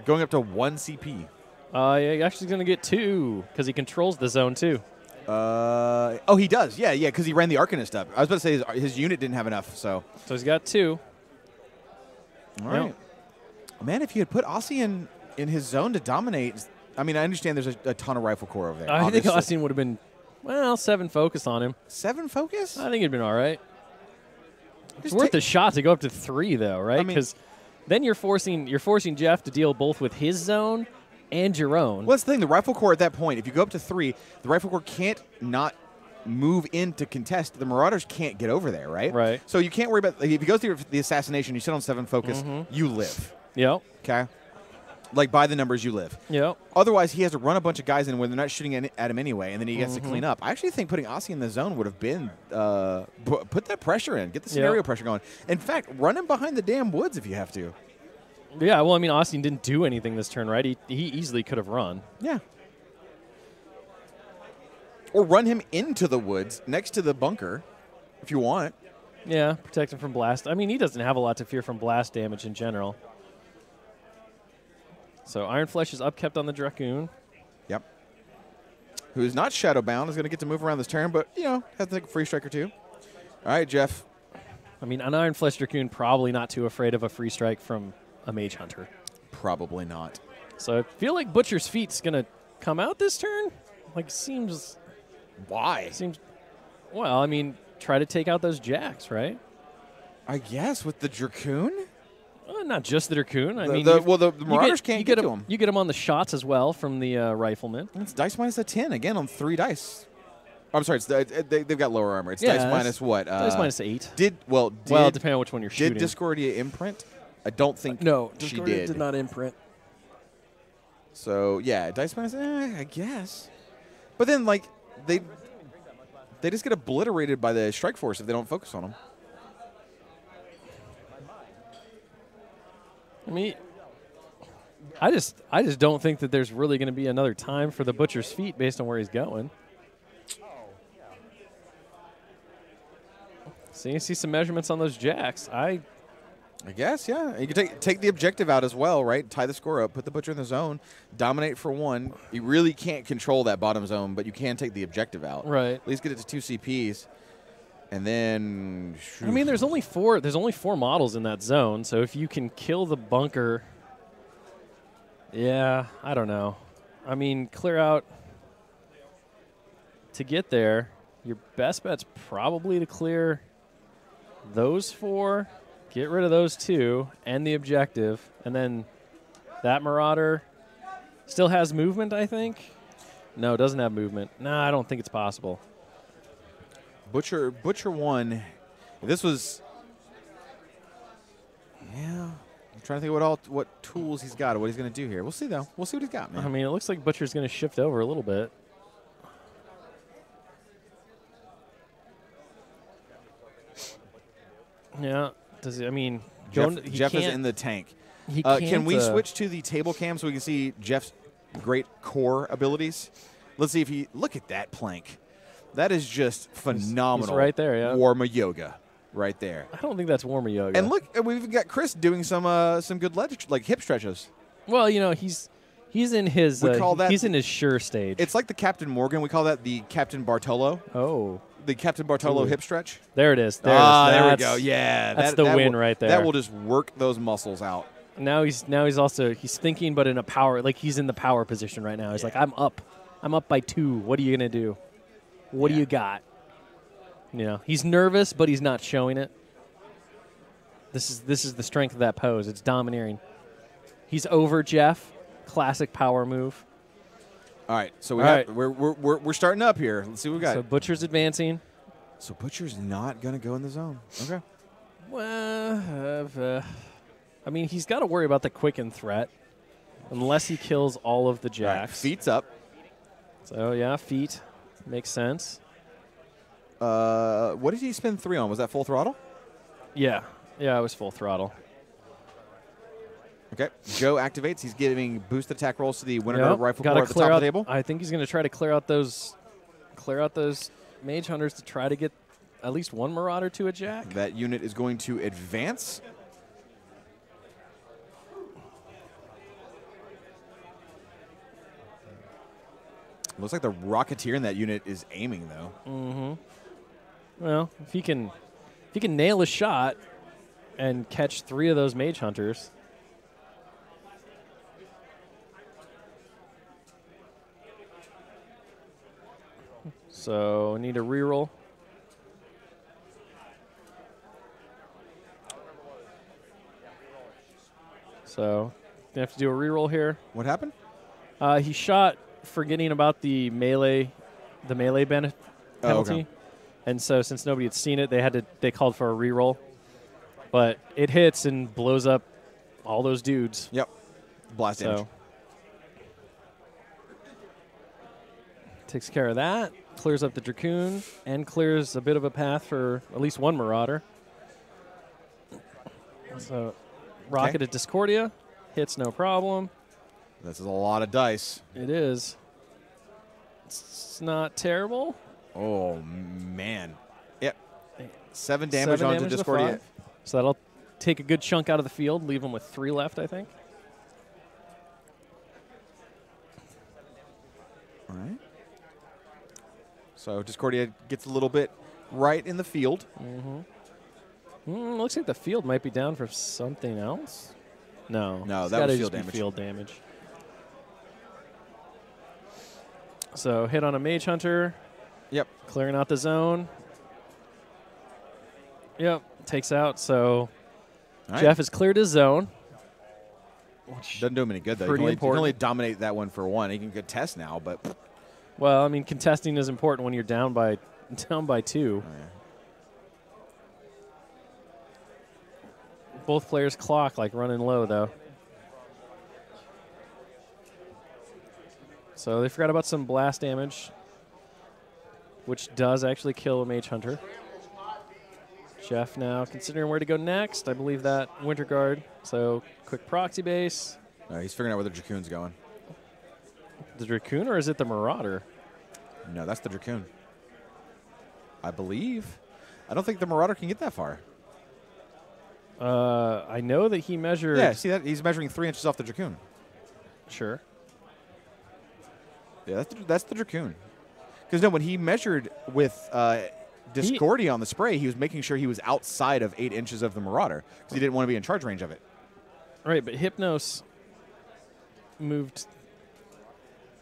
going up to 1 CP. Yeah, he actually going to get 2 because he controls the zone, too. Oh, he does. Yeah, because he ran the Arcanist up. I was about to say his unit didn't have enough, so. So he's got 2. All right. Man, if you had put Aussie in his zone to dominate, I mean, I understand there's a ton of Rifle Corps over there. I obviously. think Austin would have been, 7 focus on him. 7 focus? I think it'd been all right. It's Just worth the shot to go up to 3, though, right? Because then you're forcing Jeff to deal both with his zone and your own. Well, that's the thing. The Rifle Corps at that point, if you go up to 3, the Rifle Corps can't not move in to contest. The Marauders can't get over there, right? Right. So you can't worry about, like, if you go through the assassination, you sit on 7 focus, you live. Yep. Okay? Like, by the numbers, you live. Yep. Otherwise, he has to run a bunch of guys in when they're not shooting at him anyway, and then he gets to clean up. I actually think putting Aussie in the zone would have been put that pressure in, get the scenario pressure going. In fact, run him behind the damn woods if you have to. Yeah, well, I mean, Austin didn't do anything this turn, right? He easily could have run. Yeah. Or run him into the woods next to the bunker if you want. Yeah, protect him from blast. I mean, he doesn't have a lot to fear from blast damage in general. So Iron Flesh is upkept on the Dracoon. Yep. Who's not Shadowbound, is going to get to move around this turn, but, has to take a free strike or 2. All right, Jeff. I mean, an Iron Flesh Dracoon probably not too afraid of a free strike from a Mage Hunter. Probably not. So I feel like Butcher's Feet's going to come out this turn. Like, seems... Why? Well, I mean, try to take out those jacks, right? I guess with the Dracoon? Not just the Dracoon. I mean, the Marauders can't get to him. You get him on the shots as well from the Rifleman. It's dice minus a 10 again on 3 dice. I'm sorry, they've got lower armor. It's Yeah, dice minus what? Dice minus 8. Well, depending on which one you're did shooting. Did Discordia imprint? I don't think no, she Discordia did. did not imprint. So yeah, dice minus. I guess. But then like they just get obliterated by the strike force if they don't focus on them. I mean, I just don't think that there's really going to be another time for the Butcher's Feet based on where he's going. So you see some measurements on those jacks. I guess, yeah. You can take the objective out as well, right? Tie the score up, put the Butcher in the zone, dominate for 1. You really can't control that bottom zone, but you can take the objective out. Right. At least get it to 2 CPs. And then, I mean, there's only 4 models in that zone, so if you can kill the bunker, yeah, I don't know. I mean, clear out to get there. Your best bet's probably to clear those 4, get rid of those 2, and the objective, and then that Marauder still has movement, I think. No, it doesn't have movement. No, I don't think it's possible. Butcher 1. If this was, yeah. I'm trying to think what tools he's got or what he's going to do here. We'll see though. We'll see what he's got, man. I mean, it looks like Butcher's going to shift over a little bit. Yeah. Does he? I mean, Jeff is in the tank. Can we switch to the table cam so we can see Jeff's great core abilities? Let's see if he. Look at that plank. That is just phenomenal. He's right there, yeah. Warma yoga, right there. I don't think that's Warma yoga. And look, we've got Chris doing some good like hip stretches. Well, he's in his he's in his sure stage. It's like the Captain Morgan. We call that the Captain Bartolo. Oh. The Captain Bartolo hip stretch. There it is. There we go. Yeah, that's the win right there. That will just work those muscles out. Now he's thinking, but in a power, like he's in the power position right now. He's like, I'm up by 2. What are you gonna do? What do you got? He's nervous, but he's not showing it. This is the strength of that pose. It's domineering. He's over Jeff. Classic power move. All right, so we're starting up here. Let's see what we got. So Butcher's advancing. So Butcher's not gonna go in the zone. Okay. Well, I mean, he's got to worry about the quicken threat, unless he kills all of the jacks. Right, feet's up. So yeah, feet makes sense. What did he spend 3 on? Was that full throttle? Yeah. Yeah, it was full throttle. Okay. Joe activates. He's giving boost attack rolls to the Winter Guard rifle corps at the clear top out, of the table. I think he's going to try to clear out those mage hunters to try to get at least one Marauder to a Jack. That unit is going to advance. Looks like the Rocketeer in that unit is aiming, though. Mm-hmm. Well, if he can nail a shot and catch 3 of those mage hunters. So need a reroll. So you have to do a reroll here. What happened? He shot forgetting about the melee penalty. Okay. And so since nobody had seen it, they called for a reroll. But it hits and blows up all those dudes. Yep. Blast damage. Takes care of that. Clears up the Dracoon and clears a bit of a path for at least one Marauder. So Rocket at Discordia. Hits no problem. This is a lot of dice. It is. It's not terrible. Oh, man. Yep. 7 damage onto Discordia. So that'll take a good chunk out of the field, leave them with 3 left, I think. All right. So Discordia gets a little bit right in the field. Mm-hmm. Looks like the field might be down for something else. No. No, that was field damage. So hit on a Mage Hunter. Yep. Clearing out the zone. Yep. Takes out. So Jeff has cleared his zone. Doesn't do him any good, though. Pretty You important. can only dominate that one for 1. He can contest now, but... Well, I mean, contesting is important when you're down by 2. Oh, yeah. Both players clock like running low, though. So they forgot about some blast damage, which does actually kill a Mage Hunter. Jeff now considering where to go next. I believe that Winter Guard. So quick proxy base. He's figuring out where the Dracoon's going. The Dracoon, or is it the Marauder? No, that's the Dracoon. I believe. I don't think the Marauder can get that far. I know that he measured. Yeah, see that? He's measuring 3 inches off the Dracoon. Sure. Yeah, that's the Dracoon. Because, no, when he measured with Discordia on the spray, he was making sure he was outside of 8 inches of the Marauder because he didn't want to be in charge range of it. Right, but Hypnos moved.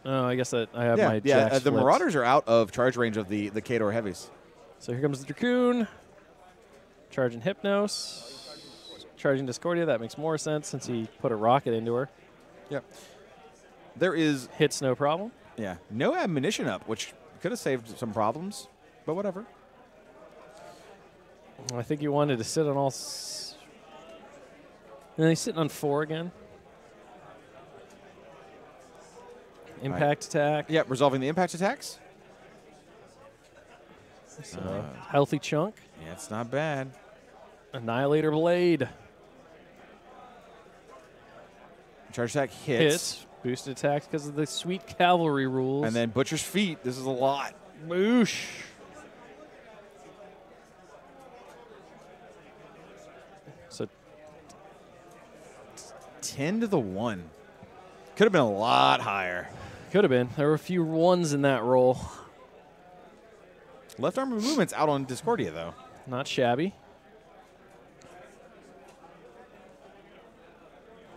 Oh, I guess that I have my jacks the flipped. Marauders are out of charge range of the Khador heavies. So here comes the Dracoon. Charging Hypnos. Charging Discordia. That makes more sense since he put a rocket into her. Yep. There is... Hits no problem. Yeah. No ammunition up, which could have saved some problems, but whatever. I think he wanted to sit on all... And he's sitting on 4 again. Impact attack. Yep, resolving the impact attacks. So healthy chunk. Yeah, it's not bad. Annihilator Blade. Charge attack hits. Boosted attacks because of the sweet cavalry rules. And then Butcher's Feet. This is a lot. Boosh. So 10 to the 1. Could have been a lot higher. Could have been. There were a few 1s in that roll. Left arm movement's out on Discordia, though. Not shabby.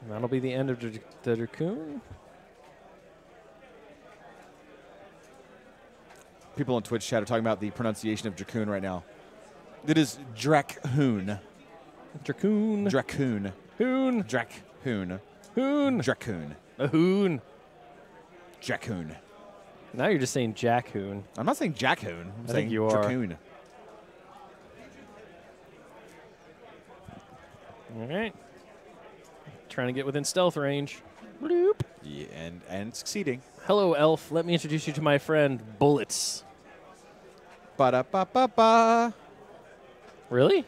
And that'll be the end of the Dracoon. People on Twitch chat are talking about the pronunciation of Dracoon right now. It is Dracoon. Dracoon. Dracoon. Hoon. Dracoon. Hoon. Dracoon. A hoon. Dracoon. Now you're just saying Jack Hoon. I'm not saying Jackhoon. I'm saying think you are. Dracoon. All right. Trying to get within stealth range. Bloop. Yeah, and succeeding. Hello, Elf. Let me introduce you to my friend, Bullets. Ba-da-ba-ba-ba. Really?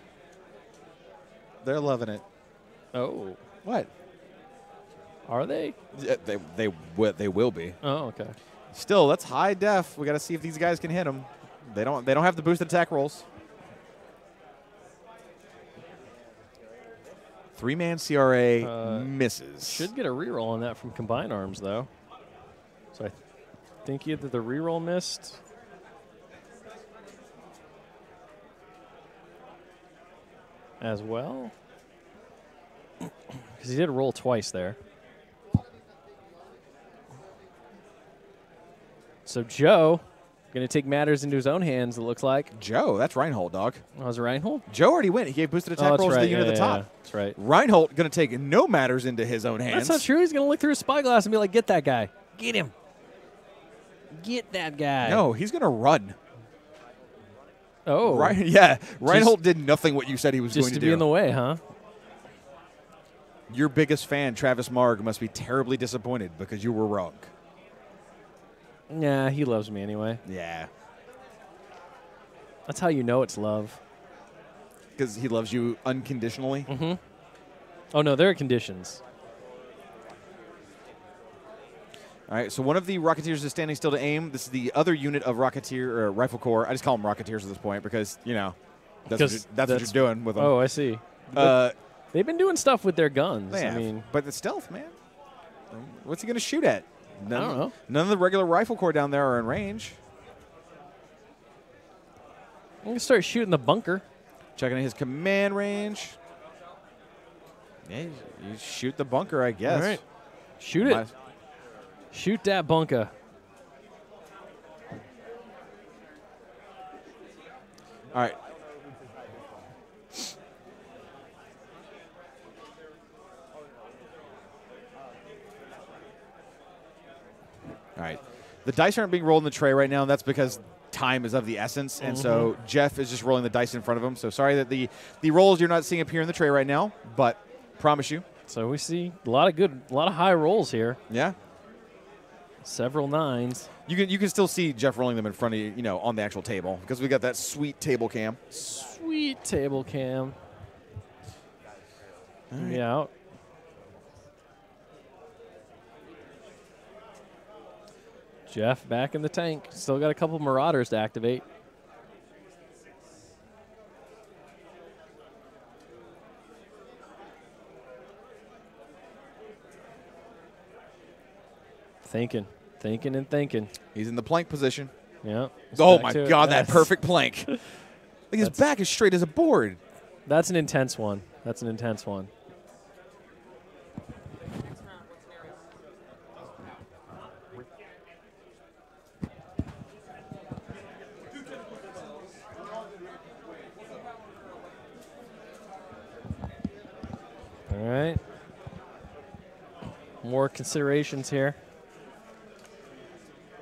They're loving it. Oh. What? Are they? Yeah, they will be. Oh, okay. Still, that's high def. We got to see if these guys can hit them. They don't have the boosted attack rolls. 3-man CRA misses. Should get a reroll on that from combined arms, though. So I think either the reroll missed. As well. Because he did roll twice there. So Joe going to take matters into his own hands, it looks like. Joe, that's Reinhold, dog. Oh, was it Reinhold? Joe already went. He gave boosted attack rolls to the unit at the top. Yeah, that's right. Reinhold going to take no matters into his own hands. That's not true. He's going to look through his spyglass and be like, get that guy. Get him. Get that guy. No, he's going to run. Oh. Reinhold did nothing what you said he was going to do. Just to be in the way, huh? Your biggest fan, Travis Marg, must be terribly disappointed because you were wrong. Nah, he loves me anyway. Yeah. That's how you know it's love. Because he loves you unconditionally? Mm-hmm. Oh, no, there are conditions. All right, so one of the Rocketeers is standing still to aim. This is the other unit of Rocketeer or Rifle Corps. I just call them Rocketeers at this point because, you know, that's what you're doing with them. Oh, I see. They've been doing stuff with their guns. I mean, but the stealth, man. What's he going to shoot at? I don't know. None of the regular Rifle Corps down there are in range. I'm going to start shooting the bunker. Checking his command range. Yeah, you shoot the bunker, I guess. All right. Shoot it. Shoot that bunker. All right. All right. The dice aren't being rolled in the tray right now, and that's because time is of the essence, and so Jeff is just rolling the dice in front of him. So sorry that the rolls you're not seeing appear in the tray right now, but promise you. So we see a lot of high rolls here. Yeah. Several nines. You can still see Jeff rolling them in front of you, on the actual table because we got that sweet table cam. Sweet table cam. Right. Yeah. Jeff back in the tank. Still got a couple Marauders to activate. Thinking. He's in the plank position. Yeah. Oh, my God, that perfect plank. Like his back is straight as a board. That's an intense one. All right. More considerations here.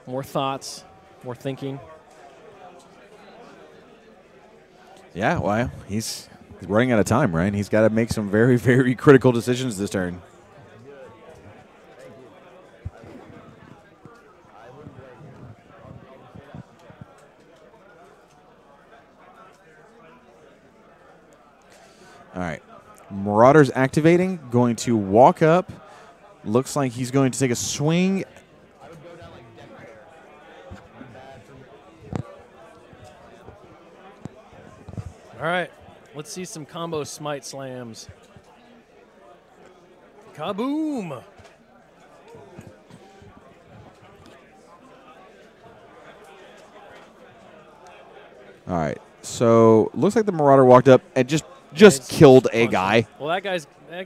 More thoughts. More thinking. Yeah, well, he's running out of time, right? He's got to make some very, very critical decisions this turn. All right. Marauders activating, going to walk up. Looks like he's going to take a swing. All right. Let's see some combo smite slams. Kaboom! All right. So looks like the Marauder walked up and just killed a guy. Well, that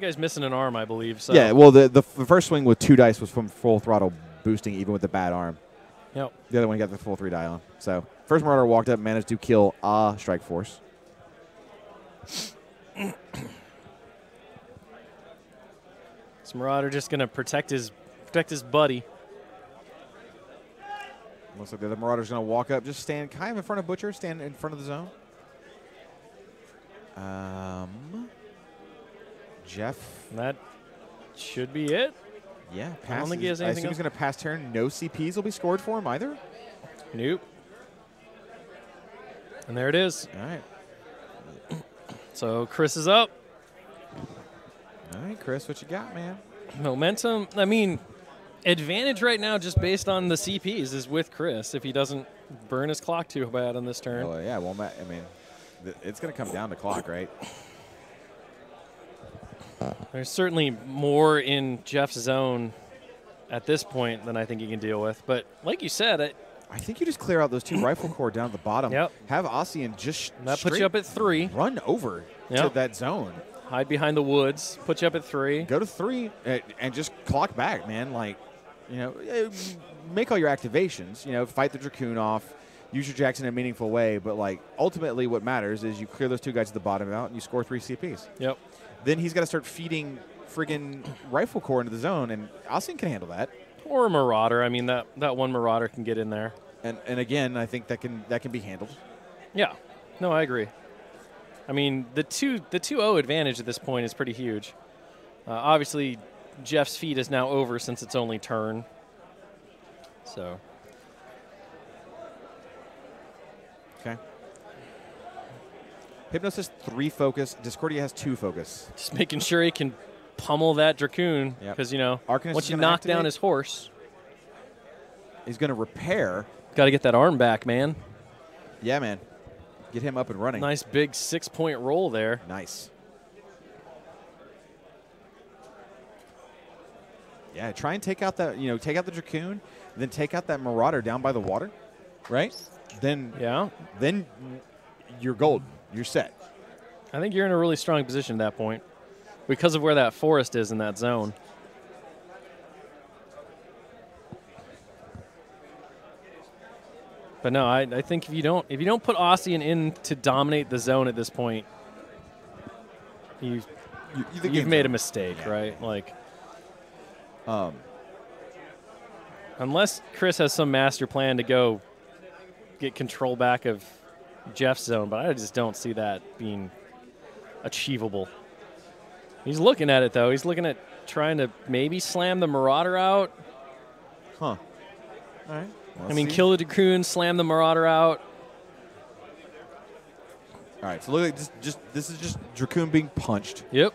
guy's missing an arm, I believe. So. Yeah. Well, the first swing with 2 dice was from full throttle boosting, even with the bad arm. Yep. The other one got the full 3 die on. So first Marauder walked up, managed to kill a strike force. This Marauder just gonna protect his buddy. Looks like the other Marauder's gonna walk up, just stand kind of in front of Butcher, stand in front of the zone. Jeff. That should be it. Yeah, I don't think he has anything I assume else. he's gonna pass turn. No CPs will be scored for him either. Nope. And there it is. All right. So Chris is up. All right, Chris, what you got, man? Momentum, I mean, advantage right now just based on the CPs is with Chris if he doesn't burn his clock too bad on this turn. Oh, yeah, well, I mean, it's going to come down to clock, right? There's certainly more in Jeff's zone at this point than I think he can deal with. But like you said, I think you just clear out those 2 rifle corps down at the bottom. Yep. Have Ossian just that puts you up at 3. Run over to that zone. Hide behind the woods. Put you up at 3. Go to 3 and just clock back, man. Like, you know, make all your activations. You know, fight the Dracoon off. Use your jacks in a meaningful way. But, like, ultimately what matters is you clear those 2 guys at the bottom out and you score 3 CPs. Yep. Then he's got to start feeding friggin' rifle corps into the zone, and Ossian can handle that. Or a Marauder. I mean, that one Marauder can get in there. And again, I think that can be handled. Yeah. No, I agree. I mean, the 2-0 advantage at this point is pretty huge. Obviously, Jeff's feed is now over since it's only turn. So. Okay. Hypnos has 3 focus. Discordia has 2 focus. Just making sure he can pummel that Dracoon. Because, you know, Arcanist once you knock down his horse. He's going to repair. Got to get that arm back, man. Yeah, man. Get him up and running. Nice big 6-point roll there. Nice. Yeah, try and take out that, take out the Dracoon, then take out that Marauder down by the water, right? Then you're golden. You're set. I think you're in a really strong position at that point because of where that forest is in that zone. But no, I think if you don't put Ossian in to dominate the zone at this point, you've made a mistake, right? Like, unless Chris has some master plan to go get control back of Jeff's zone, but I just don't see that being achievable. He's looking at it, though. He's looking at trying to maybe slam the Marauder out. Huh. All right. I mean, kill the Dracoon, slam the Marauder out. All right, so look like this is just Dracoon being punched. Yep.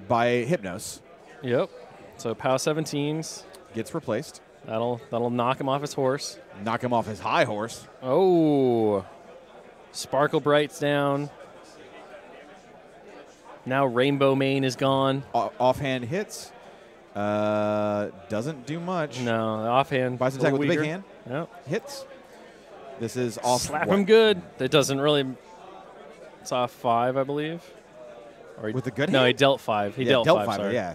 By Hypnos. Yep. So POW 17s gets replaced. That'll knock him off his horse. Knock him off his high horse. Oh. Sparkle Bright's down. Now Rainbow Mane is gone. Offhand hits. Doesn't do much. No, the offhand. Buys attack with the big hand. Yep. Hits. This is off. Slap him good. That doesn't really. It's off 5, I believe. Or with the good hand? No, he dealt 5. He dealt 5, sorry. Yeah.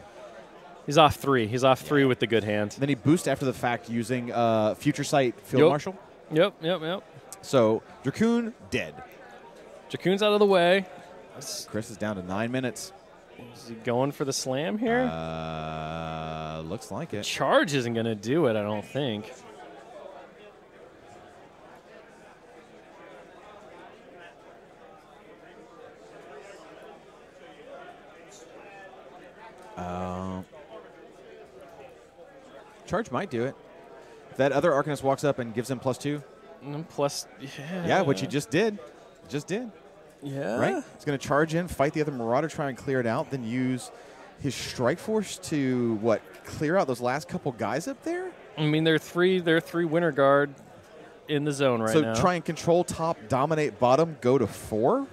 He's off 3. He's off 3 with the good hand. Then he boosts after the fact using Future Sight Field Marshal. Yep. So, Dracoon dead. Dracoon's out of the way. Chris is down to 9 minutes. Is he going for the slam here? Looks like it. Charge isn't going to do it, I don't think. Charge might do it. If that other Arcanist walks up and gives him +2. Yeah, what you just did. Yeah. Right? He's going to charge in, fight the other Marauder, try and clear it out, then use his Strike Force to, clear out those last couple guys up there? I mean, they're three Winter Guard in the zone right now. So try and control top, dominate bottom, go to 4?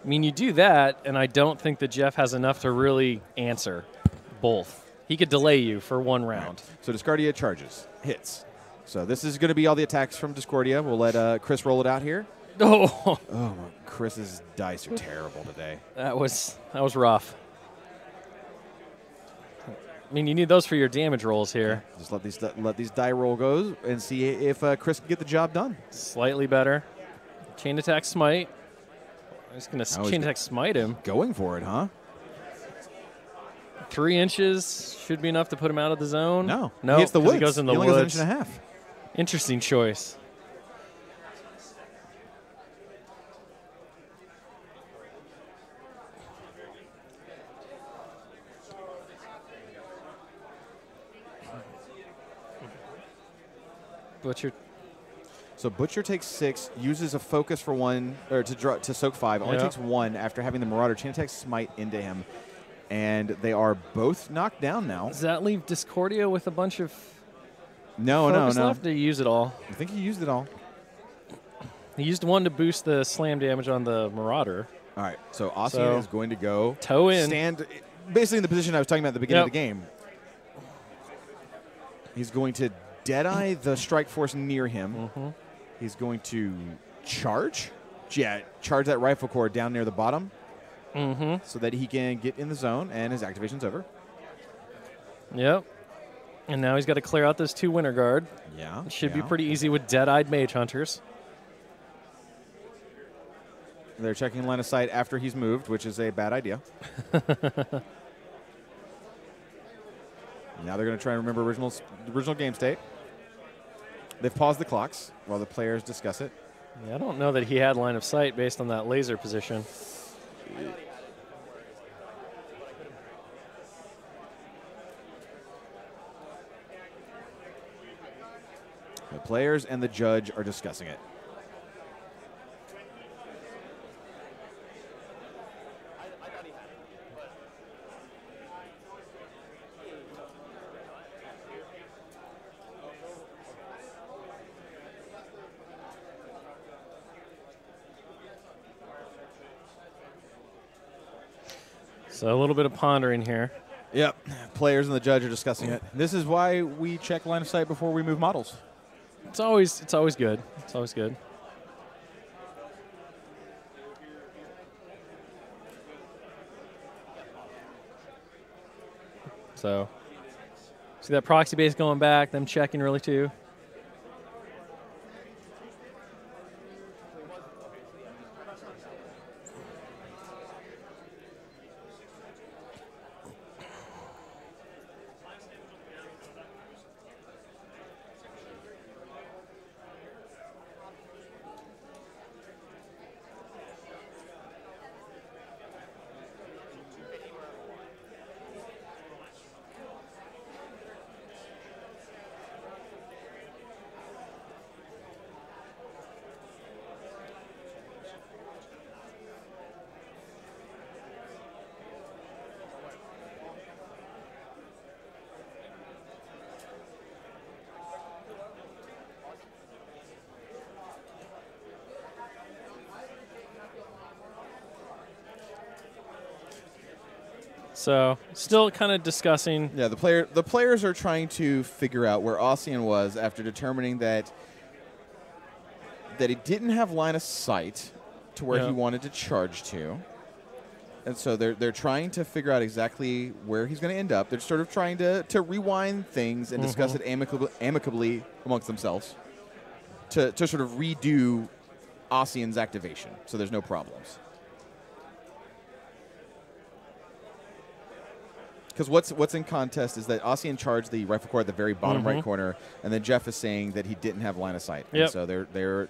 I mean, you do that, and I don't think that Jeff has enough to really answer both. He could delay you for 1 round. Right. So Discordia charges, hits. So this is going to be all the attacks from Discordia. We'll let Chris roll it out here. Oh, Chris's dice are terrible today. That was rough. I mean, you need those for your damage rolls here. Yeah, just let these die roll go and see if Chris can get the job done. Slightly better. Chain attack smite. I'm just going to chain attack smite him. Going for it, huh? 3 inches should be enough to put him out of the zone. No, he hits the woods. He goes in the he only woods. goes 1.5 inches. Interesting choice. Butcher. So Butcher takes 6, uses a focus for 1, or to soak 5. Only takes 1 after having the Marauder Chain Attack Smite into him. And they are both knocked down now. Does that leave Discordia with a bunch of focus left? Did he use it all? I think he used it all. He used 1 to boost the slam damage on the Marauder. All right, so Ossian is going to go toe in. Stand basically in the position I was talking about at the beginning of the game. He's going to Deadeye the Strike Force near him. He's going to charge. Yeah, charge that Rifle Core down near the bottom so that he can get in the zone, and his activation's over. Yep. And now he's got to clear out this 2 Winter Guard. Yeah. It should be pretty easy with Dead-Eyed Mage Hunters. They're checking line of sight after he's moved, which is a bad idea. Now they're going to try and remember original game state. They've paused the clocks while the players discuss it. Yeah, I don't know that he had line of sight based on that laser position. The players and the judge are discussing it. So a little bit of pondering here. Yep. Players and the judge are discussing it. This is why we check line of sight before we move models. It's always good. It's always good. So see that proxy base going back, them checking really too. So still kind of discussing. Yeah, the players are trying to figure out where Ossian was after determining that he didn't have line of sight to where he wanted to charge to. And so they're trying to figure out exactly where he's going to end up. They're sort of trying to rewind things and discuss it amicably amongst themselves to sort of redo Ossian's activation so there's no problems. Because what's in contest is that Ossian charged the Rifle Core at the very bottom right corner, and then Jeff is saying that he didn't have line of sight. Yep. And so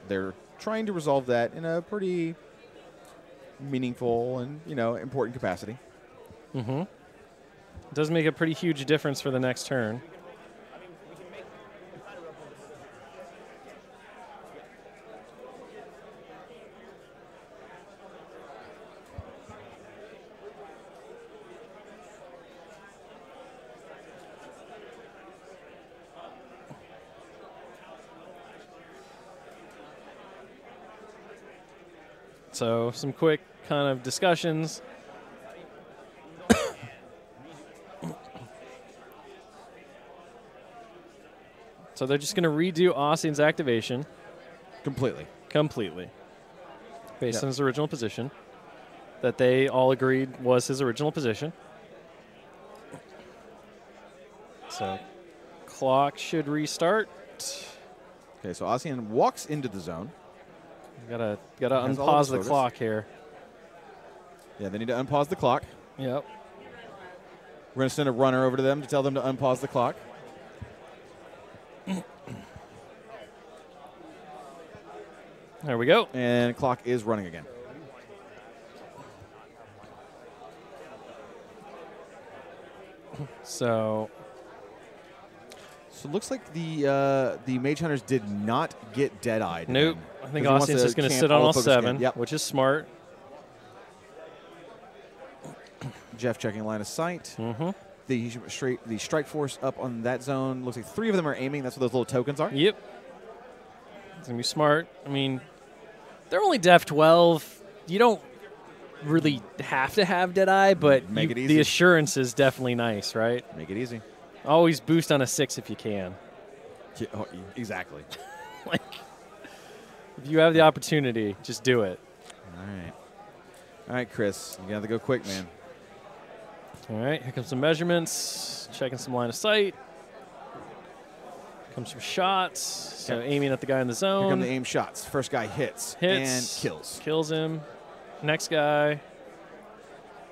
they're trying to resolve that in a pretty meaningful and important capacity. It does make a pretty huge difference for the next turn. So some quick kind of discussions. So they're just going to redo Ossian's activation. Completely. Based on his original position. That they all agreed was his original position. So clock should restart. Okay, so Ossian walks into the zone. Gotta unpause the clock here. Yeah, they need to unpause the clock. Yep. We're going to send a runner over to them to tell them to unpause the clock. There we go. And clock is running again. So So it looks like the Mage Hunters did not get Dead-Eyed. Nope. I think Austin's just going to sit on all 7, which is smart. Jeff checking line of sight. Mm-hmm. The strike force up on that zone. Looks like 3 of them are aiming. That's what those little tokens are. Yep. It's going to be smart. I mean, they're only def 12. You don't really have to have Deadeye, but Make it easy. The assurance is definitely nice, right? Make it easy. Always boost on a 6 if you can. Yeah, exactly. Like, if you have the opportunity, just do it. All right, Chris. You got to go quick, man. All right, here comes some measurements. Checking some line of sight. Comes some shots. So aiming at the guy in the zone. Here come the aim shots. First guy hits and kills. Kills him. Next guy.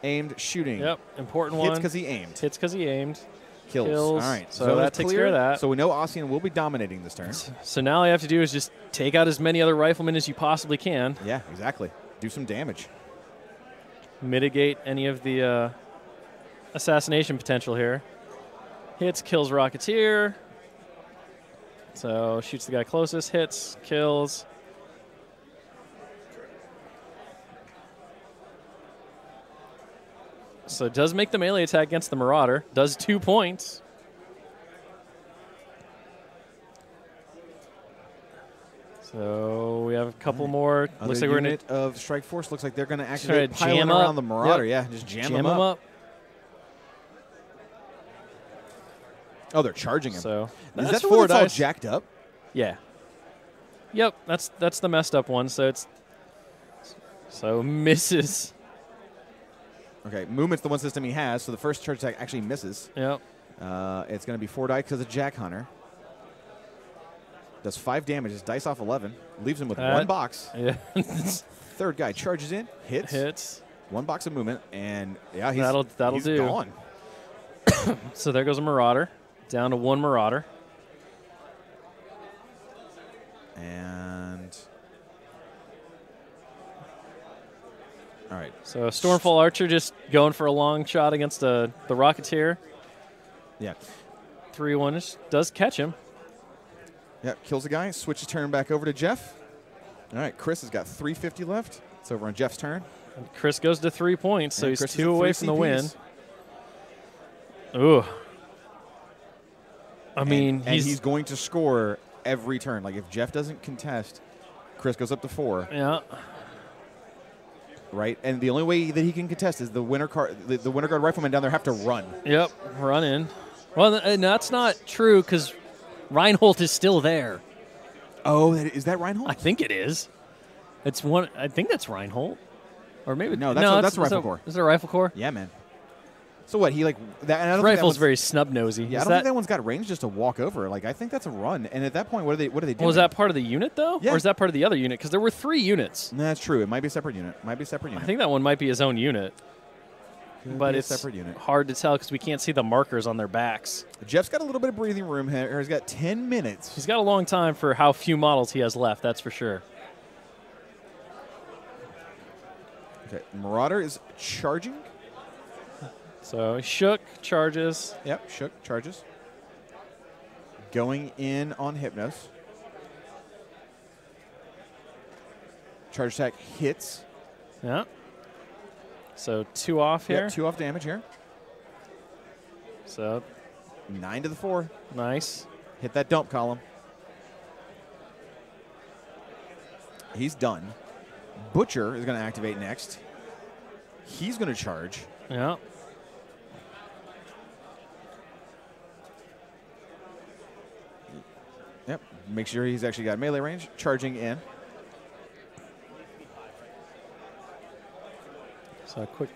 Aimed, shooting. Yep, important one. Hits because he aimed. Hits because he aimed. Kills. All right, so that takes care of that. So we know Ossian will be dominating this turn. So now all you have to do is just take out as many other riflemen as you possibly can. Yeah, exactly. Do some damage. Mitigate any of the assassination potential here. Hits, kills Rocketeer. So shoots the guy closest, hits, kills. So it does make the melee attack against the Marauder. Does 2 points. So we have a couple more. Looks like we're going to of Strike Force. Looks like they're going to activate piling jam around the Marauder. Yep. Yeah, just jam them up. Oh, they're charging him. So is that 4 dice all jacked up? Yeah. Yep, that's the messed up one. So it's misses. Okay, movement's the one system he has, so the first charge attack actually misses. Yep. It's going to be 4 dice because of Jack Hunter. Does 5 damage. It's dice off 11. Leaves him with 1 box. Yeah. Third guy charges in, hits. 1 box of movement, and yeah, he's do. Gone. So there goes a Marauder. Down to 1 Marauder. And all right. So Stormfall Archer just going for a long shot against the Rocketeer. Yeah. 3-1 does catch him. Yeah, kills the guy. Switches turn back over to Jeff. All right, Chris has got 350 left. It's over on Jeff's turn. And Chris goes to 3 points, so he's Chris 2 away from the win. CPs. Ooh. I mean, he's going to score every turn. Like if Jeff doesn't contest, Chris goes up to 4. Yeah. Right, and the only way that he can contest is the winter guard riflemen down there have to run. Yep, run in. Well, and that's not true because Reinhold is still there. Oh, is that Reinhold? I think it is. It's one. I think that's Reinhold, or maybe no. That's a Rifle Corps. Is it a Rifle Corps? Yeah, man. So what? He like that? And I don't Rifle's very snub nosy. Yeah, I don't think that one's got range just to walk over. Like I think that's a run. And at that point, what are they doing? Well, is that part of the unit though, yeah. or is that part of the other unit? Because there were 3 units. No, that's true. It might be a separate unit. I think that one might be his own unit. But it's separate unit. Hard to tell because we can't see the markers on their backs. Jeff's got a little bit of breathing room here. He's got 10 minutes. He's got a long time for how few models he has left, that's for sure. Okay, Marauder is charging. So Shook charges. Yep, Shook charges. Going in on Hypnos. Charge attack hits. Yeah. So 2 off here. Yep, 2 off damage here. So 9 to the 4. Nice. Hit that dump column. He's done. Butcher is going to activate next. He's going to charge. Yeah. Yep. Make sure he's actually got melee range. Charging in. So quick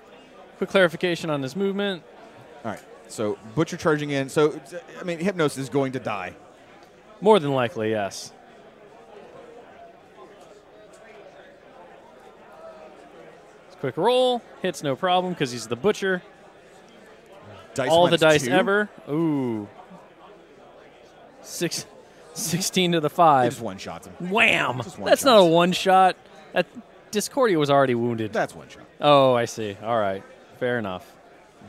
clarification on his movement. All right. So Butcher charging in. So, I mean, Hypnos is going to die. More than likely, yes. Quick roll. Hits no problem because he's the Butcher. Dice all the dice 2. ever. Ooh. 16 to the 5. Just one shots him. Wham! That's not a one shot. Discordia was already wounded. That's one shot. Oh, I see. All right. Fair enough.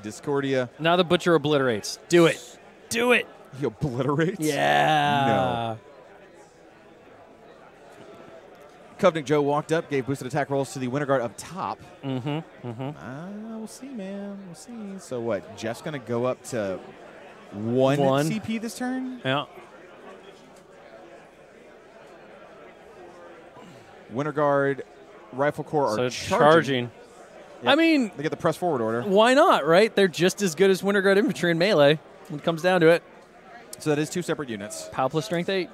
Discordia. Now the Butcher obliterates. Do it. Do it. He obliterates? Yeah. No. Covenant Joe walked up, gave boosted attack rolls to the Winter Guard up top. We'll see, man. We'll see. So what? Jeff's going to go up to one CP this turn? Yeah. Winter Guard, Rifle Corps are charging. Yep. I mean, they get the press forward order. Why not, right? They're just as good as Winter Guard infantry in melee when it comes down to it. So that is 2 separate units. POW plus strength 8.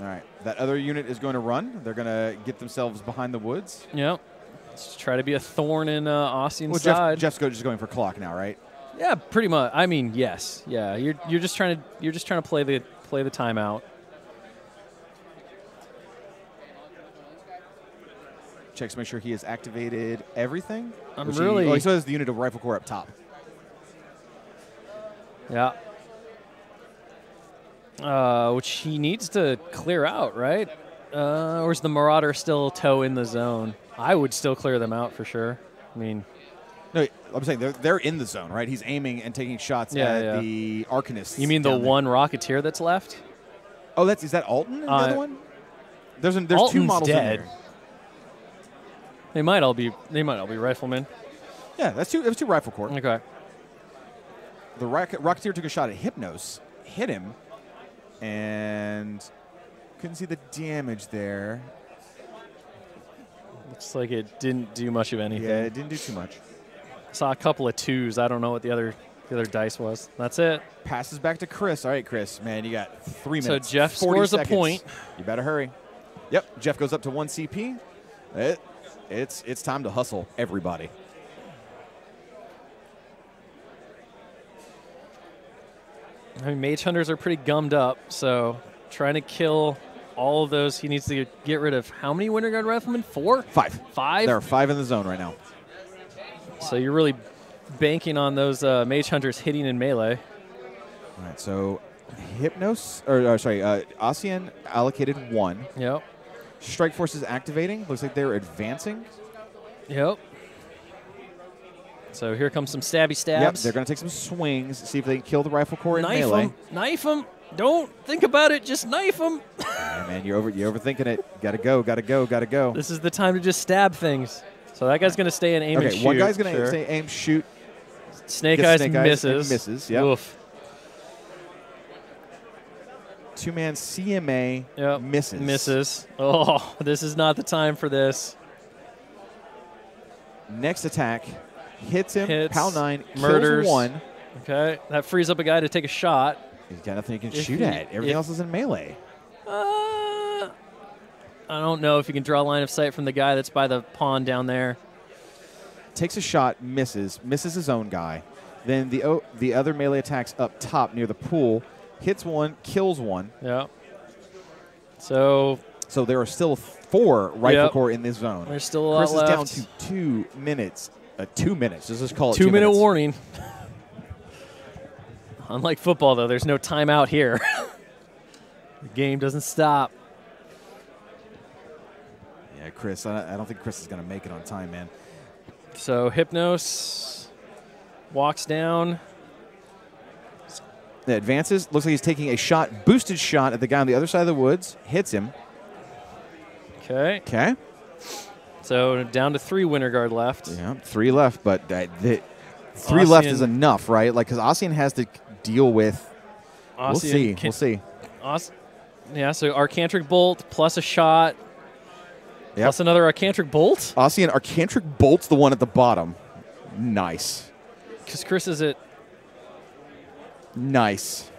All right. That other unit is going to run. They're going to get themselves behind the woods. Yep. Let's try to be a thorn in Ossian's side. Jeff's just going for clock now, right? Yeah, pretty much. I mean, yes. Yeah, you're just trying to play the timeout. Checks to make sure he has activated everything. He still has the unit of Rifle Corps up top. Yeah. Which he needs to clear out, right? Or is the Marauder still toe in the zone? I would still clear them out for sure. I mean, no, I'm saying they're in the zone, right? He's aiming and taking shots at the Arcanists. You mean the one Rocketeer that's left? Oh, is that Alton? The other one? There's Alton's 2 models dead. in there. They might all be riflemen. Yeah, that's 2 Rifle Corps. Okay. The Rocketeer took a shot at Hypnos, hit him, and couldn't see the damage there. Looks like it didn't do much of anything. Yeah, it didn't do too much. Saw a couple of 2s. I don't know what the other dice was. That's it. Passes back to Chris. All right, Chris, man, you got 3 minutes. So Jeff 40 scores seconds. a point. You better hurry. Yep, Jeff goes up to 1 CP. It's time to hustle, everybody. I mean, Mage Hunters are pretty gummed up, so trying to kill all of those, he needs to get rid of how many Winter Guard Riflemen? 4? 5. 5? There are 5 in the zone right now. So you're really banking on those Mage Hunters hitting in melee. All right, so Ossian allocated 1. Yep. Strike Force is activating. Looks like they're advancing. Yep. So here comes some stabby stabs. Yep, they're going to take some swings, see if they can kill the Rifle Corps in melee. Knife them. Don't think about it. Just knife them. Yeah, man, you're overthinking it. Gotta go. This is the time to just stab things. So that guy's going to stay and aim and shoot. Okay, one guy's going to stay aim, shoot. Snake Eyes misses. Misses, yeah. Oof. 2-man CMA misses. Misses. Oh, this is not the time for this. Next attack hits him. POW 9 murders. Kills 1. Okay, that frees up a guy to take a shot. He's got nothing he can shoot at. Everything else is in melee. I don't know if you can draw line of sight from the guy that's by the pond down there. Takes a shot, misses his own guy. Then the other melee attacks up top near the pool. Hits 1, kills 1. Yeah. So there are still 4 Rifle Corps in this zone. There's still a lot left. Chris is down to 2 minutes. 2 minutes. Let's just call it 2-minute warning. Unlike football, though, there's no timeout here. The game doesn't stop. Yeah, Chris, I don't think Chris is going to make it on time, man. So Hypnos walks down. Advances. Looks like he's taking a boosted shot at the guy on the other side of the woods. Hits him. Okay. So down to 3 Winter Guard left. Yeah, 3 left, but 3 left is enough, right? Like, because Ossian has to deal with. We'll see. Yeah, so Arcantric Bolt plus a shot. Yep. Plus another Arcantric Bolt. Ossian Arcantric Bolt's the one at the bottom. Nice. Because Chris is at. Nice.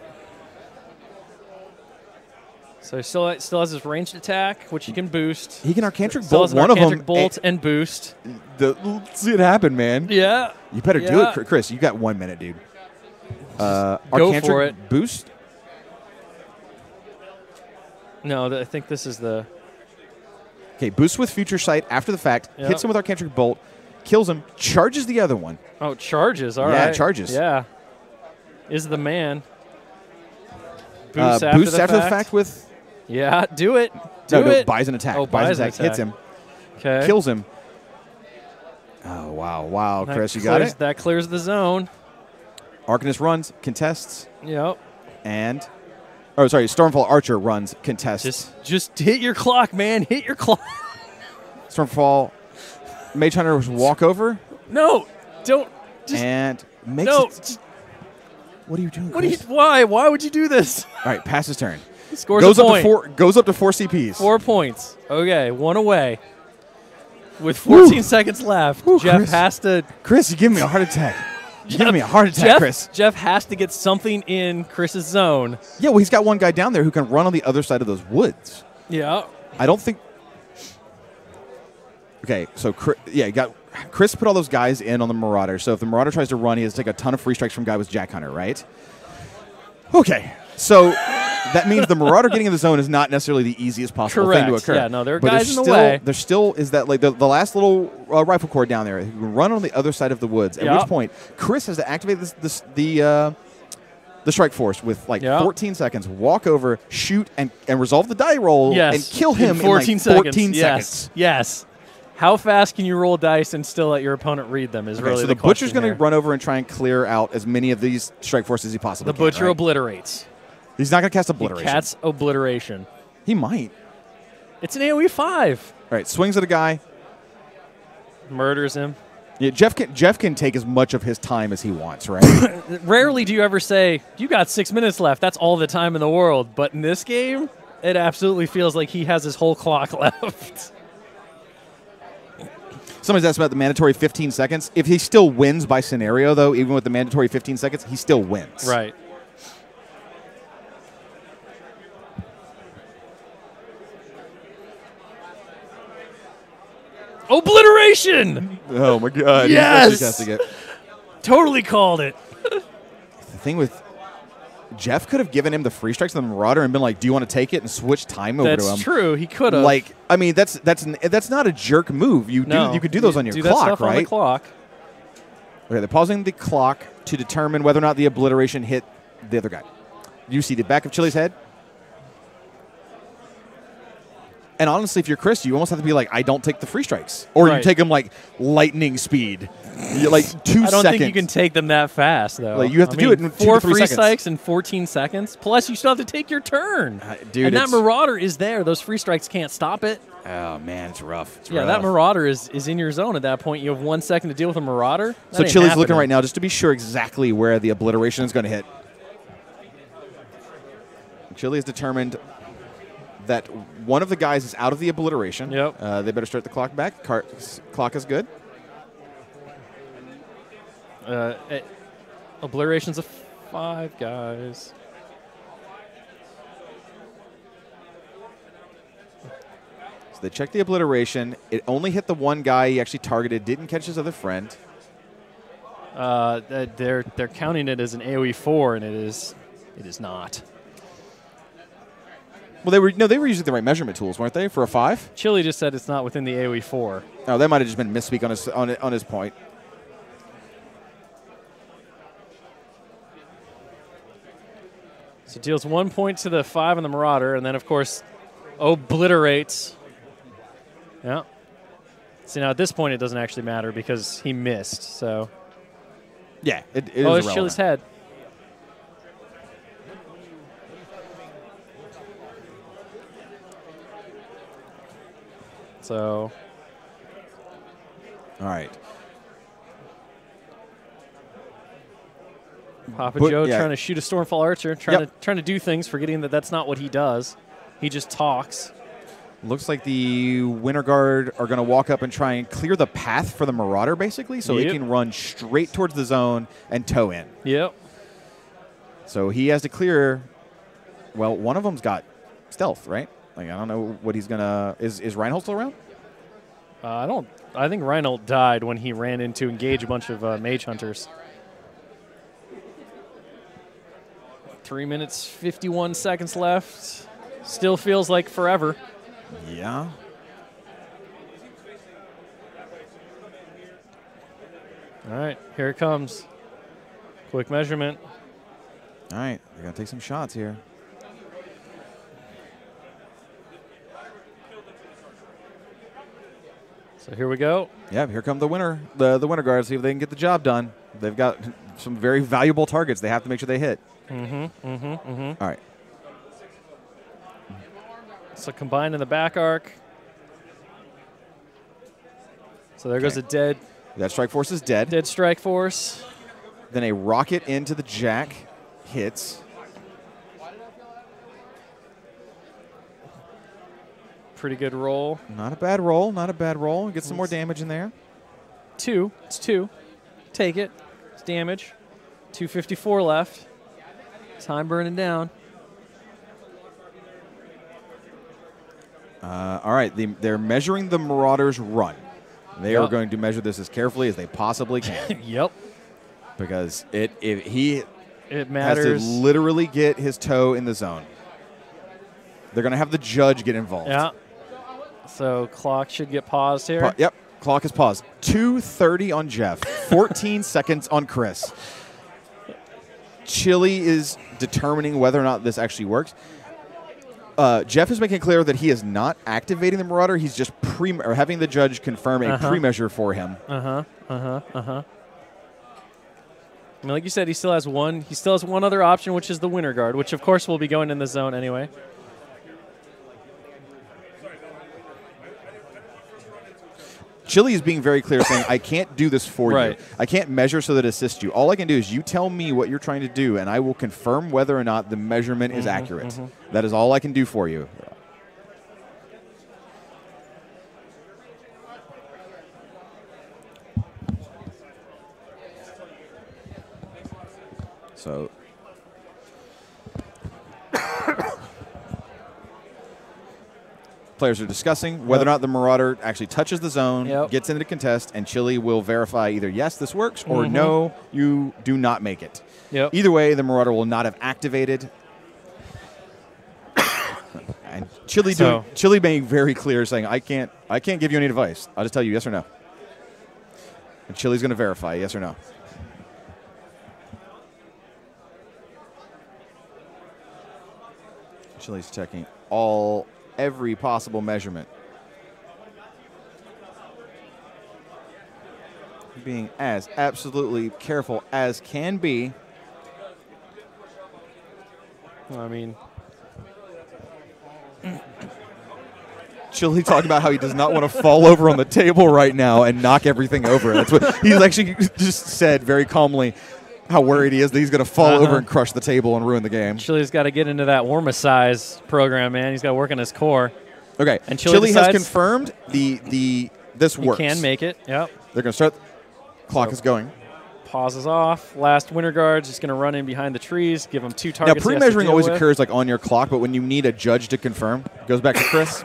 So he still has his ranged attack, which he can boost. He can Arcantric Bolt one of them. Bolt and boost. Let's see it happen, man. Yeah. You better do it, Chris. You got 1 minute, dude. Go Arcantric for it. Boost. No, I think this is the. Okay, boost with Future Sight after the fact. Yep. Hits him with Arcantric Bolt. Kills him. Charges the other one. Oh, charges. All right. Yeah, charges. Yeah. Is the man. Boost after the fact with. Yeah, do it. No, buys an attack. Oh, buys an attack. Hits him. Okay. Kills him. Oh, wow. Wow, Chris, you got it? That clears the zone. Arcanist runs, contests, Yep. and Stormfall Archer runs, contests. Just hit your clock, man. Hit your clock. Stormfall Mage Hunter walk over. No, don't. And makes no. it. What are you doing, Chris? Why? Why would you do this? All right, pass his turn. Scores goes a up point. to 4. Goes up to 4 CPs. 4 points. Okay, 1 away. With 14 seconds left, Jeff Chris. has to. Chris, you're giving me a heart attack. You're giving me a heart attack, Chris. Jeff has to get something in Chris's zone. Yeah, well, he's got one guy down there who can run on the other side of those woods. Yeah. I don't think. Okay, so you got Chris put all those guys in on the Marauder. So if the Marauder tries to run, he has to take a ton of free strikes from a guy with Jack Hunter, right? Okay, so that means the Marauder getting in the zone is not necessarily the easiest possible thing to occur. Yeah, no, there are but guys in the way. There still is that like the last little rifle corps down there who can run on the other side of the woods. At which point, Chris has to activate the strike force with like 14 seconds, walk over, shoot, and resolve the die roll and kill him in 14 seconds. Yes. How fast can you roll dice and still let your opponent read them is really so the the Butcher's going to run over and try and clear out as many of these strike forces as he possibly can. The Butcher right? obliterates. He's not going to cast Obliteration. He casts Obliteration. He might. It's an AoE 5. All right, swings at a guy. Murders him. Yeah, Jeff can take as much of his time as he wants, right? Rarely do you ever say, you got 6 minutes left. That's all the time in the world. But in this game, it absolutely feels like he has his whole clock left. Somebody's asked about the mandatory 15 seconds. If he still wins by scenario, though, even with the mandatory 15 seconds, he still wins. Right. Obliteration! Oh, my God. Yes! He's testing it. Totally called it. The thing with Jeff could have given him the free strikes on the Marauder and been like, do you want to take it and switch time over to him? That's true. He could have. Like, I mean, that's not a jerk move. You could do those on your do clock, that stuff right? on the clock. Okay, they're pausing the clock to determine whether or not the Obliteration hit the other guy. You see the back of Chili's head? And honestly, if you're Chris, you almost have to be like, I don't take the free strikes. Or you take them like lightning speed. You're like 2 seconds. I don't think you can take them that fast, though. Like, you have to do it in 2 to 3 4 free seconds. strikes in 14 seconds. Plus, you still have to take your turn. Dude, and that Marauder is there. Those free strikes can't stop it. Oh, man, it's rough. That Marauder is in your zone at that point. You have 1 second to deal with a Marauder. So Chili's looking right now just to be sure exactly where the Obliteration is going to hit. Chili has determined that one of the guys is out of the Obliteration. Yep. They better start the clock back. Clock is good. Obliteration's a 5, guys. So they checked the Obliteration. It only hit the one guy he actually targeted. Didn't catch his other friend. They're counting it as an AoE 4, and it is not. Well, they were using the right measurement tools, weren't they, for a 5? Chili just said it's not within the AoE 4. Oh, that might have just been a misspeak on his point. So deals 1 point to the 5 on the Marauder, and then, of course, obliterates. Yeah. See, now at this point, it doesn't actually matter because he missed, so. Yeah, it is there's Chili's head. So. All right. Papa Joe trying to shoot a Stormfall Archer, trying to do things, forgetting that that's not what he does. He just talks. Looks like the Winter Guard are going to walk up and try and clear the path for the Marauder, basically, so he can run straight towards the zone and toe in. Yep. So he has to clear. Well, one of them's got stealth, right? Like, I don't know what he's going to. Is Reinhold still around? I think Reinhold died when he ran in to engage a bunch of mage hunters. 3 minutes, 51 seconds left. Still feels like forever. Yeah. All right, here it comes. Quick measurement. All right, they're going to take some shots here. So here we go. Yeah, here come the Winter Guard. See if they can get the job done. They've got some very valuable targets. They have to make sure they hit. All right. So combined in the back arc. So there goes a dead. That strike force is dead. Dead strike force. Then a rocket into the jack hits. Pretty good roll. Not a bad roll. Not a bad roll. Get some more damage in there. 2. It's 2. Take it. It's damage. 254 left. Time burning down. All right. They're measuring the Marauder's run. They are going to measure this as carefully as they possibly can. Yep. Because he matters. has to literally get his toe in the zone. They're going to have the judge get involved. Yeah. So clock should get paused here. Yep. Clock is paused. 2:30 on Jeff. 14 seconds on Chris. Chili is determining whether or not this actually works. Jeff is making clear that he is not activating the Marauder. He's just having the judge confirm a pre-measure for him. I mean, like you said, he still has one. He still has one other option, which is the Winter Guard, which of course will be going in the zone anyway. Chili is being very clear, saying, I can't do this for you. I can't measure so that it assists you. All I can do is you tell me what you're trying to do, and I will confirm whether or not the measurement is accurate. That is all I can do for you. So... Players are discussing whether or not the Marauder actually touches the zone, gets into the contest, and Chili will verify either, yes, this works, or no, you do not make it. Either way, the Marauder will not have activated. And Chili being very clear, saying, I can't give you any advice. I'll just tell you yes or no. And Chili's going to verify yes or no. Chili's checking every possible measurement. Being as absolutely careful as can be. I mean, Chili talking about how he does not want to fall over on the table right now and knock everything over. That's what he's actually just said very calmly. How worried he is that he's going to fall over and crush the table and ruin the game. Chili's got to get into that WARMACHINE program, man. He's got to work on his core. Okay, and Chili has confirmed this works. He can make it. Yep. They're going to start. Clock is going. Pauses off. Last Winter Guard's just going to run in behind the trees. Give him 2 targets. Now pre-measuring always occurs like on your clock, but when you need a judge to confirm, goes back to Chris.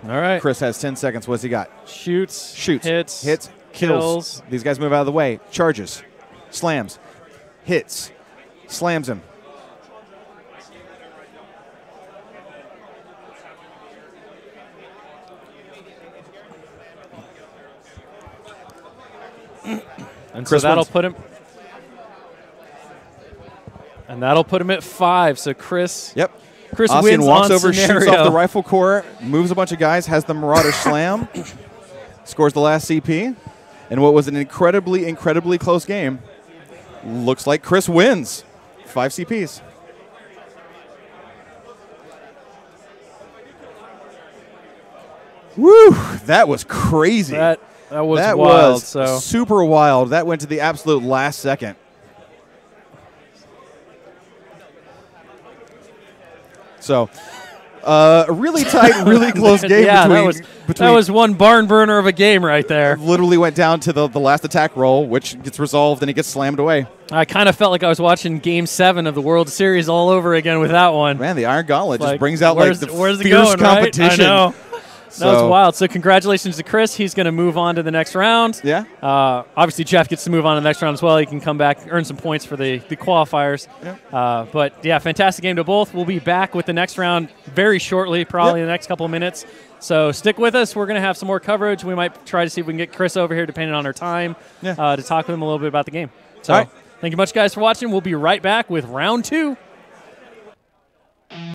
All right. Chris has 10 seconds. What's he got? Shoots. Hits. Kills. These guys move out of the way. Charges. Slams. Hits. Slams him. And Chris so that'll put him. And that'll put him at 5. So Chris. Yep. Chris Ossian wins walks on over, scenario. shoots off the rifle core, moves a bunch of guys, has the Marauder slam, scores the last CP, and what was an incredibly close game. Looks like Chris wins. 5 CPs. Woo! That was crazy. That was wild. So super wild. That went to the absolute last second. So, a really tight, really close game that was one barn burner of a game right there. Literally went down to the last attack roll, which gets resolved, and he gets slammed away. I kind of felt like I was watching Game 7 of the World Series all over again with that one. Man, the Iron Gauntlet just brings out like the fierce competition. Right? I know. So. That was wild. So congratulations to Chris. He's going to move on to the next round. Yeah. Obviously, Jeff gets to move on to the next round as well. He can come back, earn some points for the qualifiers. Yeah. But, yeah, fantastic game to both. We'll be back with the next round very shortly, probably in the next couple of minutes. So stick with us. We're going to have some more coverage. We might try to see if we can get Chris over here, depending on our time, to talk with him a little bit about the game. So thank you much, guys, for watching. We'll be right back with round 2.